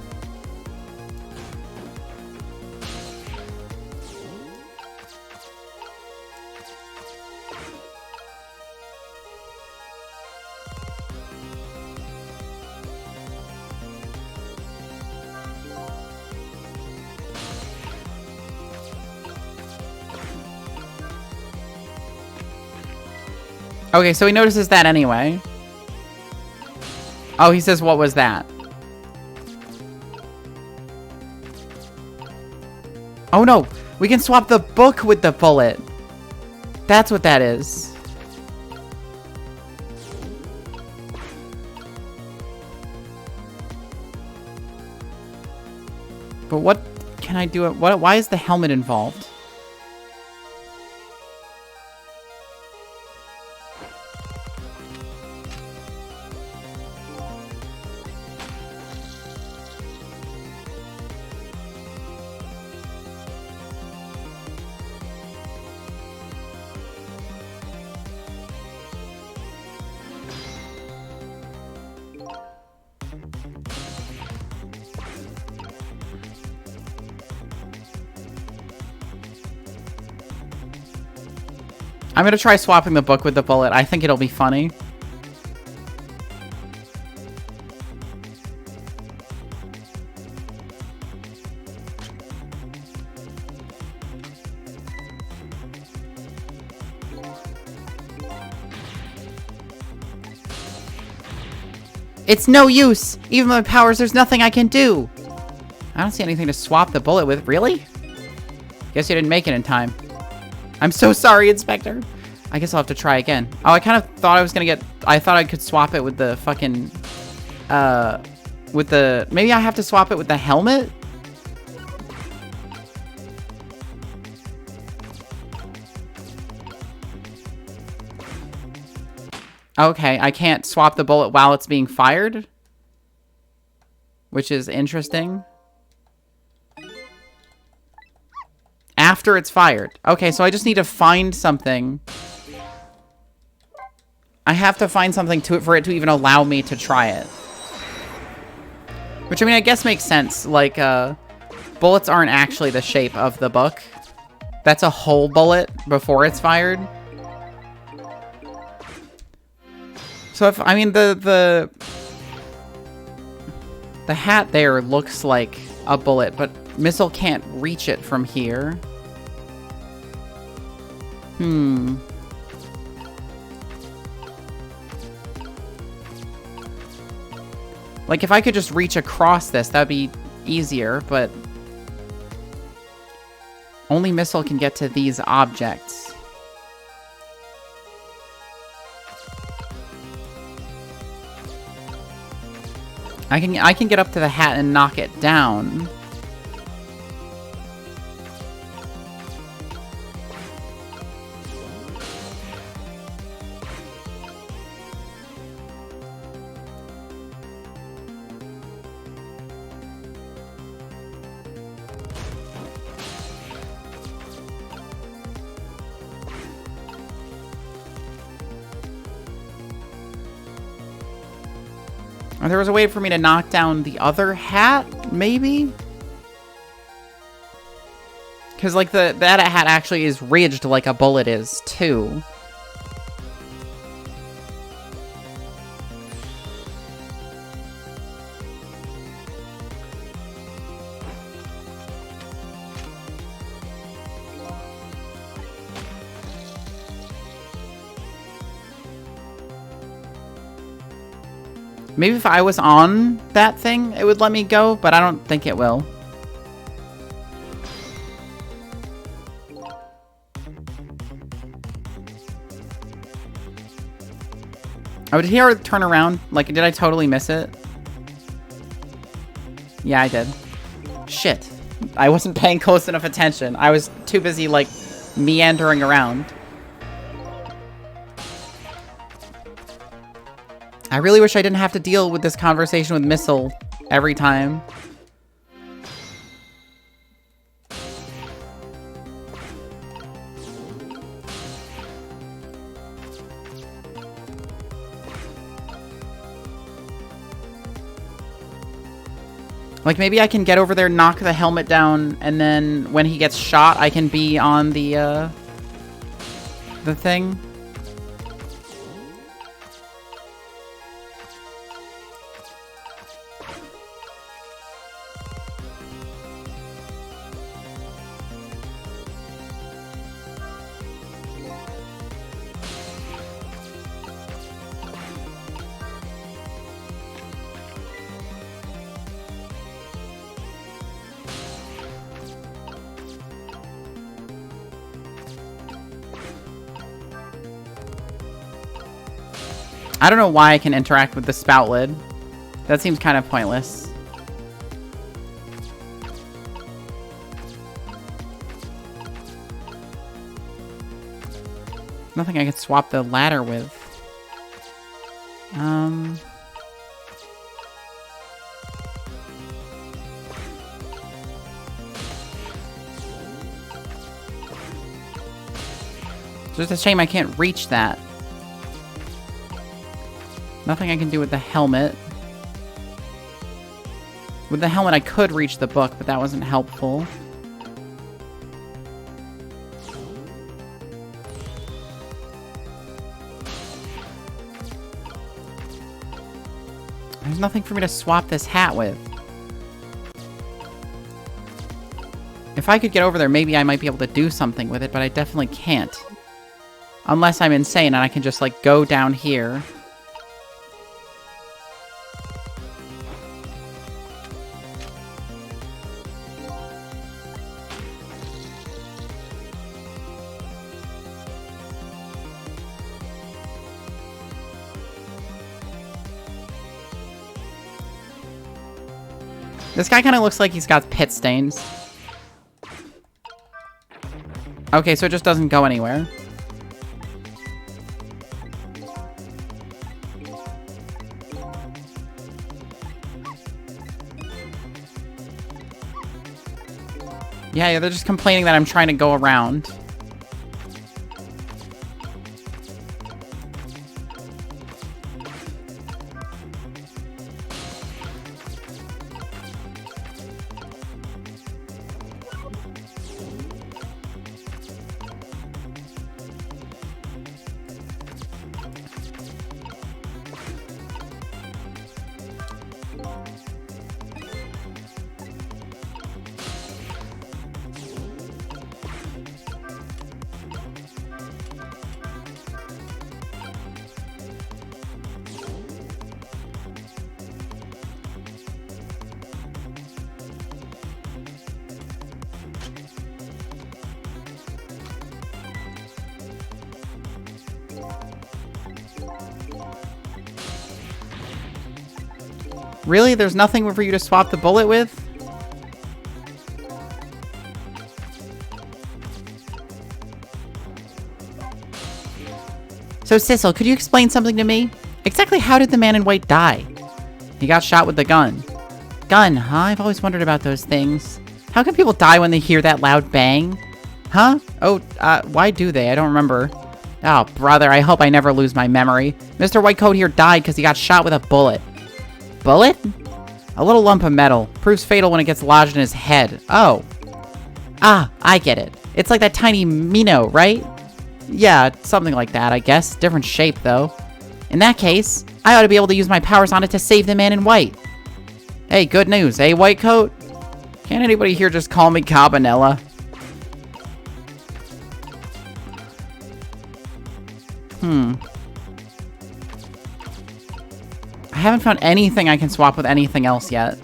Okay, so he notices that anyway. Oh, he says, what was that? Oh no, we can swap the book with the bullet. That's what that is. But what can I do? Why is the helmet involved? I'm gonna try swapping the book with the bullet. I think it'll be funny. It's no use! Even with my powers, there's nothing I can do! I don't see anything to swap the bullet with. Really? Guess you didn't make it in time. I'm so sorry, Inspector. I guess I'll have to try again. Oh, I kind of thought I was gonna get... I thought I could swap it with the fucking... with the... Maybe I have to swap it with the helmet? Okay, I can't swap the bullet while it's being fired? Which is interesting. After it's fired. Okay, so I just need to find something. I have to find something for it to even allow me to try it. Which, I mean, I guess makes sense. Like, bullets aren't actually the shape of the book. That's a whole bullet before it's fired. So if, I mean, the hat there looks like a bullet, but missile can't reach it from here. Like, if I could just reach across this, that'd be easier, but... Only missile can get to these objects. I can get up to the hat and knock it down. Or there was a way for me to knock down the other hat, maybe? Because, like, that hat actually is ridged like a bullet is, too. Maybe if I was on that thing, it would let me go, but I don't think it will. Oh, did he already turn around? Like, did I totally miss it? Yeah, I did. Shit. I wasn't paying close enough attention. I was too busy, like, meandering around. I really wish I didn't have to deal with this conversation with Missile every time. Like, maybe I can get over there, knock the helmet down, and then when he gets shot, I can be on the thing. I don't know why I can interact with the spout lid. That seems kind of pointless. Nothing I could swap the ladder with. It's just a shame I can't reach that. Nothing I can do with the helmet. With the helmet, I could reach the book, but that wasn't helpful. There's nothing for me to swap this hat with. If I could get over there, maybe I might be able to do something with it, but I definitely can't. Unless I'm insane and I can just, like, go down here. This guy kind of looks like he's got pit stains. Okay, so it just doesn't go anywhere. Yeah, they're just complaining that I'm trying to go around. Really? There's nothing for you to swap the bullet with? So, Sissel, could you explain something to me? Exactly how did the man in white die? He got shot with the gun. Gun, huh? I've always wondered about those things. How can people die when they hear that loud bang? Huh? Oh, why do they? I don't remember. Oh, brother, I hope I never lose my memory. Mr. Whitecoat here died because he got shot with a bullet. bullet? A little lump of metal. Proves fatal when it gets lodged in his head. Oh. Ah, I get it. It's like that tiny Mino, right? Yeah, something like that, I guess. Different shape, though. In that case, I ought to be able to use my powers on it to save the man in white. Hey, good news, eh, White Coat? Can't anybody here just call me Cabanella? I haven't found anything I can swap with anything else yet.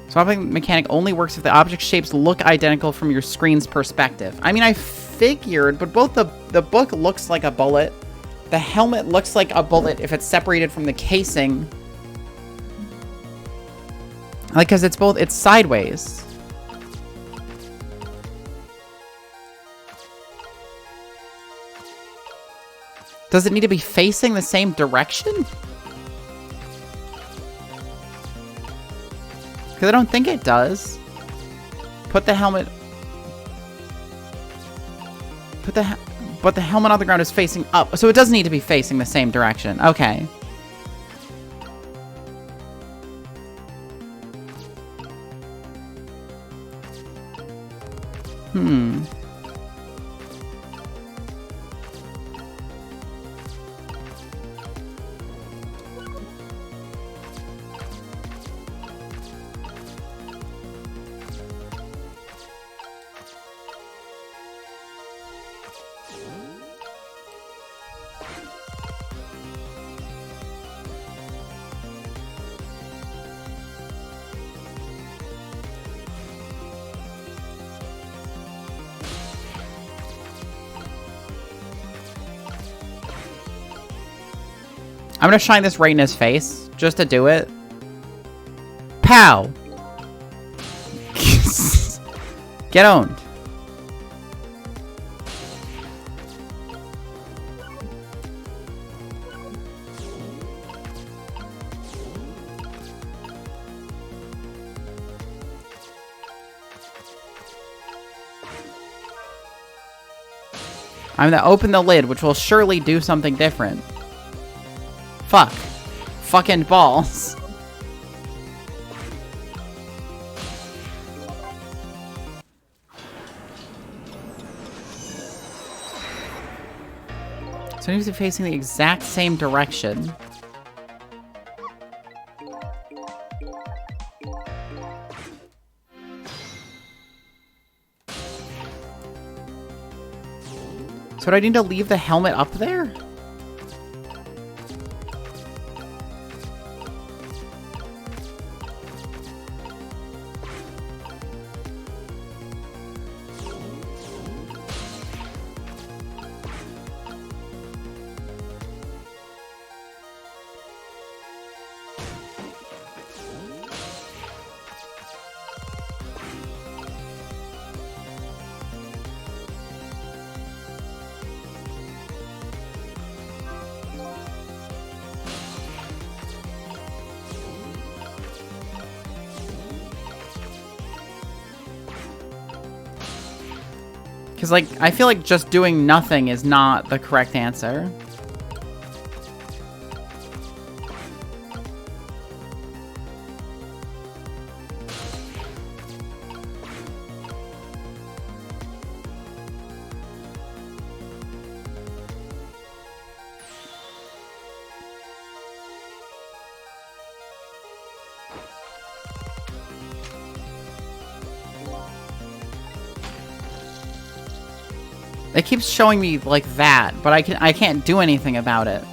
Swapping mechanic only works if the object shapes look identical from your screen's perspective. I mean, I figured, but both the book looks like a bullet. The helmet looks like a bullet if it's separated from the casing. Like, because it's sideways. Does it need to be facing the same direction? Because I don't think it does. Put the helmet... But the helmet on the ground is facing up. So it does need to be facing the same direction. Okay. I'm gonna shine this right in his face, just to do it. Pow! Get owned. I'm gonna open the lid, which will surely do something different. Fuck. Fucking balls. So it needs to be facing the exact same direction. So do I need to leave the helmet up there? Because, like, I feel like just doing nothing is not the correct answer. It keeps showing me like that, but I can't do anything about it.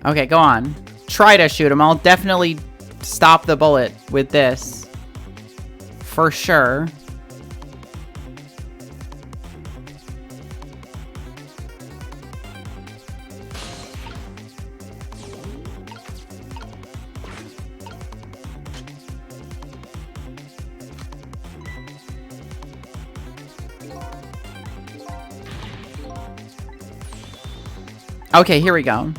Okay, go on. Try to shoot him. I'll definitely stop the bullet with this. For sure. Okay, here we go.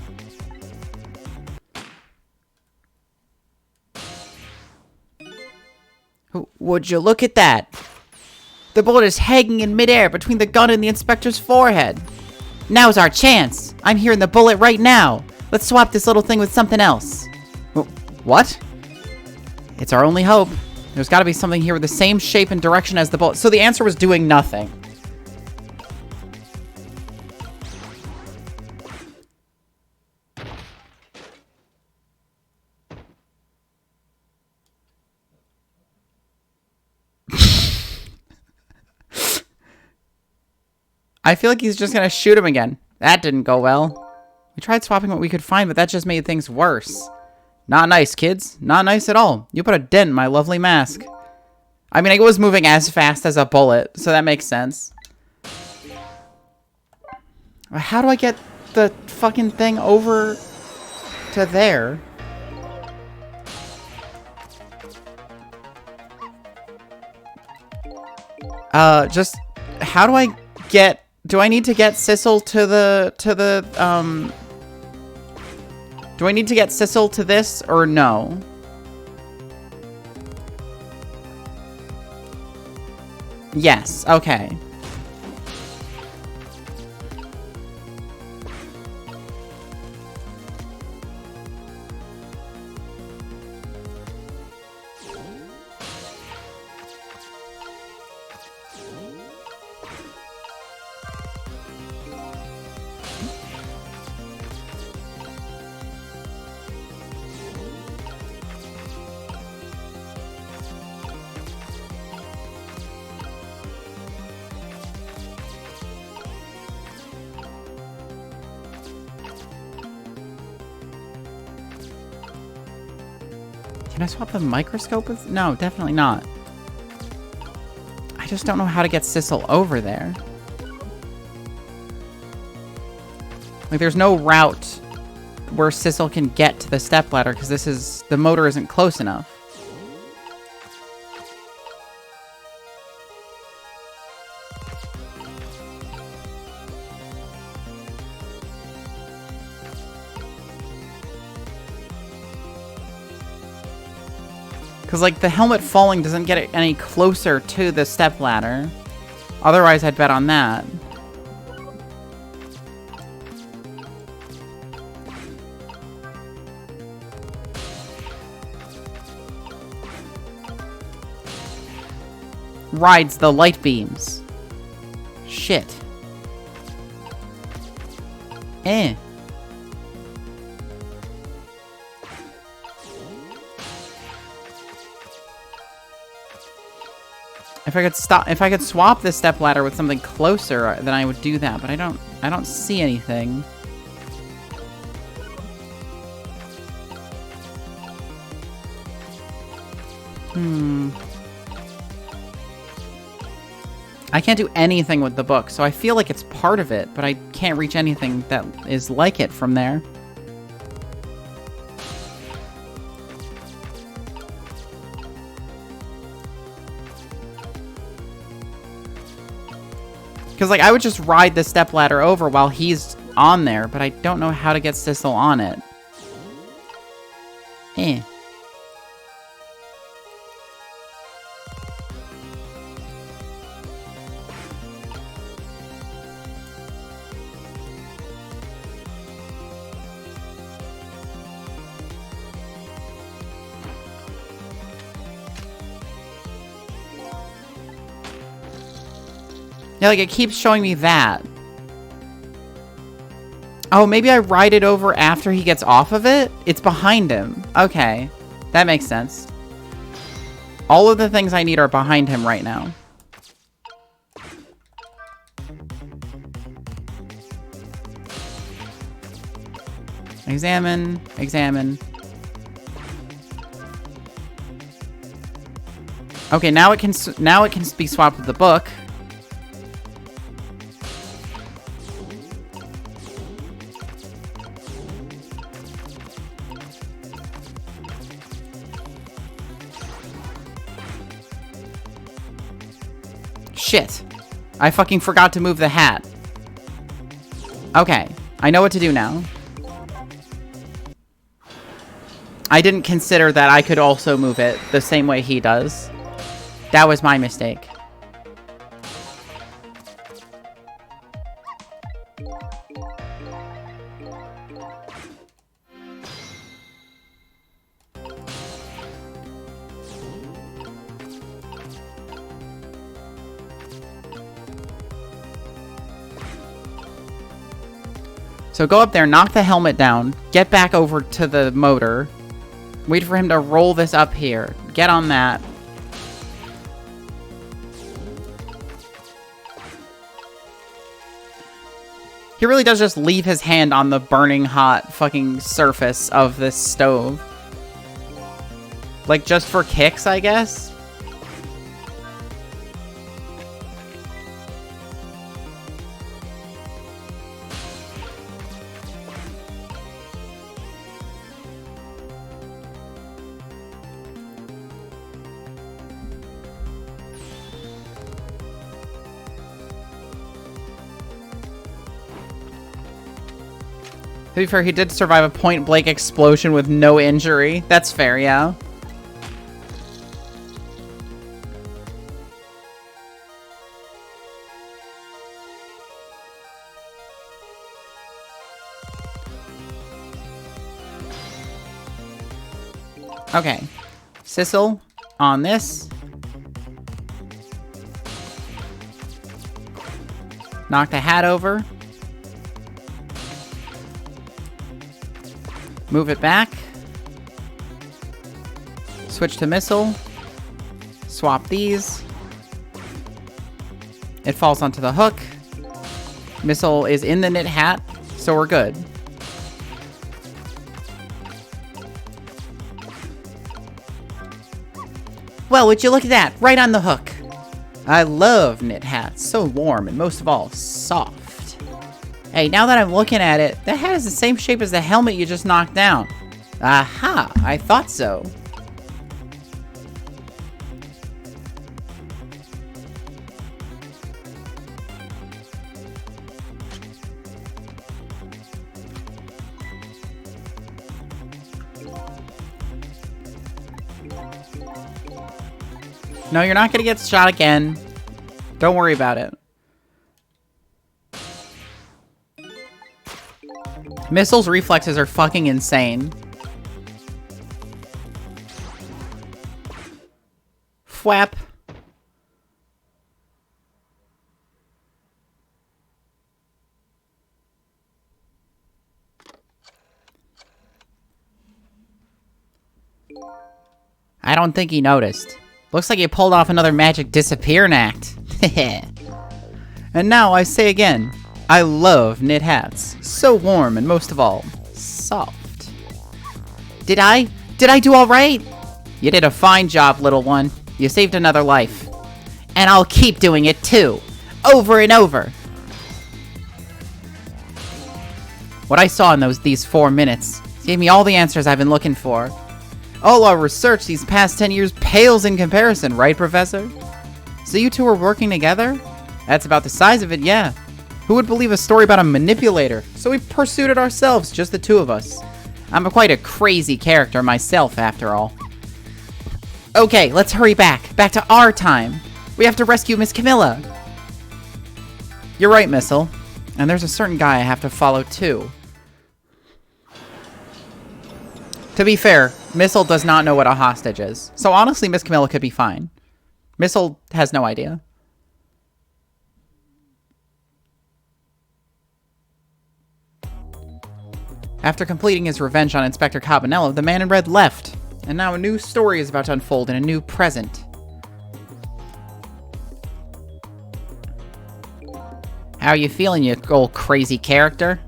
Would you look at that? The bullet is hanging in midair between the gun and the inspector's forehead. Now's our chance. I'm hearing the bullet right now. Let's swap this little thing with something else. What? It's our only hope. There's got to be something here with the same shape and direction as the bullet. So the answer was doing nothing. I feel like he's just gonna shoot him again. That didn't go well. We tried swapping what we could find, but that just made things worse. Not nice, kids. Not nice at all. You put a dent in my lovely mask. I mean, it was moving as fast as a bullet, so that makes sense. How do I get the fucking thing over to there? Just, how do I get... Do I need to get Sissel to the, do I need to get Sissel to this, or no? Yes, okay. Can I swap the microscope with... No, definitely not. I just don't know how to get Sissel over there. Like, there's no route where Sissel can get to the stepladder because this is... The motor isn't close enough. Because, like, the helmet falling doesn't get it any closer to the stepladder. Otherwise, I'd bet on that. Rides the light beams. Shit. Eh. If I could swap this stepladder with something closer, then I would do that, but I don't see anything. I can't do anything with the book, so I feel like it's part of it, but I can't reach anything that is like it from there. Because, like, I would just ride the stepladder over while he's on there, but I don't know how to get Sissel on it. Eh. Yeah, like, it keeps showing me that. Oh, maybe I ride it over after he gets off of it? It's behind him. Okay. That makes sense. All of the things I need are behind him right now. Examine, examine. Okay, now it can be swapped with the book. Shit. I fucking forgot to move the hat. Okay, I know what to do now. I didn't consider that I could also move it the same way he does. That was my mistake. So go up there, knock the helmet down, get back over to the motor, wait for him to roll this up here, get on that. He really does just leave his hand on the burning hot fucking surface of this stove. Like, just for kicks, I guess? To be fair, he did survive a point-blank explosion with no injury. That's fair, yeah. Okay. Sissel on this. Knock the hat over. Move it back. Switch to missile. Swap these. It falls onto the hook. Missile is in the knit hat, so we're good. Well, would you look at that? Right on the hook. I love knit hats. So warm and most of all, soft. Hey, now that I'm looking at it, that hat is the same shape as the helmet you just knocked down. Aha, I thought so. No, you're not gonna get shot again. Don't worry about it. Missile's reflexes are fucking insane. Fwap. I don't think he noticed. Looks like he pulled off another magic disappearing act. And now I say again, I love knit hats. So warm and most of all, soft. Did I do all right? You did a fine job, little one. You saved another life. And I'll keep doing it too. Over and over. What I saw in these 4 minutes gave me all the answers I've been looking for. All our research these past 10 years pales in comparison, right, Professor? So you two are working together? That's about the size of it, yeah. Who would believe a story about a manipulator? So we pursued it ourselves, just the two of us. I'm quite a crazy character myself, after all. Okay, let's hurry back. Back to our time. We have to rescue Miss Camilla. You're right, Missile. And there's a certain guy I have to follow, too. To be fair, Missile does not know what a hostage is. So honestly, Miss Camilla could be fine. Missile has no idea. After completing his revenge on Inspector Cabanello, the man in red left. And now a new story is about to unfold in a new present. How are you feeling, you old crazy character?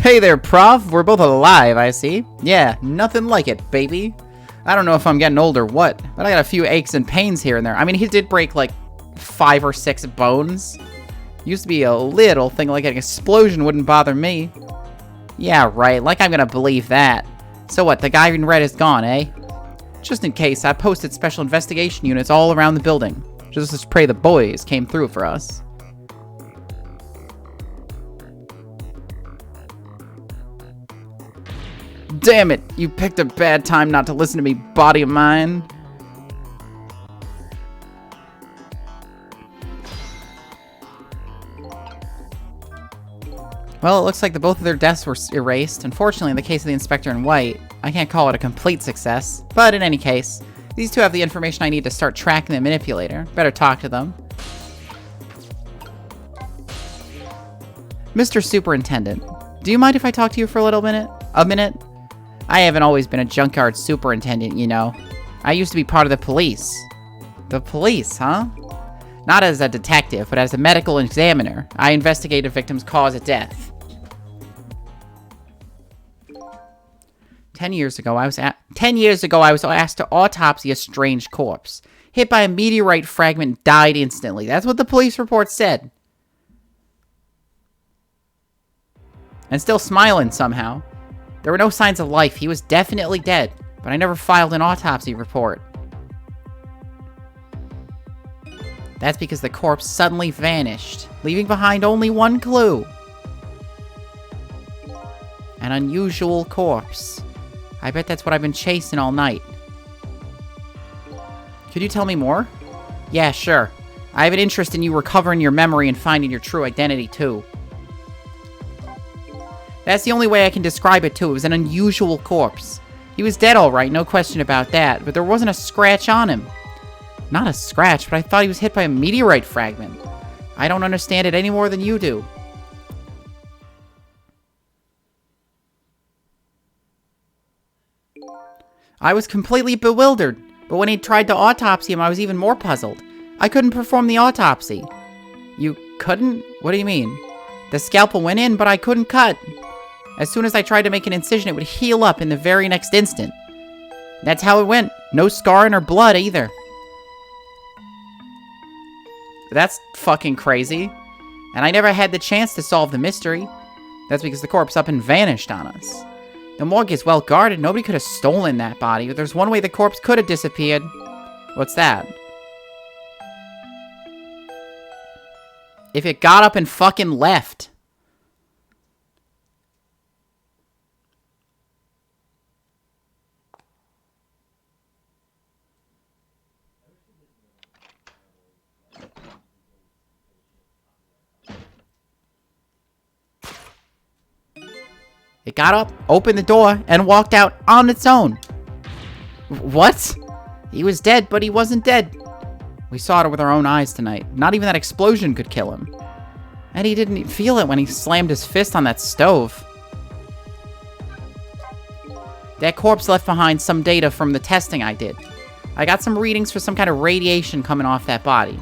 Hey there, Prof. We're both alive, I see. Yeah, nothing like it, baby. I don't know if I'm getting old or what, but I got a few aches and pains here and there. I mean, he did break like 5 or 6 bones. Used to be a little thing like an explosion wouldn't bother me. Yeah, right, like I'm gonna believe that. So what, the guy in red is gone, eh? Just in case, I posted special investigation units all around the building. Just to pray the boys came through for us. Damn it, you picked a bad time not to listen to me, body of mine. Well, it looks like both of their deaths were erased. Unfortunately, in the case of the Inspector in white, I can't call it a complete success. But in any case, these two have the information I need to start tracking the manipulator. Better talk to them. Mr. Superintendent, do you mind if I talk to you for a little minute? A minute? I haven't always been a junkyard superintendent, you know. I used to be part of the police. The police, huh? Not as a detective, but as a medical examiner. I investigate a victim's cause of death. 10 years ago, I was asked to autopsy a strange corpse. Hit by a meteorite fragment, died instantly. That's what the police report said. And still smiling somehow. There were no signs of life. He was definitely dead, but I never filed an autopsy report. That's because the corpse suddenly vanished, leaving behind only one clue. An unusual corpse. I bet that's what I've been chasing all night. Could you tell me more? Yeah, sure. I have an interest in you recovering your memory and finding your true identity, too. That's the only way I can describe it, too. It was an unusual corpse. He was dead all right, no question about that, but there wasn't a scratch on him. Not a scratch, but I thought he was hit by a meteorite fragment. I don't understand it any more than you do. I was completely bewildered, but when he tried to autopsy him, I was even more puzzled. I couldn't perform the autopsy. You couldn't? What do you mean? The scalpel went in, but I couldn't cut. As soon as I tried to make an incision, it would heal up in the very next instant. That's how it went. No scarring or blood, either. That's fucking crazy. And I never had the chance to solve the mystery. That's because the corpse up and vanished on us. The morgue is well guarded. Nobody could have stolen that body. But there's one way the corpse could have disappeared. What's that? If it got up and fucking left. It got up, opened the door, and walked out on its own. What? He was dead, but he wasn't dead. We saw it with our own eyes tonight. Not even that explosion could kill him. And he didn't feel it when he slammed his fist on that stove. That corpse left behind some data from the testing I did. I got some readings for some kind of radiation coming off that body.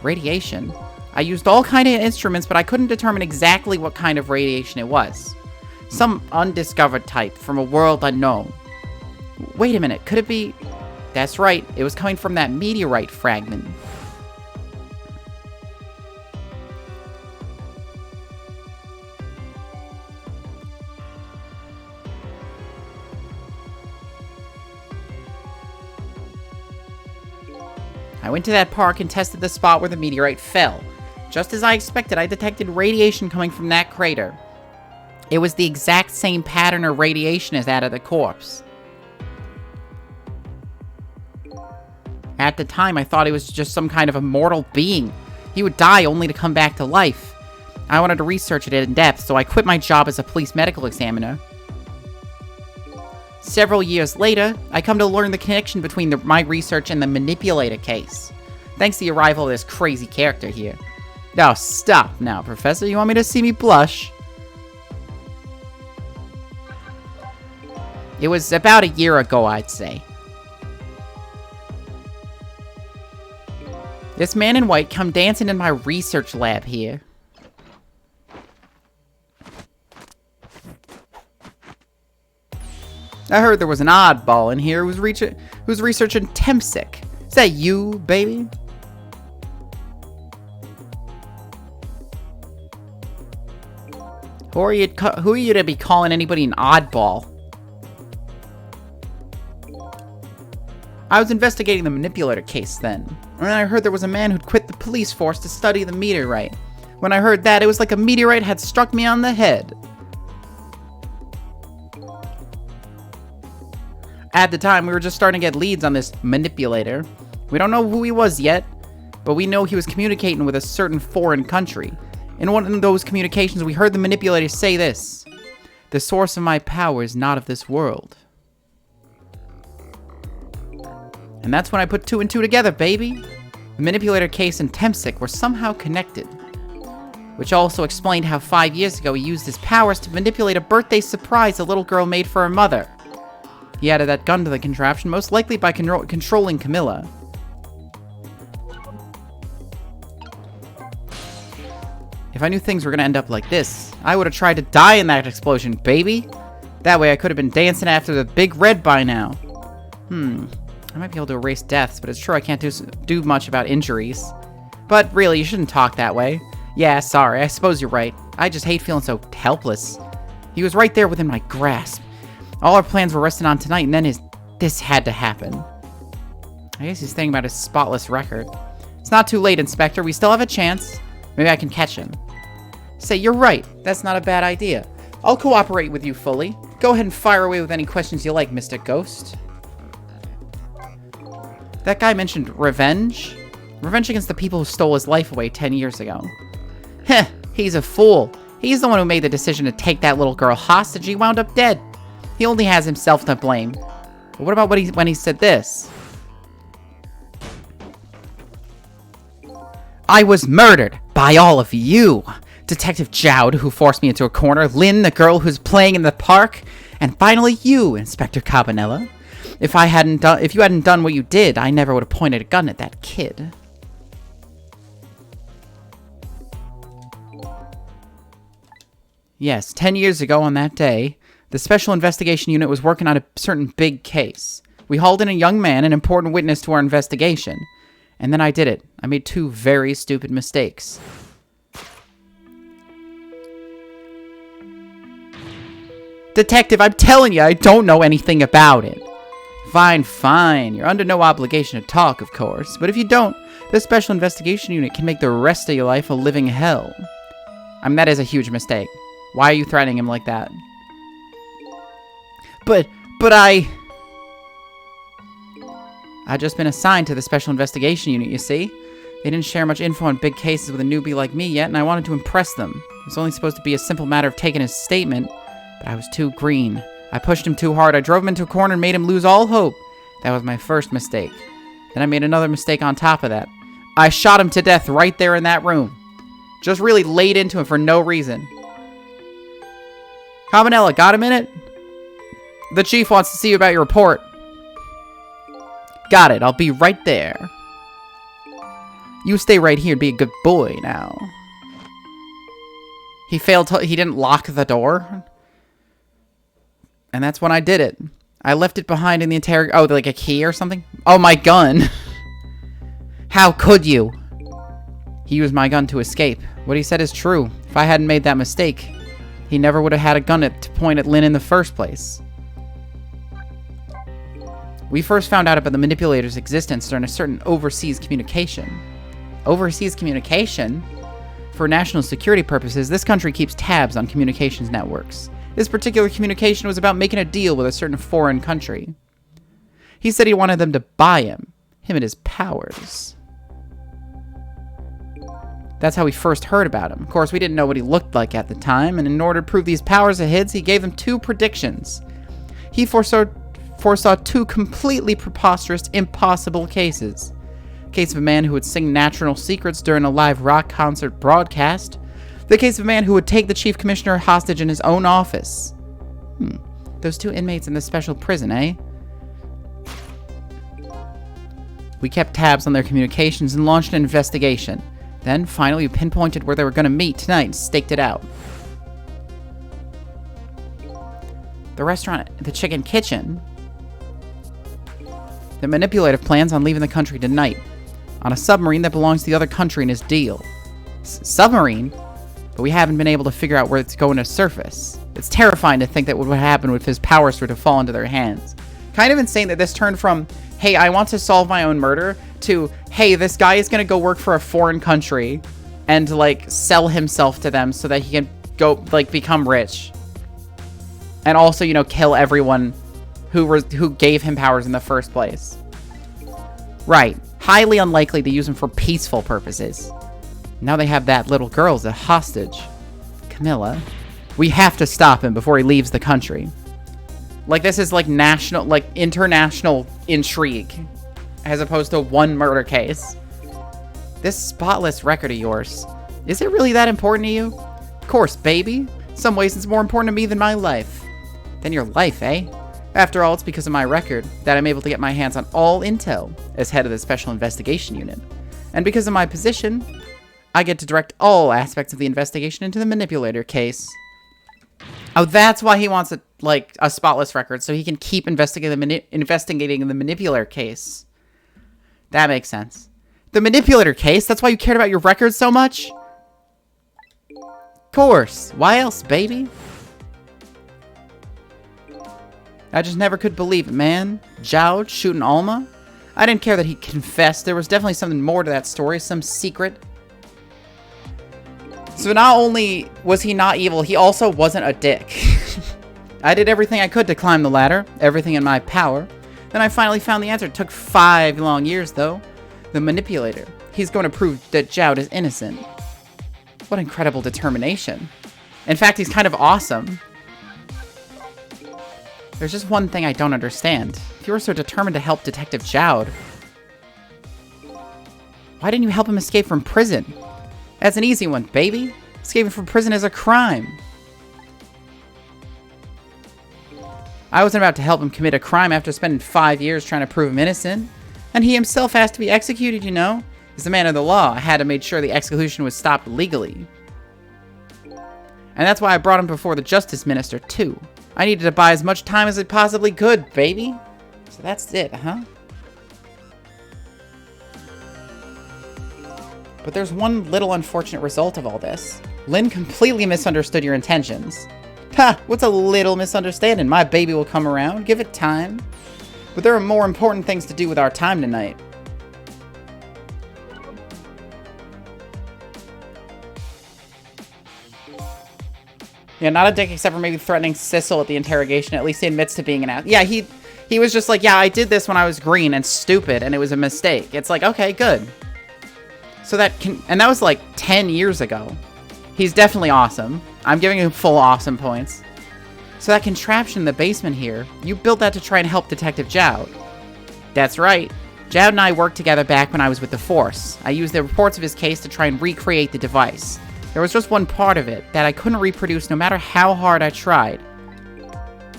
Radiation? I used all kind of instruments, but I couldn't determine exactly what kind of radiation it was. Some undiscovered type from a world unknown. Wait a minute, could it be... That's right, it was coming from that meteorite fragment. I went to that park and tested the spot where the meteorite fell. Just as I expected, I detected radiation coming from that crater. It was the exact same pattern of radiation as that of the corpse. At the time, I thought he was just some kind of immortal being. He would die only to come back to life. I wanted to research it in depth, so I quit my job as a police medical examiner. Several years later, I come to learn the connection between my research and the manipulator case. Thanks to the arrival of this crazy character here. Now, stop now, Professor. You want me to see me blush? It was about a year ago, I'd say. This man in white come dancing in my research lab here. I heard there was an oddball in here who's researching Temsic. Is that you, baby? Who are you to be calling anybody an oddball? I was investigating the manipulator case then. And I heard there was a man who'd quit the police force to study the meteorite. When I heard that, it was like a meteorite had struck me on the head. At the time, we were just starting to get leads on this manipulator. We don't know who he was yet, but we know he was communicating with a certain foreign country. In one of those communications, we heard the manipulator say this: "The source of my power is not of this world." And that's when I put 2 and 2 together, baby. The manipulator case and Temsic were somehow connected. Which also explained how 5 years ago he used his powers to manipulate a birthday surprise a little girl made for her mother. He added that gun to the contraption, most likely by controlling Camilla. If I knew things were gonna end up like this, I would have tried to die in that explosion, baby. That way I could have been dancing after the big red by now. I might be able to erase deaths, but it's true I can't do much about injuries. But really, you shouldn't talk that way. Yeah, sorry, I suppose you're right. I just hate feeling so helpless. He was right there within my grasp. All our plans were resting on tonight, and then this had to happen. I guess he's thinking about his spotless record. It's not too late, Inspector. We still have a chance. Maybe I can catch him. Say, you're right. That's not a bad idea. I'll cooperate with you fully. Go ahead and fire away with any questions you like, Mr. Ghost. That guy mentioned revenge? Revenge against the people who stole his life away 10 years ago. Heh, he's a fool. He's the one who made the decision to take that little girl hostage. He wound up dead. He only has himself to blame. But what about when he said this? I was murdered by all of you. Detective Jowd, who forced me into a corner, Lynn, the girl who's playing in the park, and finally you, Inspector Cabanela. If you hadn't done what you did, I never would have pointed a gun at that kid. Yes, 10 years ago on that day, the Special Investigation Unit was working on a certain big case. We hauled in a young man, an important witness to our investigation. And then I did it. I made 2 very stupid mistakes. Detective, I'm telling you, I don't know anything about it. Fine, fine. You're under no obligation to talk, of course. But if you don't, the Special Investigation Unit can make the rest of your life a living hell. That is a huge mistake. Why are you threatening him like that? But I've just been assigned to the Special Investigation Unit, you see? They didn't share much info on big cases with a newbie like me yet, and I wanted to impress them. It was only supposed to be a simple matter of taking his statement, but I was too green. I pushed him too hard. I drove him into a corner and made him lose all hope. That was my first mistake. Then I made another mistake on top of that. I shot him to death right there in that room. Just really laid into him for no reason. Cabanela, got a minute? The chief wants to see you about your report. Got it. I'll be right there. You stay right here and be a good boy now. He didn't lock the door. And that's when I did it. I left it behind in the interrogation. Oh, like a key or something? Oh, my gun. How could you? He used my gun to escape. What he said is true. If I hadn't made that mistake, he never would have had a gun to point at Lynn in the first place. We first found out about the manipulator's existence during a certain overseas communication. Overseas communication? For national security purposes, this country keeps tabs on communications networks. This particular communication was about making a deal with a certain foreign country. He said he wanted them to buy him and his powers. That's how we first heard about him. Of course, we didn't know what he looked like at the time, and in order to prove these powers of his, he gave them 2 predictions. He foresaw 2 completely preposterous, impossible cases. The case of a man who would sing national secrets during a live rock concert broadcast. The case of a man who would take the chief commissioner hostage in his own office. Those 2 inmates in the special prison, eh? We kept tabs on their communications and launched an investigation. Then, finally, we pinpointed where they were going to meet tonight and staked it out. The restaurant, the chicken kitchen. The manipulative plans on leaving the country tonight. On a submarine that belongs to the other country in his deal. Submarine? But we haven't been able to figure out where it's going to surface. It's terrifying to think that what would happen if his powers were to fall into their hands. Kind of insane that this turned from, hey, I want to solve my own murder, to, hey, this guy is going to go work for a foreign country and, like, sell himself to them so that he can go, like, become rich. And also, you know, kill everyone who gave him powers in the first place. Right. Highly unlikely to use him for peaceful purposes. Now they have that little girl as a hostage. Camilla. We have to stop him before he leaves the country. Like, this is, like, national, like, international intrigue. As opposed to one murder case. This spotless record of yours. Is it really that important to you? Of course, baby. In some ways, it's more important to me than my life. Than your life, eh? After all, it's because of my record that I'm able to get my hands on all intel as head of the Special Investigation Unit. And because of my position, I get to direct all aspects of the investigation into the manipulator case. Oh, that's why he wants a spotless record, so he can keep investigating the manipulator case. That makes sense. The manipulator case? That's why you cared about your record so much? Of course. Why else, baby? I just never could believe it, man. Jowd shooting Alma? I didn't care that he confessed. There was definitely something more to that story, some secret. So not only was he not evil, he also wasn't a dick. I did everything I could to climb the ladder, everything in my power. Then I finally found the answer. It took 5 long years, though. The manipulator. He's going to prove that Jowd is innocent. What incredible determination. In fact, he's kind of awesome. There's just one thing I don't understand. If you were so determined to help Detective Jowd, why didn't you help him escape from prison? That's an easy one, baby. Escaping from prison is a crime. I wasn't about to help him commit a crime after spending 5 years trying to prove him innocent. And he himself has to be executed, you know? He's the man of the law. I had to make sure the execution was stopped legally. And that's why I brought him before the Justice Minister, too. I needed to buy as much time as I possibly could, baby. So that's it, huh? But there's one little unfortunate result of all this. Lynn completely misunderstood your intentions. Ha! What's a little misunderstanding? My baby will come around. Give it time. But there are more important things to do with our time tonight. Yeah, not a dick except for maybe threatening Sissel at the interrogation. At least he admits to being an ass. Yeah, he was just like, yeah, I did this when I was green and stupid and it was a mistake. It's like, okay, good. So that can, and that was like 10 years ago. He's definitely awesome. I'm giving him full awesome points. So that contraption in the basement here, you built that to try and help Detective Jowd. That's right. Jowd and I worked together back when I was with the Force. I used the reports of his case to try and recreate the device. There was just one part of it that I couldn't reproduce no matter how hard I tried.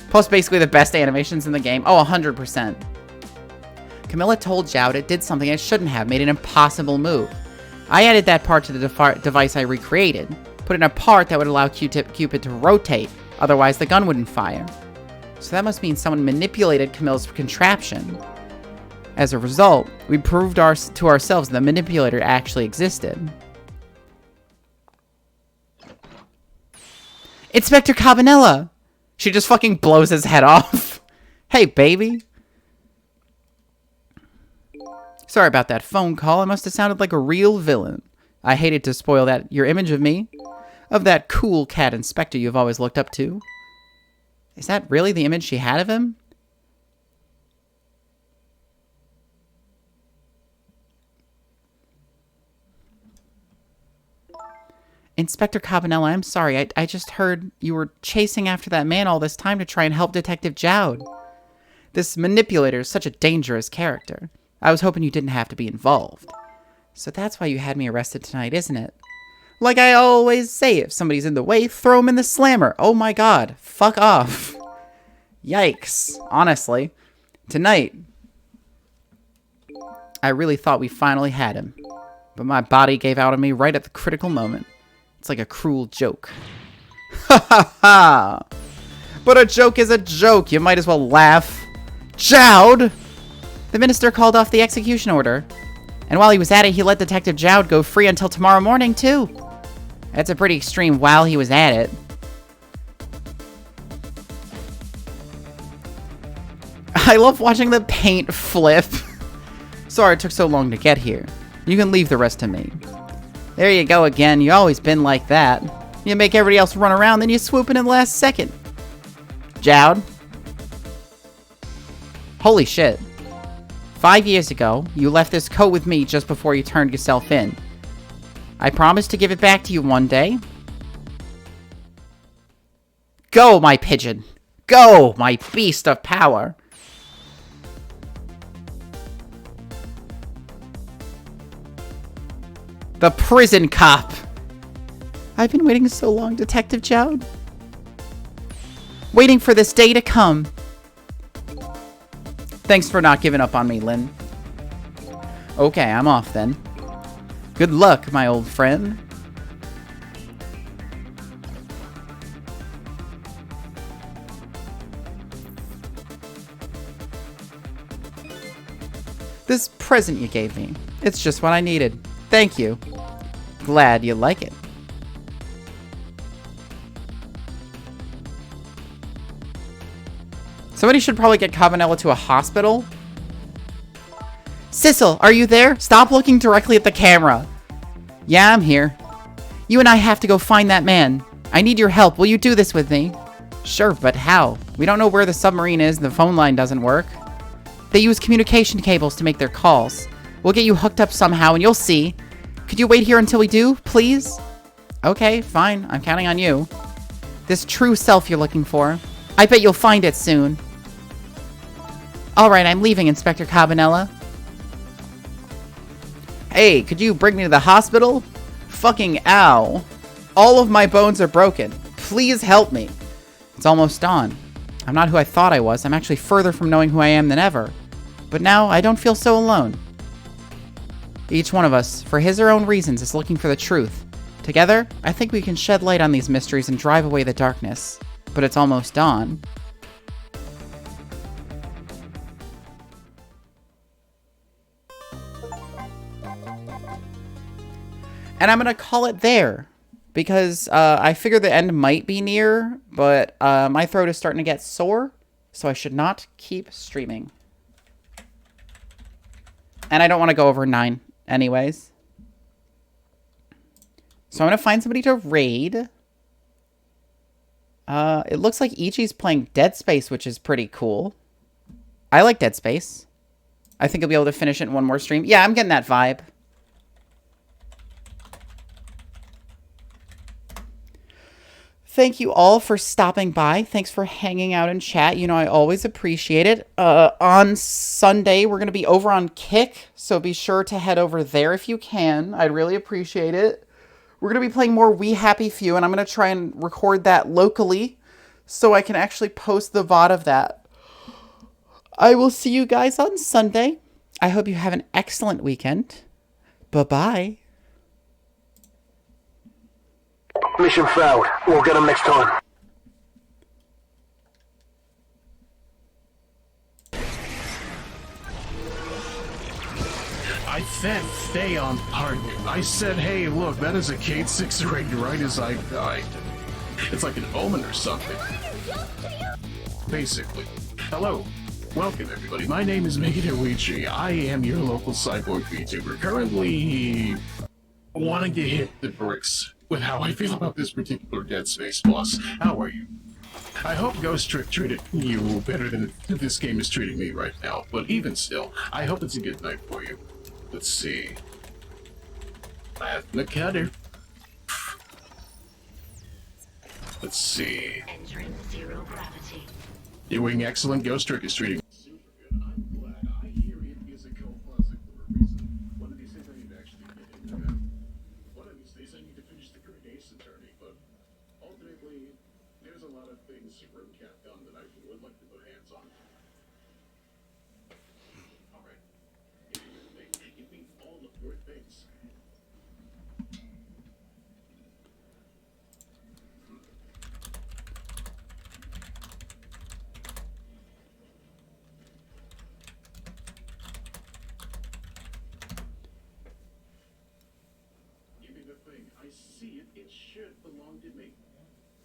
Plus basically the best animations in the game. Oh, 100%. Camilla told Jowd it did something it shouldn't have, made an impossible move. I added that part to the device I recreated, put in a part that would allow Cupid to rotate, otherwise the gun wouldn't fire. So that must mean someone manipulated Camilla's contraption. As a result, we proved to ourselves that the manipulator actually existed. Inspector Cabanela! She just fucking blows his head off. Hey, baby. Sorry about that phone call. I must have sounded like a real villain. I hated to spoil your image of me. Of that cool cat inspector you've always looked up to. Is that really the image she had of him? Inspector Cabanela, I'm sorry. I just heard you were chasing after that man all this time to try and help Detective Jowd. This manipulator is such a dangerous character. I was hoping you didn't have to be involved. So that's why you had me arrested tonight, isn't it? Like I always say, if somebody's in the way, throw him in the slammer. Oh my god. Fuck off. Yikes. Honestly. Tonight, I really thought we finally had him. But my body gave out on me right at the critical moment. It's like a cruel joke. Ha ha ha! But a joke is a joke. You might as well laugh. Jowd! The minister called off the execution order. And while he was at it, he let Detective Jowd go free until tomorrow morning, too. That's a pretty extreme while he was at it. I love watching the paint flip. Sorry it took so long to get here. You can leave the rest to me. There you go again. You always been like that. You make everybody else run around, then you swoop in the last second. Jowd. Holy shit. 5 years ago, you left this coat with me just before you turned yourself in. I promised to give it back to you one day. Go, my pigeon. Go, my beast of power. The prison cop. I've been waiting so long, Detective Jowd. Waiting for this day to come. Thanks for not giving up on me, Lynn. Okay, I'm off then. Good luck, my old friend. This present you gave me, it's just what I needed. Thank you. Glad you like it. Somebody should probably get Cabanela to a hospital. Sissel, are you there? Stop looking directly at the camera. Yeah, I'm here. You and I have to go find that man. I need your help. Will you do this with me? Sure, but how? We don't know where the submarine is and the phone line doesn't work. They use communication cables to make their calls. We'll get you hooked up somehow and you'll see. Could you wait here until we do, please? Okay, fine. I'm counting on you. This true self you're looking for. I bet you'll find it soon. Alright, I'm leaving, Inspector Cabanela. Hey, could you bring me to the hospital? Fucking ow. All of my bones are broken. Please help me. It's almost dawn. I'm not who I thought I was. I'm actually further from knowing who I am than ever. But now, I don't feel so alone. Each one of us, for his or own reasons, is looking for the truth. Together, I think we can shed light on these mysteries and drive away the darkness. But it's almost dawn. And I'm gonna call it there. Because I figure the end might be near, but my throat is starting to get sore. So I should not keep streaming. And I don't want to go over 9 anyways. So I'm going to find somebody to raid. It looks like Ichi's playing Dead Space, which is pretty cool. I like Dead Space. I think I'll be able to finish it in one more stream. Yeah, I'm getting that vibe. Thank you all for stopping by. Thanks for hanging out in chat. You know, I always appreciate it. On Sunday, we're going to be over on Kick, so be sure to head over there if you can. I'd really appreciate it. We're going to be playing more We Happy Few, and I'm going to try and record that locally so I can actually post the VOD of that. I will see you guys on Sunday. I hope you have an excellent weekend. Bye-bye. Mission failed. We'll get them next time. I said stay on target. I said, hey, look, that is a Cait 6 rig right as I died. It's like an omen or something. Basically. Hello. Welcome, everybody. My name is Megidowitchi. I am your local cyborg VTuber. Currently wanting to hit the bricks with how I feel about this particular Dead Space boss. How are you? I hope Ghost Trick treated you better than this game is treating me right now, but even still, I hope it's a good night for you. Let's see. Matt McCutter. Let's see. Entering zero gravity. Doing excellent. Ghost Trick is treating me super good. I'm glad. I hear it is a cult classic for a reason. One of these days I need to actually get into that. One of these days I need to finish the Great Ace Attorney, but ultimately, there's a lot of things RimCat done that I would like to put hands on. Alright. Give me all of your things.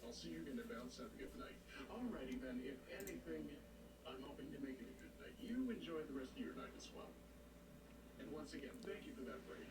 I'll see you again to bounce. Have a good night. Alrighty then, if anything, I'm hoping to make it a good night. You enjoy the rest of your night as well. And once again, thank you for that, Brady.